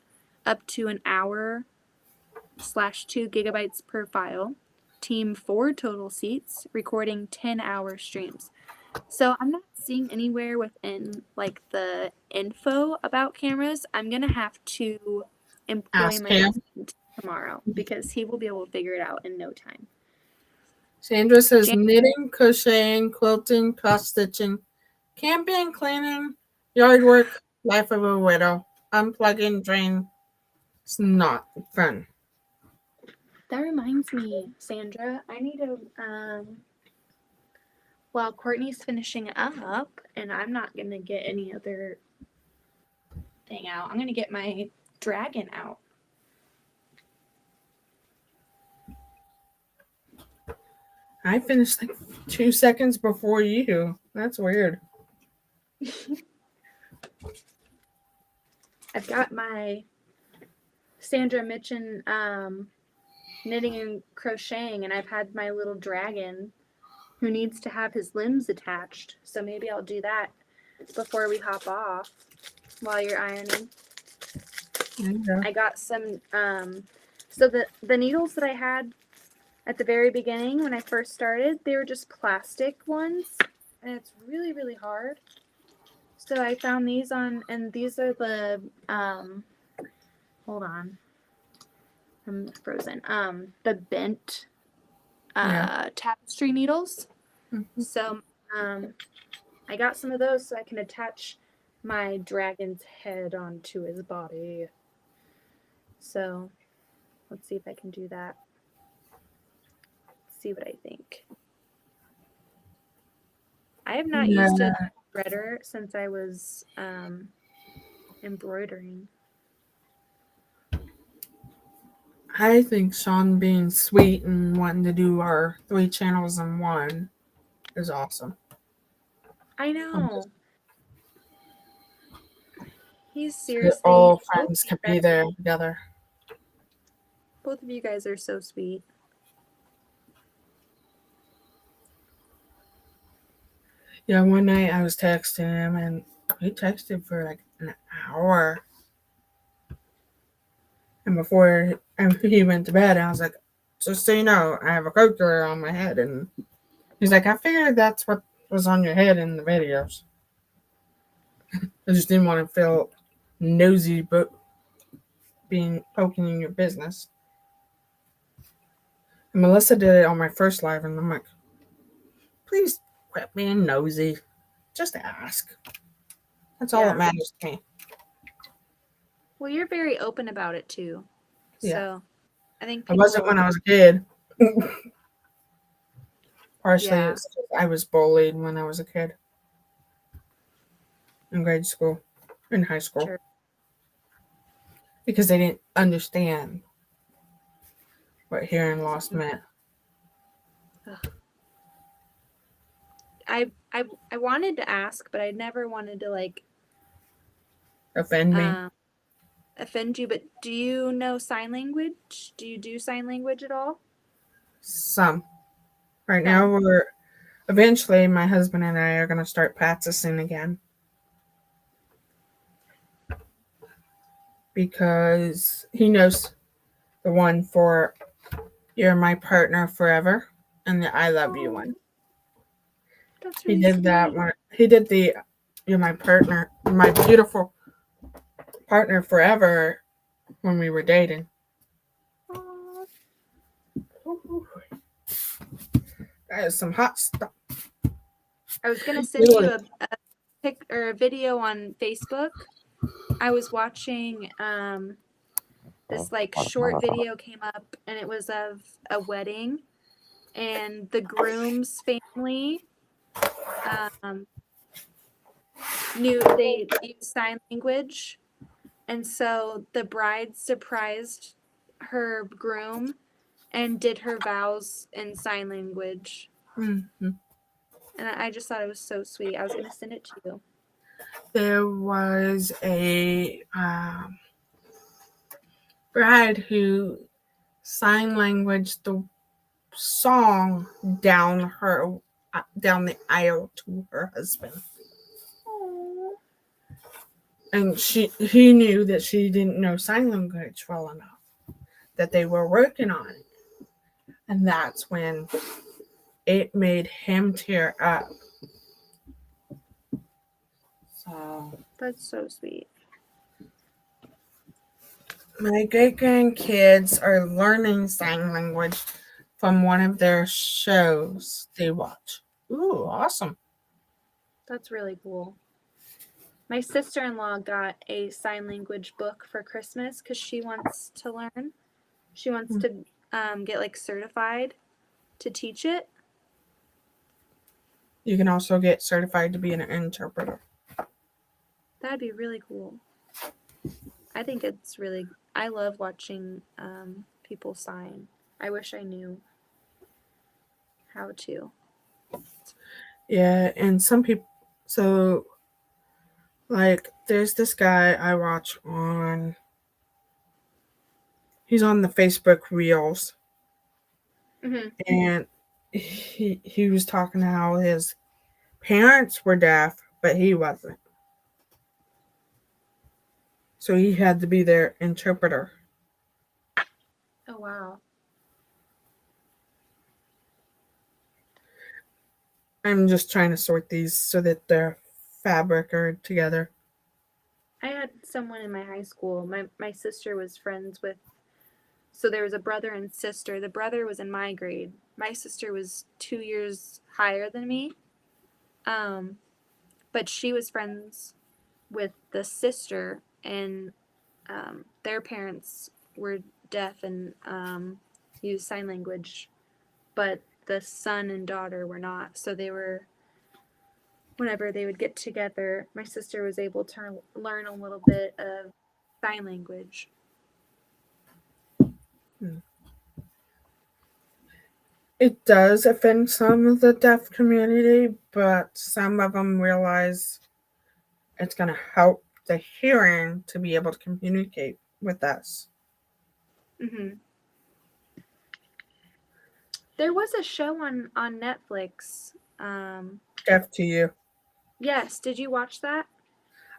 Speaker 1: up to an hour / 2 gigabytes per file. Team 4 total seats, recording 10-hour streams. So I'm not seeing anywhere within like the info about cameras. I'm gonna have to employ my husband tomorrow, because he will be able to figure it out in no time.
Speaker 2: Sandra says knitting, crocheting, quilting, cross stitching, camping, cleaning, yard work, life of a widow, unplugging, drain. It's not fun.
Speaker 1: That reminds me, Sandra, I need to, while Courtney's finishing up, and I'm not going to get any other thing out, I'm going to get my dragon out.
Speaker 2: I finished like 2 seconds before you. That's weird.
Speaker 1: I've got my Sandra Mitchin knitting and crocheting, and I've had my little dragon who needs to have his limbs attached. So maybe I'll do that before we hop off while you're ironing.
Speaker 2: There you go.
Speaker 1: I got some
Speaker 3: So the needles that I had at the very beginning when I first started, they were just plastic ones, and it's really, really hard. So I found these and these are the, hold on, I'm frozen, the bent, tapestry needles.
Speaker 2: Mhm.
Speaker 3: So, I got some of those so I can attach my dragon's head onto his body. So, let's see if I can do that. See what I think. I have not used a threader since I was embroidering.
Speaker 2: I think Sean being sweet and wanting to do our 3 channels in one is awesome.
Speaker 3: I know. He's
Speaker 2: That
Speaker 3: seriously.
Speaker 2: all friends can be there together.
Speaker 3: Both of you guys are so sweet.
Speaker 2: Yeah, one night I was texting him and he texted for like an hour. And before he went to bed, I was like, just so you know, I have a cochlear on my head. And he's like, I figured that's what was on your head in the videos. I just didn't want to feel nosy, but being poking in your business. And Melissa did it on my first live, and I'm like, please quit being nosy. Just ask. That's all that matters to me.
Speaker 3: Well, you're very open about it too.
Speaker 2: Yeah.
Speaker 3: So I think
Speaker 2: I wasn't when I was a kid. Partially,
Speaker 3: Yeah.
Speaker 2: it's just I was bullied when I was a kid. In grade school, in high school.
Speaker 3: Sure.
Speaker 2: Because they didn't understand what hearing loss meant.
Speaker 3: I wanted to ask, but I never wanted to like
Speaker 2: Offend me.
Speaker 3: offend you. But do you know sign language? Do you do sign language at all?
Speaker 2: Some. Right now, eventually my husband and I are going to start practicing again. Because he knows the one for "You're my partner forever" and the "I love you" one.
Speaker 3: That's
Speaker 2: He
Speaker 3: really
Speaker 2: did
Speaker 3: sweet.
Speaker 2: that one. He did the "You're my partner, my beautiful partner forever" when we were dating.
Speaker 3: Aww.
Speaker 2: That is some hot stuff.
Speaker 3: I was gonna send you a pic or a video on Facebook. I was watching this like short video came up, and it was of a wedding, and the groom's family knew they used sign language, and so the bride surprised her groom and did her vows in sign language.
Speaker 2: Mm-hmm.
Speaker 3: And I just thought it was so sweet. I was gonna send it to you.
Speaker 2: There was a bride who sign language the song down the aisle to her husband.
Speaker 3: Aww.
Speaker 2: And he knew that she didn't know sign language well enough, that they were working on it. And that's when it made him tear up. So
Speaker 3: That's so sweet.
Speaker 2: my great grandkids are learning sign language from one of their shows they watch. Ooh, awesome.
Speaker 3: That's really cool. My sister-in-law got a sign language book for Christmas because she wants to learn. She wants to get like certified to teach it.
Speaker 2: You can also get certified to be an interpreter.
Speaker 3: That'd be really cool. I think it's really. I love watching people sign. I wish I knew how to.
Speaker 2: Yeah, and some people. So, like, there's this guy I watch on. He's on the Facebook Reels.
Speaker 3: Mm-hmm.
Speaker 2: And he was talking how his parents were deaf, but he wasn't. So he had to be their interpreter.
Speaker 3: Oh, wow.
Speaker 2: I'm just trying to sort these so that the fabric are together.
Speaker 3: I had someone in my high school. My sister was friends with, so there was a brother and sister. The brother was in my grade. My sister was 2 years higher than me. But she was friends with the sister, and their parents were deaf and used sign language, but the son and daughter were not. So they were, whenever they would get together, my sister was able to learn a little bit of sign language.
Speaker 2: It does offend some of the deaf community, but some of them realize it's going to help the hearing to be able to communicate with us.
Speaker 3: Mm-hmm. There was a show on Netflix.
Speaker 2: Deaf to you.
Speaker 3: Yes, did you watch that?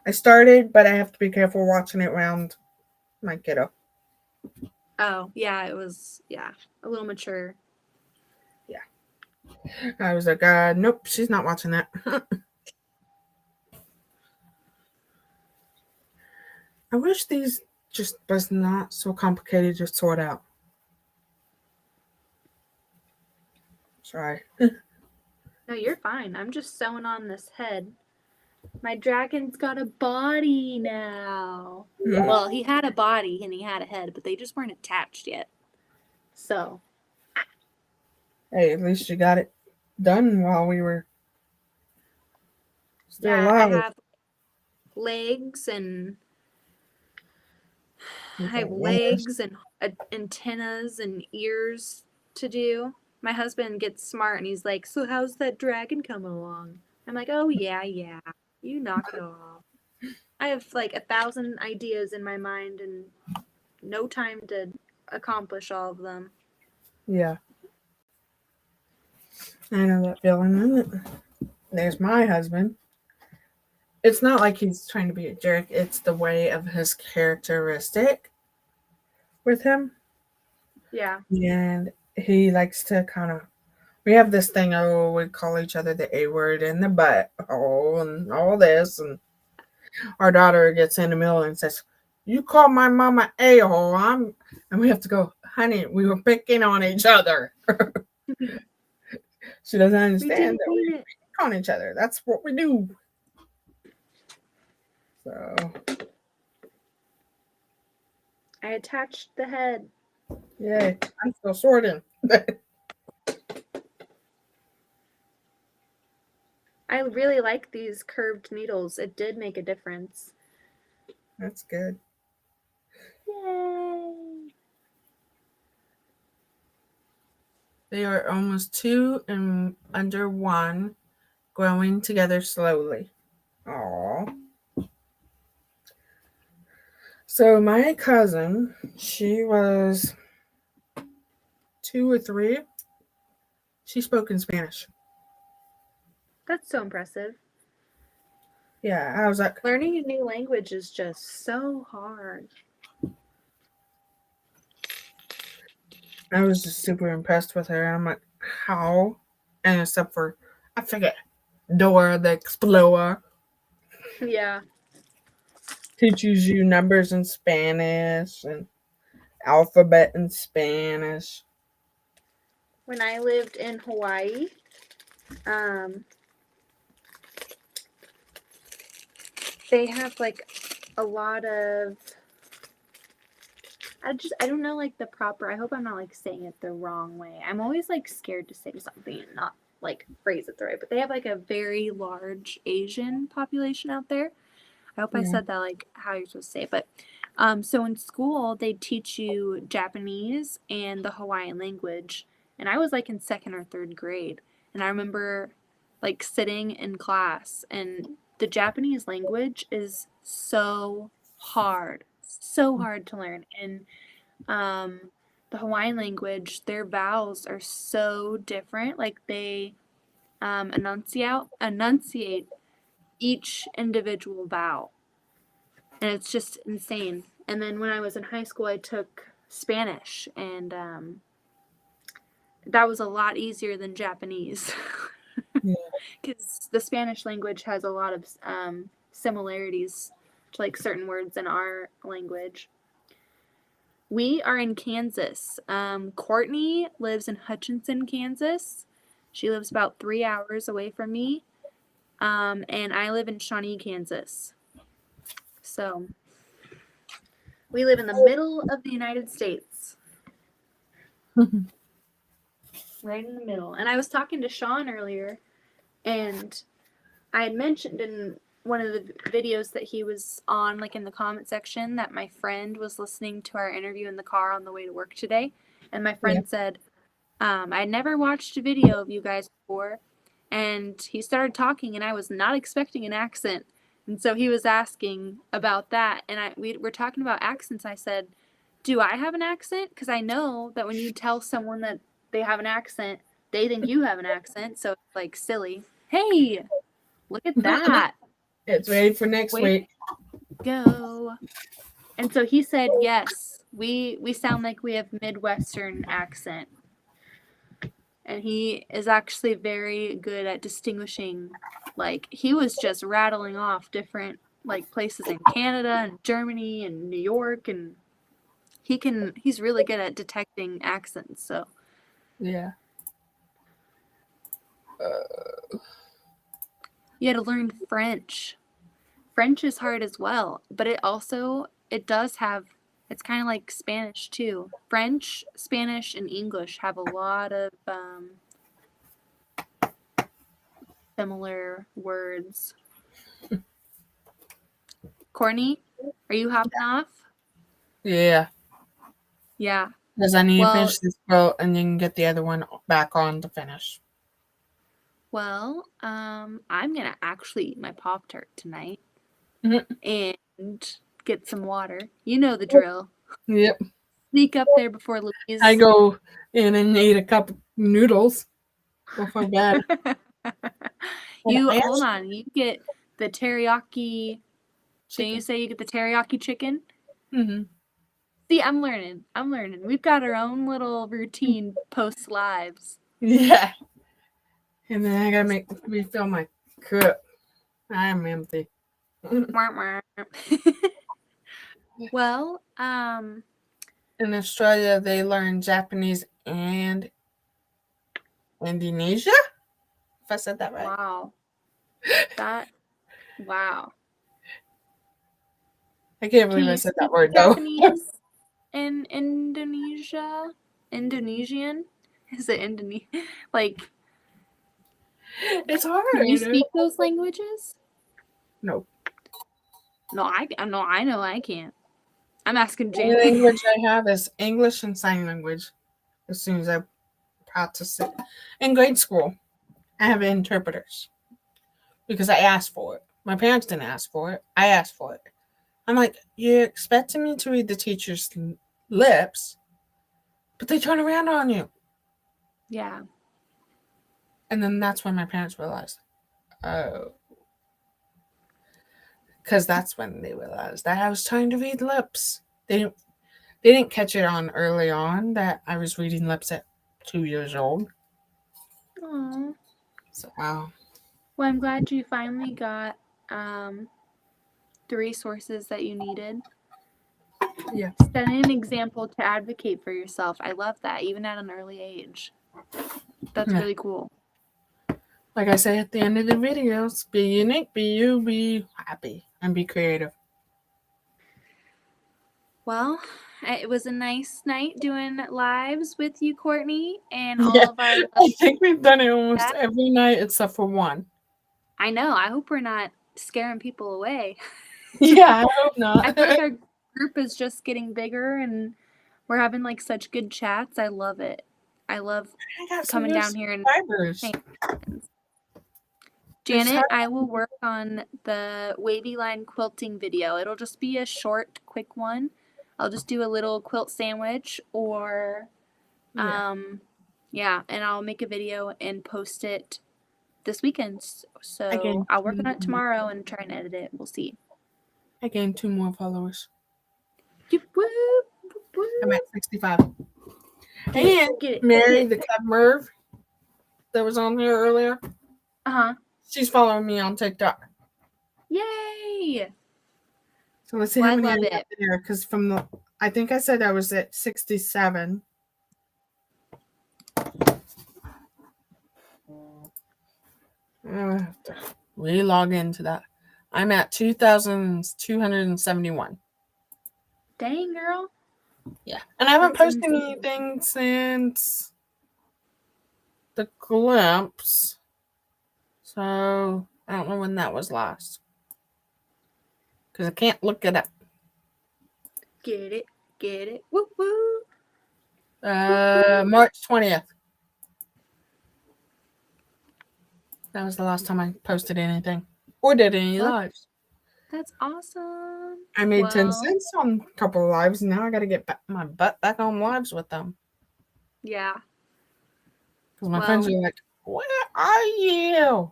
Speaker 2: I started, but I have to be careful watching it around my kiddo.
Speaker 3: Oh, yeah, it was, a little mature.
Speaker 2: I was like, nope, she's not watching that. I wish these just was not so complicated to sort out. Sorry.
Speaker 3: No, you're fine. I'm just sewing on this head. My dragon's got a body now. Well, he had a body and he had a head, but they just weren't attached yet. So.
Speaker 2: Hey, at least you got it done while we were still
Speaker 3: Yeah, I
Speaker 2: alive.
Speaker 3: have legs and antennas and ears to do. My husband gets smart and he's like, "So how's that dragon coming along?" I'm like, "Oh yeah, you knock it off." I have like 1,000 ideas in my mind and no time to accomplish all of them.
Speaker 2: Yeah. I know that feeling. There's my husband. It's not like he's trying to be a jerk. It's the way of his characteristic with him.
Speaker 3: Yeah.
Speaker 2: And he likes to kind of, we have this thing, we call each other the A word and the butt hole and all this. And our daughter gets in the middle and says, "You call my mama a-hole, and we have to go, honey, we were picking on each other." She doesn't understand that we pick on each other. That's what we do. So
Speaker 3: I attached the head.
Speaker 2: yay, I'm still sorting.
Speaker 3: I really like these curved needles. It did make a difference.
Speaker 2: That's good.
Speaker 3: Yay!
Speaker 2: They are almost 2 and under 1, growing together slowly. Aww. So my cousin, she was 2 or 3. She spoke in Spanish.
Speaker 3: That's so impressive.
Speaker 2: Yeah, I was like,
Speaker 3: Learning a new language is just so hard.
Speaker 2: I was just super impressed with her. I'm like, how? And except for, I forget, Dora the Explorer
Speaker 3: Yeah.
Speaker 2: teaches you numbers in Spanish and alphabet in Spanish.
Speaker 3: When I lived in Hawaii, they have like a lot of, I don't know like the proper, I hope I'm not like saying it the wrong way. I'm always like scared to say something and not like phrase it the right, but they have like a very large Asian population out there. I hope I said that like how you're supposed to say it, but so in school they teach you Japanese and the Hawaiian language, and I was like in 2nd or 3rd grade, and I remember like sitting in class, and the Japanese language is so hard to learn, and the Hawaiian language, their vowels are so different, like they enunciate each individual vowel. And it's just insane. And then when I was in high school, I took Spanish, and that was a lot easier than Japanese.
Speaker 2: Yeah.
Speaker 3: Because the Spanish language has a lot of similarities to like certain words in our language. We are in Kansas. Courtney lives in Hutchinson, Kansas. She lives about 3 hours away from me. And I live in Shawnee, Kansas. So we live in the middle of the United States. Right in the middle. And I was talking to Sean earlier, and I had mentioned in one of the videos that he was on, like in the comment section, that my friend was listening to our interview in the car on the way to work today. And my friend said, I'd never watched a video of you guys before. And he started talking, and I was not expecting an accent. And so he was asking about that. And we were talking about accents. I said, do I have an accent? Because I know that when you tell someone that they have an accent, they think you have an accent. So it's like silly. Hey, look at that.
Speaker 2: It's ready for next week.
Speaker 3: Go. And so he said, yes, we sound like we have Midwestern accent. And he is actually very good at distinguishing. Like, he was just rattling off different like places in Canada and Germany and New York, and he's really good at detecting accents. So
Speaker 2: Yeah.
Speaker 3: you had to learn French. French is hard as well, but it does have, it's kind of like Spanish too. French, Spanish, and English have a lot of similar words. Courtney, are you hopping off?
Speaker 2: Yeah.
Speaker 3: Yeah.
Speaker 2: Because I need to finish this quilt and then get the other one back on to finish.
Speaker 3: Well, I'm gonna actually eat my Pop-Tart tonight and get some water. You know the drill.
Speaker 2: Yep.
Speaker 3: Sneak up there before Louise.
Speaker 2: I go in and eat a cup of noodles before bed.
Speaker 3: Hold on. You get the teriyaki.
Speaker 2: Chicken.
Speaker 3: Did you say you get the teriyaki chicken?
Speaker 2: Mm-hmm.
Speaker 3: See, I'm learning. We've got our own little routine post lives.
Speaker 2: Yeah. And then I gotta refill my cup. I am empty.
Speaker 3: Well,
Speaker 2: in Australia they learn Japanese and Indonesia. If I said that right.
Speaker 3: Wow. Wow.
Speaker 2: I can't believe I said that word though.
Speaker 3: Japanese and Indonesian? Is it Indonesian? Like,
Speaker 2: it's hard.
Speaker 3: Can you speak those languages?
Speaker 2: No.
Speaker 3: No, I know I can't. I'm asking
Speaker 2: The
Speaker 3: Jamie.
Speaker 2: language I have is English and sign language. As soon as I practice it in grade school, I have interpreters because I asked for it. My parents didn't ask for it. I asked for it. I'm like, you're expecting me to read the teacher's lips, but they turn around on you.
Speaker 3: Yeah.
Speaker 2: And then that's when my parents realized, oh. Because that's when they realized that I was trying to read lips. They didn't catch it on early on that I was reading lips at 2 years old.
Speaker 3: Aww.
Speaker 2: So,
Speaker 3: Well, I'm glad you finally got the resources that you needed.
Speaker 2: Yeah.
Speaker 3: Setting an example to advocate for yourself. I love that, even at an early age. That's really cool.
Speaker 2: Like I say at the end of the videos, be unique, be you, be happy, and be creative.
Speaker 3: Well, it was a nice night doing lives with you, Courtney, and all of our...
Speaker 2: I think we've done it almost every night except for one.
Speaker 3: I know. I hope we're not scaring people away.
Speaker 2: Yeah, I hope not.
Speaker 3: I feel like our group is just getting bigger, and we're having like such good chats. I love it. I love coming down here and saying friends. Janet, I will work on the Wavy line quilting video. It'll just be a short, quick one. I'll just do a little quilt sandwich or, and I'll make a video and post it this weekend. So I'll work on it tomorrow and try and edit it. We'll see.
Speaker 2: I gained 2 more followers.
Speaker 3: Whoop, whoop,
Speaker 2: I'm at 65.
Speaker 3: Hey,
Speaker 2: And
Speaker 3: get it.
Speaker 2: Mary, the Cub Merv that was on here earlier, she's following me on TikTok.
Speaker 3: Yay!
Speaker 2: So let's see
Speaker 3: Well,
Speaker 2: how
Speaker 3: I
Speaker 2: many I
Speaker 3: love
Speaker 2: got
Speaker 3: it.
Speaker 2: there. Because I think I said I was at 67. I have to re-log into that. I'm at 2,271.
Speaker 3: Dang, girl.
Speaker 2: Yeah. And I haven't
Speaker 3: That's
Speaker 2: posted
Speaker 3: insane.
Speaker 2: anything since the glimpse. So I don't know when that was last. Because I can't look it up.
Speaker 3: Get it. Get it. Woo woo.
Speaker 2: March 20th. That was the last time I posted anything. Or did any
Speaker 3: Well,
Speaker 2: lives.
Speaker 3: That's awesome.
Speaker 2: I made 10
Speaker 3: Well,
Speaker 2: cents on a couple of lives. And now I got to get my butt back on lives with them.
Speaker 3: yeah.
Speaker 2: Because my friends are like, where are you?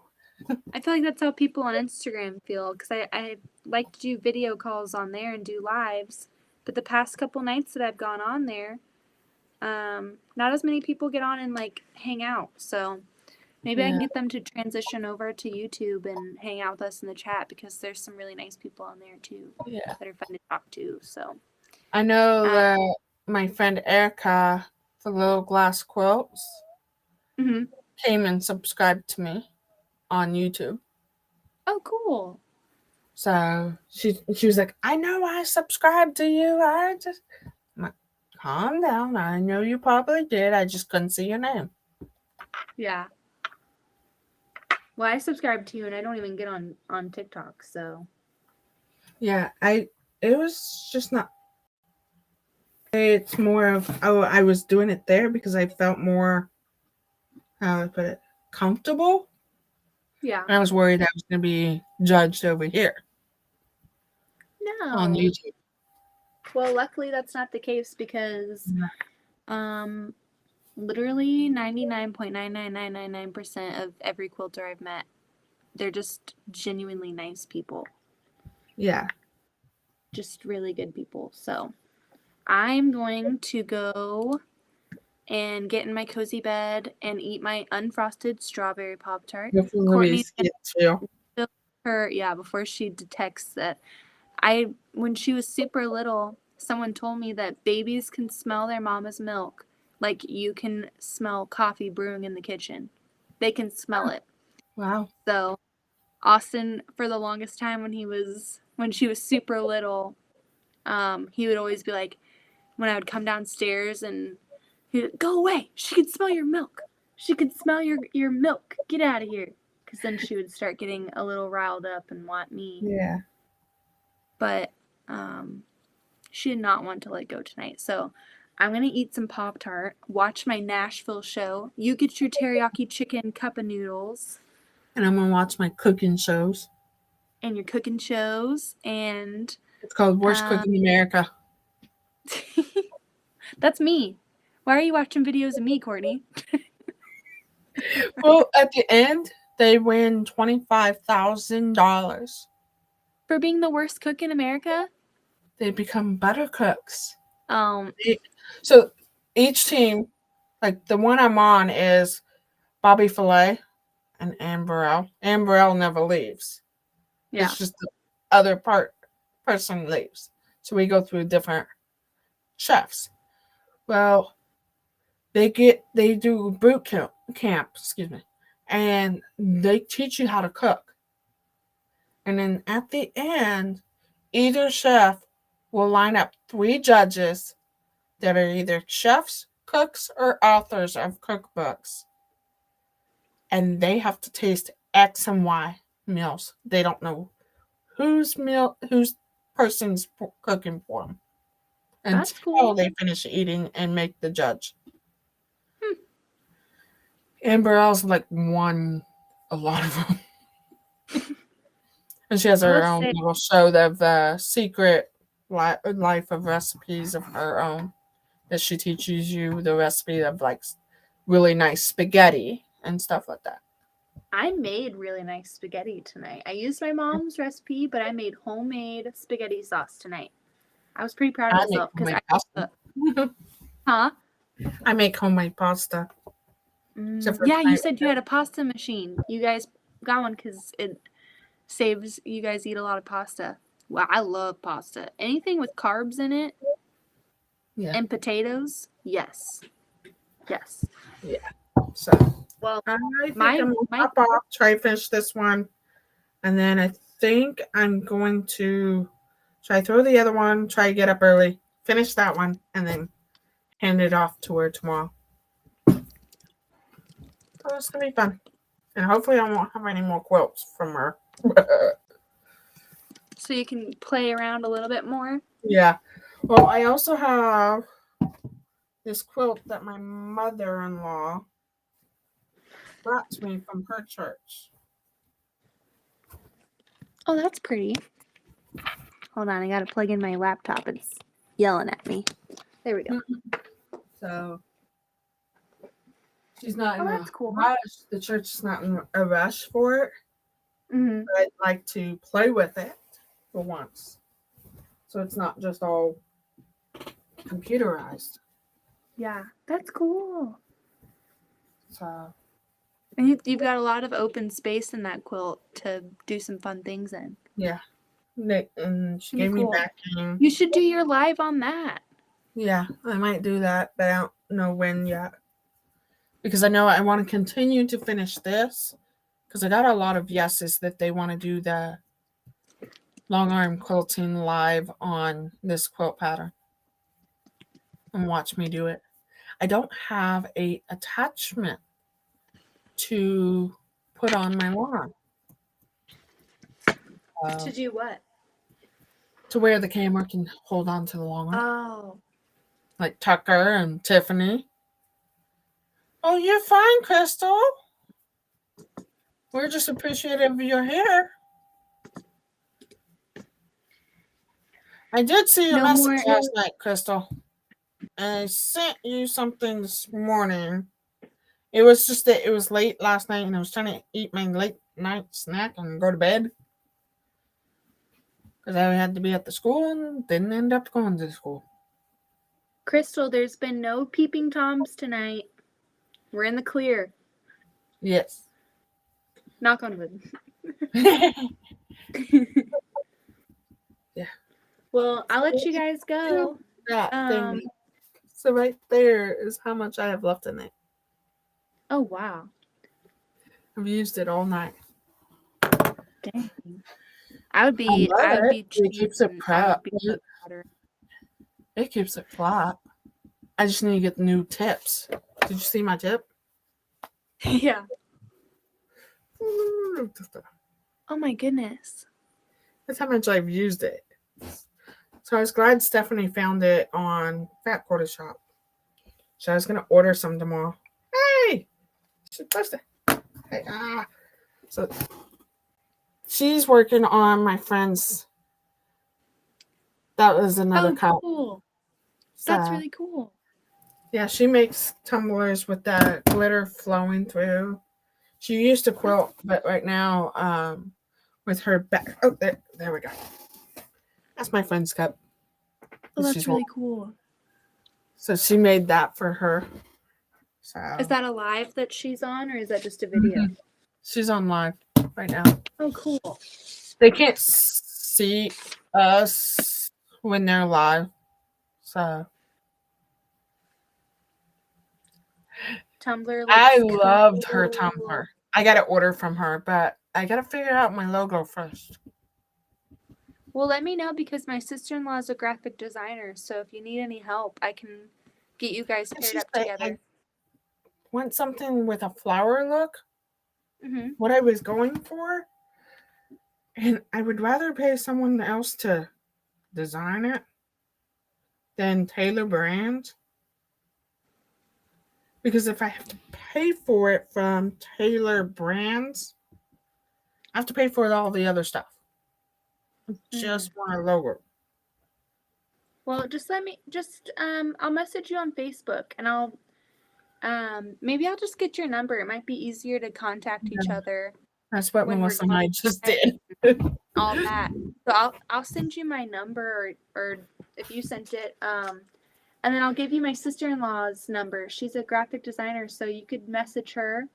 Speaker 3: I feel like that's how people on Instagram feel because I like to do video calls on there and do lives. But the past couple nights that I've gone on there, not as many people get on and like hang out. So maybe I can get them to transition over to YouTube and hang out with us in the chat because there's some really nice people on there too
Speaker 2: Yeah.
Speaker 3: that are fun to talk to. So
Speaker 2: I know that my friend Erica, the Little Glass Quilts, came and subscribed to me on YouTube.
Speaker 3: Oh, cool.
Speaker 2: So she was like, I know I subscribed to you. I'm like, calm down. I know you probably did. I just couldn't see your name.
Speaker 3: Yeah. Well, I subscribe to you and I don't even get on TikTok, so.
Speaker 2: Yeah, it was just not. It's more of, I was doing it there because I felt more, how do I put it, comfortable.
Speaker 3: Yeah.
Speaker 2: And I was worried I was going to be judged over here.
Speaker 3: No.
Speaker 2: On YouTube.
Speaker 3: Well, luckily that's not the case because literally 99.99999% of every quilter I've met, they're just genuinely nice people.
Speaker 2: Yeah.
Speaker 3: Just really good people. So I'm going to go and get in my cozy bed and eat my unfrosted strawberry Pop-Tart. Courtney's before she detects that when she was super little, someone told me that babies can smell their mama's milk like you can smell coffee brewing in the kitchen. They can smell it.
Speaker 2: Wow.
Speaker 3: So Austin, for the longest time when she was super little, he would always be like, when I would come downstairs and he'd go away, she can smell your milk. She can smell your milk. Get out of here. Because then she would start getting a little riled up and want me.
Speaker 2: Yeah.
Speaker 3: But she did not want to let go tonight. So I'm going to eat some Pop-Tart, watch my Nashville show. You get your teriyaki chicken cup of noodles.
Speaker 2: And I'm going to watch my cooking shows.
Speaker 3: And your cooking shows. And
Speaker 2: it's called Worst Cook in America.
Speaker 3: That's me. Why are you watching videos of me, Courtney?
Speaker 2: Well, at the end, they win $25,000.
Speaker 3: For being the worst cook in America?
Speaker 2: They become better cooks.
Speaker 3: So
Speaker 2: each team, like the one I'm on is Bobby Fillet and Ann Burrell. Ann Burrell never leaves. Yeah. It's just the other person leaves. So we go through different chefs. Well, they do boot camp, and they teach you how to cook. And then at the end, either chef will line up 3 judges that are either chefs, cooks, or authors of cookbooks. And they have to taste X and Y meals. They don't know whose person's cooking for them until they finish eating and make the judge. Amber Al's like won a lot of them. And she has her own little show of the secret life of recipes of her own. That she teaches you the recipe of like really nice spaghetti and stuff like that.
Speaker 3: I made really nice spaghetti tonight. I used my mom's recipe, but I made homemade spaghetti sauce tonight. I was pretty proud of myself because Huh?
Speaker 2: I make homemade pasta. Except for
Speaker 3: Yeah, you
Speaker 2: tonight.
Speaker 3: said you had a pasta machine. You guys got one because it saves you guys eat a lot of pasta. Well, I love pasta. Anything with carbs in it
Speaker 2: Yeah.
Speaker 3: and potatoes, yes. Yes.
Speaker 2: So
Speaker 3: Well,
Speaker 2: I think
Speaker 3: my-
Speaker 2: I'm gonna
Speaker 3: my-
Speaker 2: pop off, try to finish this one, and then I think I'm going to try to throw the other one, try to get up early, finish that one, and then hand it off to her tomorrow. So it's gonna be fun, and hopefully I won't have any more quilts from her.
Speaker 3: so you can play around a little bit more.
Speaker 2: Yeah. Well, I also have this quilt that my mother-in-law brought to me from her church.
Speaker 3: Oh, that's pretty. Hold on, I gotta plug in my laptop. It's yelling at me. There we go.
Speaker 2: So she's not in
Speaker 3: that's
Speaker 2: a
Speaker 3: cool.
Speaker 2: rush. The church is not in a rush for it.
Speaker 3: Mm-hmm.
Speaker 2: But I'd like to play with it for once. So it's not just all computerized.
Speaker 3: Yeah, that's cool.
Speaker 2: So
Speaker 3: And you've got a lot of open space in that quilt to do some fun things in.
Speaker 2: yeah. And she
Speaker 3: Pretty
Speaker 2: gave me
Speaker 3: cool.
Speaker 2: backing.
Speaker 3: You should do your live on that.
Speaker 2: Yeah, I might do that, but I don't know when yet. Because I know I want to continue to finish this. Because I got a lot of yeses that they want to do the long arm quilting live on this quilt pattern. And watch me do it. I don't have a attachment to put on my lawn.
Speaker 3: To do what?
Speaker 2: To where the camera can hold on to the long arm.
Speaker 3: Oh.
Speaker 2: Like Tucker and Tiffany. Oh, you're fine, Crystal. We're just appreciative of your hair. I did see your
Speaker 3: No
Speaker 2: message
Speaker 3: more-
Speaker 2: last night, Crystal. And I sent you something this morning. It was just that it was late last night and I was trying to eat my late night snack and go to bed. Because I had to be at the school and didn't end up going to the school.
Speaker 3: Crystal, there's been no peeping Toms tonight. We're in the clear.
Speaker 2: Yes.
Speaker 3: Knock on wood.
Speaker 2: Yeah.
Speaker 3: Well, I'll let you guys go.
Speaker 2: That thing. So right there is how much I have left in it.
Speaker 3: Oh, wow.
Speaker 2: I've used it all night.
Speaker 3: Dang. I would be
Speaker 2: It
Speaker 3: cheap
Speaker 2: keeps it
Speaker 3: and I
Speaker 2: prep.
Speaker 3: would be better.
Speaker 2: It keeps it flat. I just need to get the new tips. Did you see my tip?
Speaker 3: Yeah. Oh my goodness.
Speaker 2: That's how much I've used it. So I was glad Stephanie found it on Fat Quarter Shop. So I was gonna order some tomorrow. Hey, she's supposed to. Hey, So she's working on my friend's. That was another cup.
Speaker 3: Cool.
Speaker 2: So,
Speaker 3: That's really cool.
Speaker 2: yeah, she makes tumblers with that glitter flowing through. She used to quilt, but right now, with her back. Oh, there we go. That's my friend's cup.
Speaker 3: Oh, that's
Speaker 2: She's
Speaker 3: really cool.
Speaker 2: So she made that for her. So
Speaker 3: Is that a live that she's on, or is that just a video?
Speaker 2: she's on live right now.
Speaker 3: Oh, cool.
Speaker 2: They can't see us when they're live. So
Speaker 3: Tumblr.
Speaker 2: I
Speaker 3: looks
Speaker 2: loved her
Speaker 3: cool.
Speaker 2: Tumblr. I got to order from her, but I got to figure out my logo first.
Speaker 3: Well, let me know because my sister-in-law is a graphic designer. So if you need any help, I can get you guys paired up together.
Speaker 2: I want something with a flower look.
Speaker 3: Mm-hmm.
Speaker 2: What I was going for. And I would rather pay someone else to design it than Taylor Brand. Because if I have to pay for it from Taylor Brands, I have to pay for all the other stuff. I just want a logo.
Speaker 3: Well, I'll message you on Facebook and I'll maybe I'll just get your number. It might be easier to contact each other.
Speaker 2: That's what
Speaker 3: when we're
Speaker 2: Melissa and I
Speaker 3: going
Speaker 2: just did.
Speaker 3: All that. So I'll send you my number or if you sent it, And then I'll give you my sister-in-law's number. She's a graphic designer, so you could message her,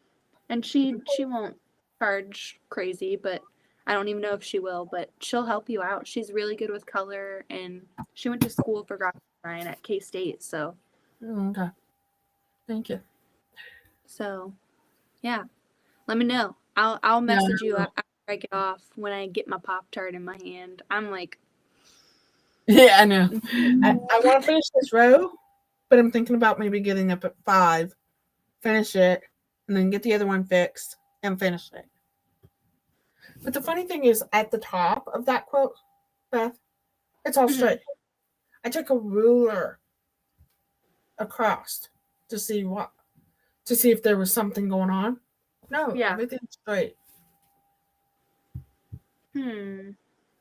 Speaker 3: and she won't charge crazy, but I don't even know if she will, but she'll help you out. She's really good with color, and she went to school for graphic design at K-State, so
Speaker 2: Okay. Thank you.
Speaker 3: yeah. Let me know. I'll message you
Speaker 2: will.
Speaker 3: after I get off when I get my Pop-Tart in my hand. I'm like,
Speaker 2: Yeah, I know. I want to finish this row, but I'm thinking about maybe getting up at 5, finish it, and then get the other one fixed and finish it. But the funny thing is, at the top of that quilt, Beth, it's all straight. I took a ruler across to see if there was something going on. No,
Speaker 3: Yeah.
Speaker 2: everything's straight.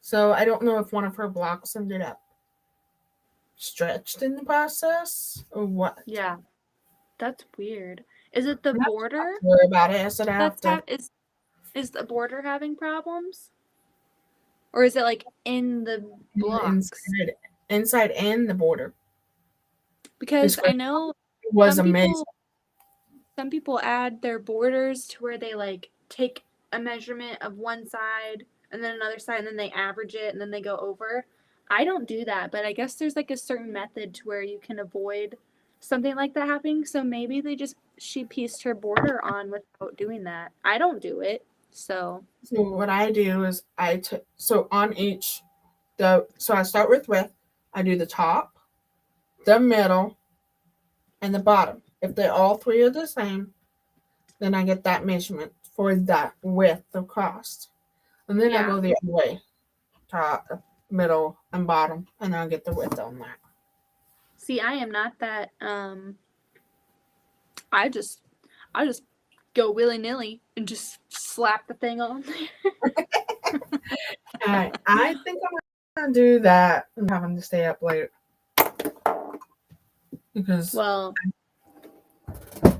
Speaker 3: So
Speaker 2: I don't know if one of her blocks ended up stretched in the process or what.
Speaker 3: Yeah. That's weird. Is it the border?
Speaker 2: Don't worry about it. I said I have to.
Speaker 3: Is the border having problems? Or is it like in the blocks?
Speaker 2: Inside and the border.
Speaker 3: Because I know
Speaker 2: it was amazing.
Speaker 3: Some people add their borders to where they like take a measurement of one side and then another side and then they average it and then they go over. I don't do that, but I guess there's like a certain method to where you can avoid something like that happening. So maybe she pieced her border on without doing that. I don't do it. So
Speaker 2: what I do is on each I start with I do the top, the middle, and the bottom. If they all three are the same, then I get that measurement for that width across. And then I go the other way. Top, middle, and bottom, and I'll get the width on that.
Speaker 3: See, I am not that I just go willy-nilly and just slap the thing on there.
Speaker 2: I think I'm gonna do that. I'm having to stay up late because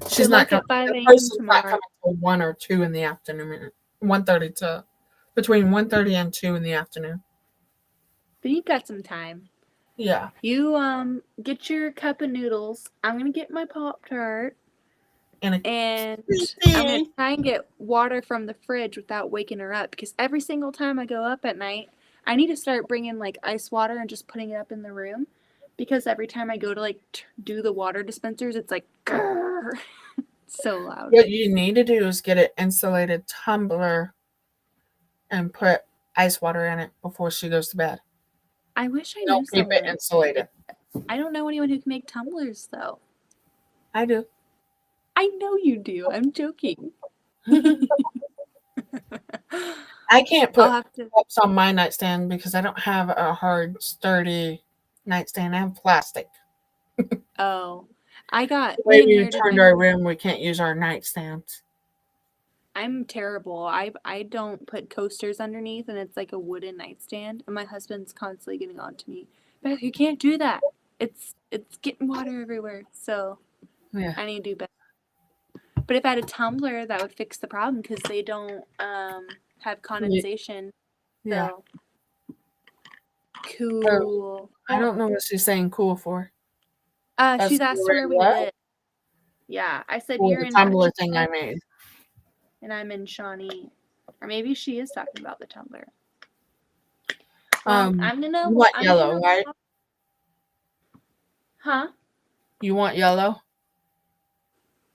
Speaker 2: she's not coming. The person's not coming till 1 or 2 in the afternoon. 1:30 to between 1:30 and 2 in the afternoon.
Speaker 3: But you got some time.
Speaker 2: Yeah.
Speaker 3: You get your cup of noodles. I'm gonna get my Pop-Tart. And I'm going to try and get water from the fridge without waking her up. Because every single time I go up at night, I need to start bringing, like, ice water and just putting it up in the room. Because every time I go to, like, do the water dispensers, it's like, grrr. So loud.
Speaker 2: What you need to do is get an insulated tumbler and put ice water in it before she goes to bed.
Speaker 3: I wish I knew
Speaker 2: Don't keep it insulated.
Speaker 3: I don't know anyone who can make tumblers, though.
Speaker 2: I do.
Speaker 3: I know you do. I'm joking.
Speaker 2: I can't put cups on my nightstand because I don't have a hard, sturdy nightstand. I have plastic.
Speaker 3: Oh. The
Speaker 2: way you turned our room, we can't use our nightstands.
Speaker 3: I'm terrible. I don't put coasters underneath, and it's like a wooden nightstand. And my husband's constantly getting on to me. Beth, you can't do that. It's getting water everywhere. So I need to do better. But if I had a tumbler, that would fix the problem because they don't have condensation.
Speaker 2: Yeah.
Speaker 3: So. Cool.
Speaker 2: I don't know what she's saying cool for.
Speaker 3: She's asked where we live. Yeah, I said you're in
Speaker 2: the tumbler thing I made.
Speaker 3: And I'm in Shawnee. Or maybe she is talking about the tumbler.
Speaker 2: I'm gonna. You want yellow, right?
Speaker 3: Huh?
Speaker 2: You want yellow?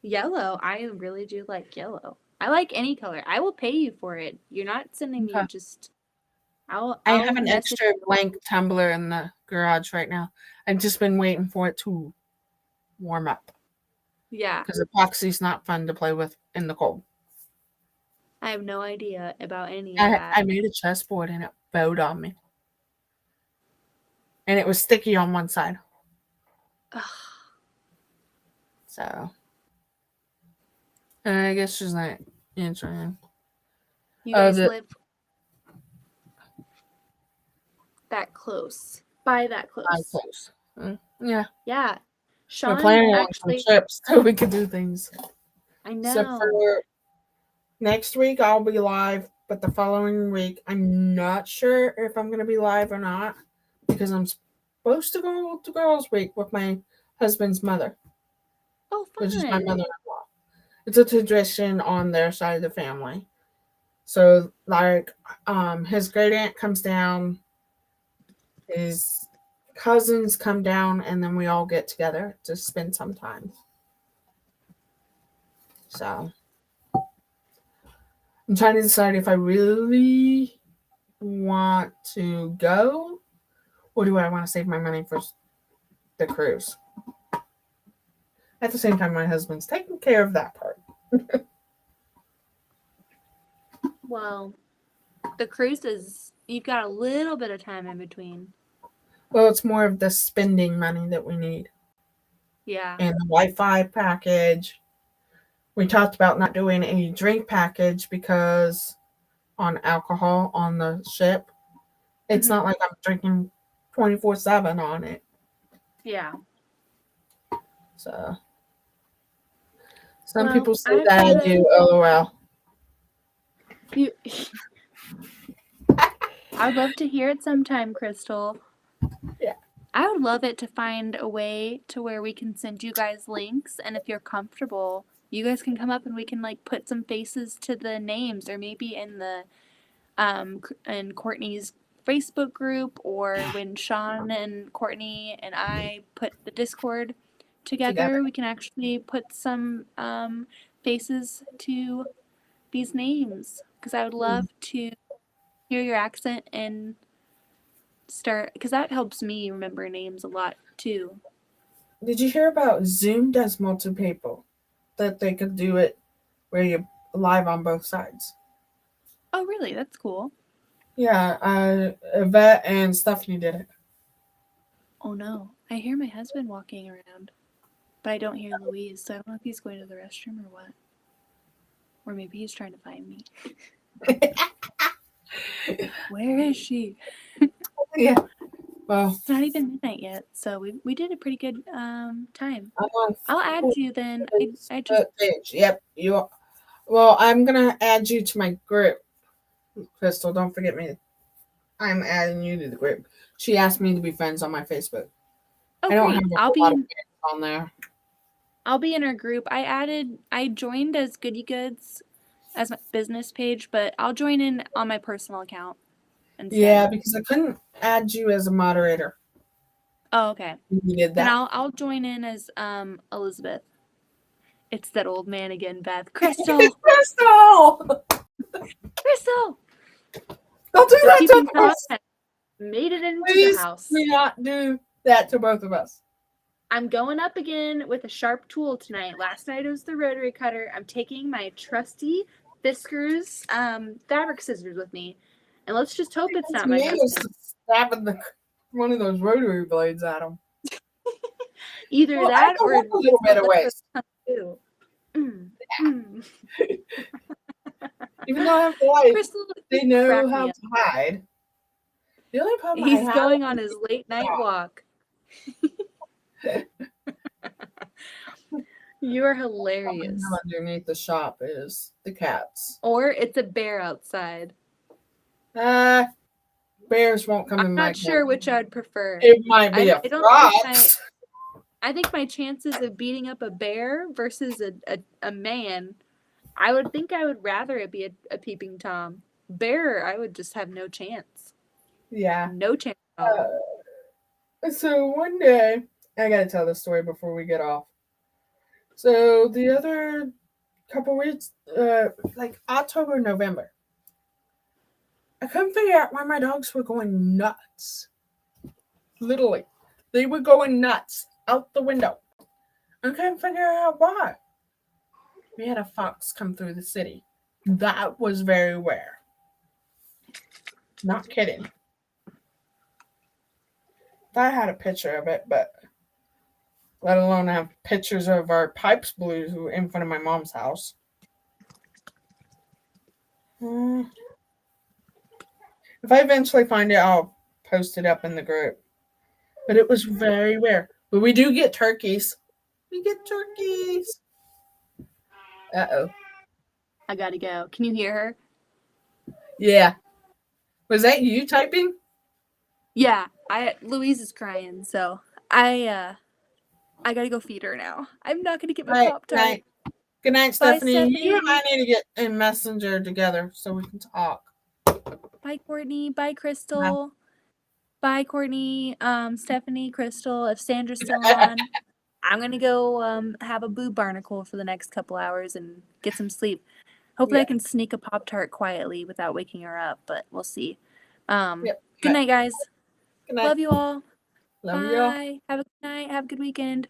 Speaker 3: Yellow. I really do like yellow. I like any color. I will pay you for it. You're not sending me just. I
Speaker 2: have an extra blank tumbler in the garage right now. I've just been waiting for it to warm up.
Speaker 3: Yeah.
Speaker 2: Because epoxy's not fun to play with in the cold.
Speaker 3: I have no idea about any of that.
Speaker 2: I made a chessboard and it bowed on me. And it was sticky on one side.
Speaker 3: Ugh.
Speaker 2: So. And I guess she's not answering.
Speaker 3: You guys live that close. By that close.
Speaker 2: Yeah.
Speaker 3: Yeah.
Speaker 2: We're planning on some trips so we could do things.
Speaker 3: I know.
Speaker 2: So for next week, I'll be live, but the following week, I'm not sure if I'm going to be live or not because I'm supposed to go to Girls Week with my husband's mother,
Speaker 3: Oh,
Speaker 2: which is my
Speaker 3: fun.
Speaker 2: mother-in-law. It's a tradition on their side of the family. So, like, his great aunt comes down, his cousins come down, and then we all get together to spend some time. So, I'm trying to decide if I really want to go, or do I want to save my money for the cruise? At the same time, my husband's taking care of that part.
Speaker 3: Well, the cruise is, you've got a little bit of time in between.
Speaker 2: Well, it's more of the spending money that we need.
Speaker 3: Yeah.
Speaker 2: And the Wi-Fi package. We talked about not doing a drink package because on alcohol on the ship, it's not like I'm drinking 24/7 on it.
Speaker 3: Yeah.
Speaker 2: So some
Speaker 3: Well,
Speaker 2: people say
Speaker 3: I've
Speaker 2: that I
Speaker 3: gotta-
Speaker 2: do. LOL.
Speaker 3: You, I'd love to hear it sometime, Crystal.
Speaker 2: Yeah.
Speaker 3: I would love it to find a way to where we can send you guys links, and if you're comfortable, you guys can come up and we can like put some faces to the names, or maybe in the in Courtney's Facebook group, or when Sean and Courtney and I put the Discord together. We can actually put some faces to these names, because I would love to hear your accent and start, because that helps me remember names a lot too.
Speaker 2: Did you hear about Zoom does multiple people? That they could do it where you're live on both sides.
Speaker 3: Oh, really? That's cool.
Speaker 2: Yeah, Yvette and Stephanie did it.
Speaker 3: Oh no, I hear my husband walking around, but I don't hear Louise, so I don't know if he's going to the restroom or what. Or maybe he's trying to find me. Where is she?
Speaker 2: Yeah. Well,
Speaker 3: It's not even midnight yet, so we did a pretty good time.
Speaker 2: I'm on
Speaker 3: I'll add you then. I just
Speaker 2: page. Yep, you are. Well, I'm gonna add you to my group, Crystal. Don't forget me. I'm adding you to the group. She asked me to be friends on my Facebook. I don't have a lot of friends on there.
Speaker 3: I'll be in our group. I joined as Goody Goods as my business page, but I'll join in on my personal account instead.
Speaker 2: Yeah, because I couldn't add you as a moderator.
Speaker 3: Oh, okay.
Speaker 2: You needed
Speaker 3: Then
Speaker 2: that.
Speaker 3: I'll join in as Elizabeth. It's that old man again, Beth. Crystal!
Speaker 2: Crystal!
Speaker 3: Crystal!
Speaker 2: Don't do that
Speaker 3: Keeping
Speaker 2: to us!
Speaker 3: Tom made it into
Speaker 2: Please
Speaker 3: the house.
Speaker 2: do not do that to both of us.
Speaker 3: I'm going up again with a sharp tool tonight. Last night it was the rotary cutter. I'm taking my trusty Fiskars fabric scissors with me. And let's just hope it's not my husband.
Speaker 2: Stabbing one of those rotary blades at him.
Speaker 3: Either
Speaker 2: Well,
Speaker 3: that
Speaker 2: I
Speaker 3: or
Speaker 2: a little bit of waste. Even though I have life,
Speaker 3: Crystal,
Speaker 2: they know
Speaker 3: crack
Speaker 2: how
Speaker 3: me
Speaker 2: to hide. The only problem
Speaker 3: He's
Speaker 2: I have
Speaker 3: going on his late night walk. You are hilarious.
Speaker 2: underneath the shop is the cats.
Speaker 3: Or it's a bear outside.
Speaker 2: Bears won't come in
Speaker 3: I'm
Speaker 2: my
Speaker 3: not sure which I'd prefer.
Speaker 2: It might be
Speaker 3: I
Speaker 2: a
Speaker 3: don't
Speaker 2: fox.
Speaker 3: I think my chances of beating up a bear versus a man, I would think I would rather it be a peeping Tom. Bear, I would just have no chance.
Speaker 2: Yeah.
Speaker 3: No chance at all.
Speaker 2: So one day, I gotta tell this story before we get off. So the other couple weeks, like October, November, I couldn't figure out why my dogs were going nuts. Literally, they were going nuts out the window. I couldn't figure out why. We had a fox come through the city. That was very rare. Not kidding. I had a picture of it, but let alone have pictures of our pipes blew in front of my mom's house. If I eventually find it, I'll post it up in the group. But it was very rare. But we do get turkeys. We get turkeys. Uh-oh.
Speaker 3: I gotta go. Can you hear her?
Speaker 2: Yeah. Was that you typing?
Speaker 3: Yeah. Louise is crying, so I
Speaker 1: I gotta go feed her now. I'm not gonna get my
Speaker 2: All right,
Speaker 1: Pop-Tart.
Speaker 2: night. Good night,
Speaker 1: Bye,
Speaker 2: Stephanie. You and I
Speaker 1: Stephanie.
Speaker 2: need to get in Messenger together so we can talk.
Speaker 1: Bye, Courtney. Bye, Crystal. Bye, Courtney. Stephanie, Crystal. If Sandra's still on, I'm gonna go have a boob barnacle for the next couple hours and get some sleep. Hopefully, I
Speaker 2: Yeah.
Speaker 1: can sneak a Pop-Tart quietly without waking her up, but we'll see.
Speaker 2: Yep.
Speaker 1: Good night, guys.
Speaker 2: Good night.
Speaker 1: Love you all.
Speaker 2: Love you all.
Speaker 1: Bye. Have a good night. Have a good weekend.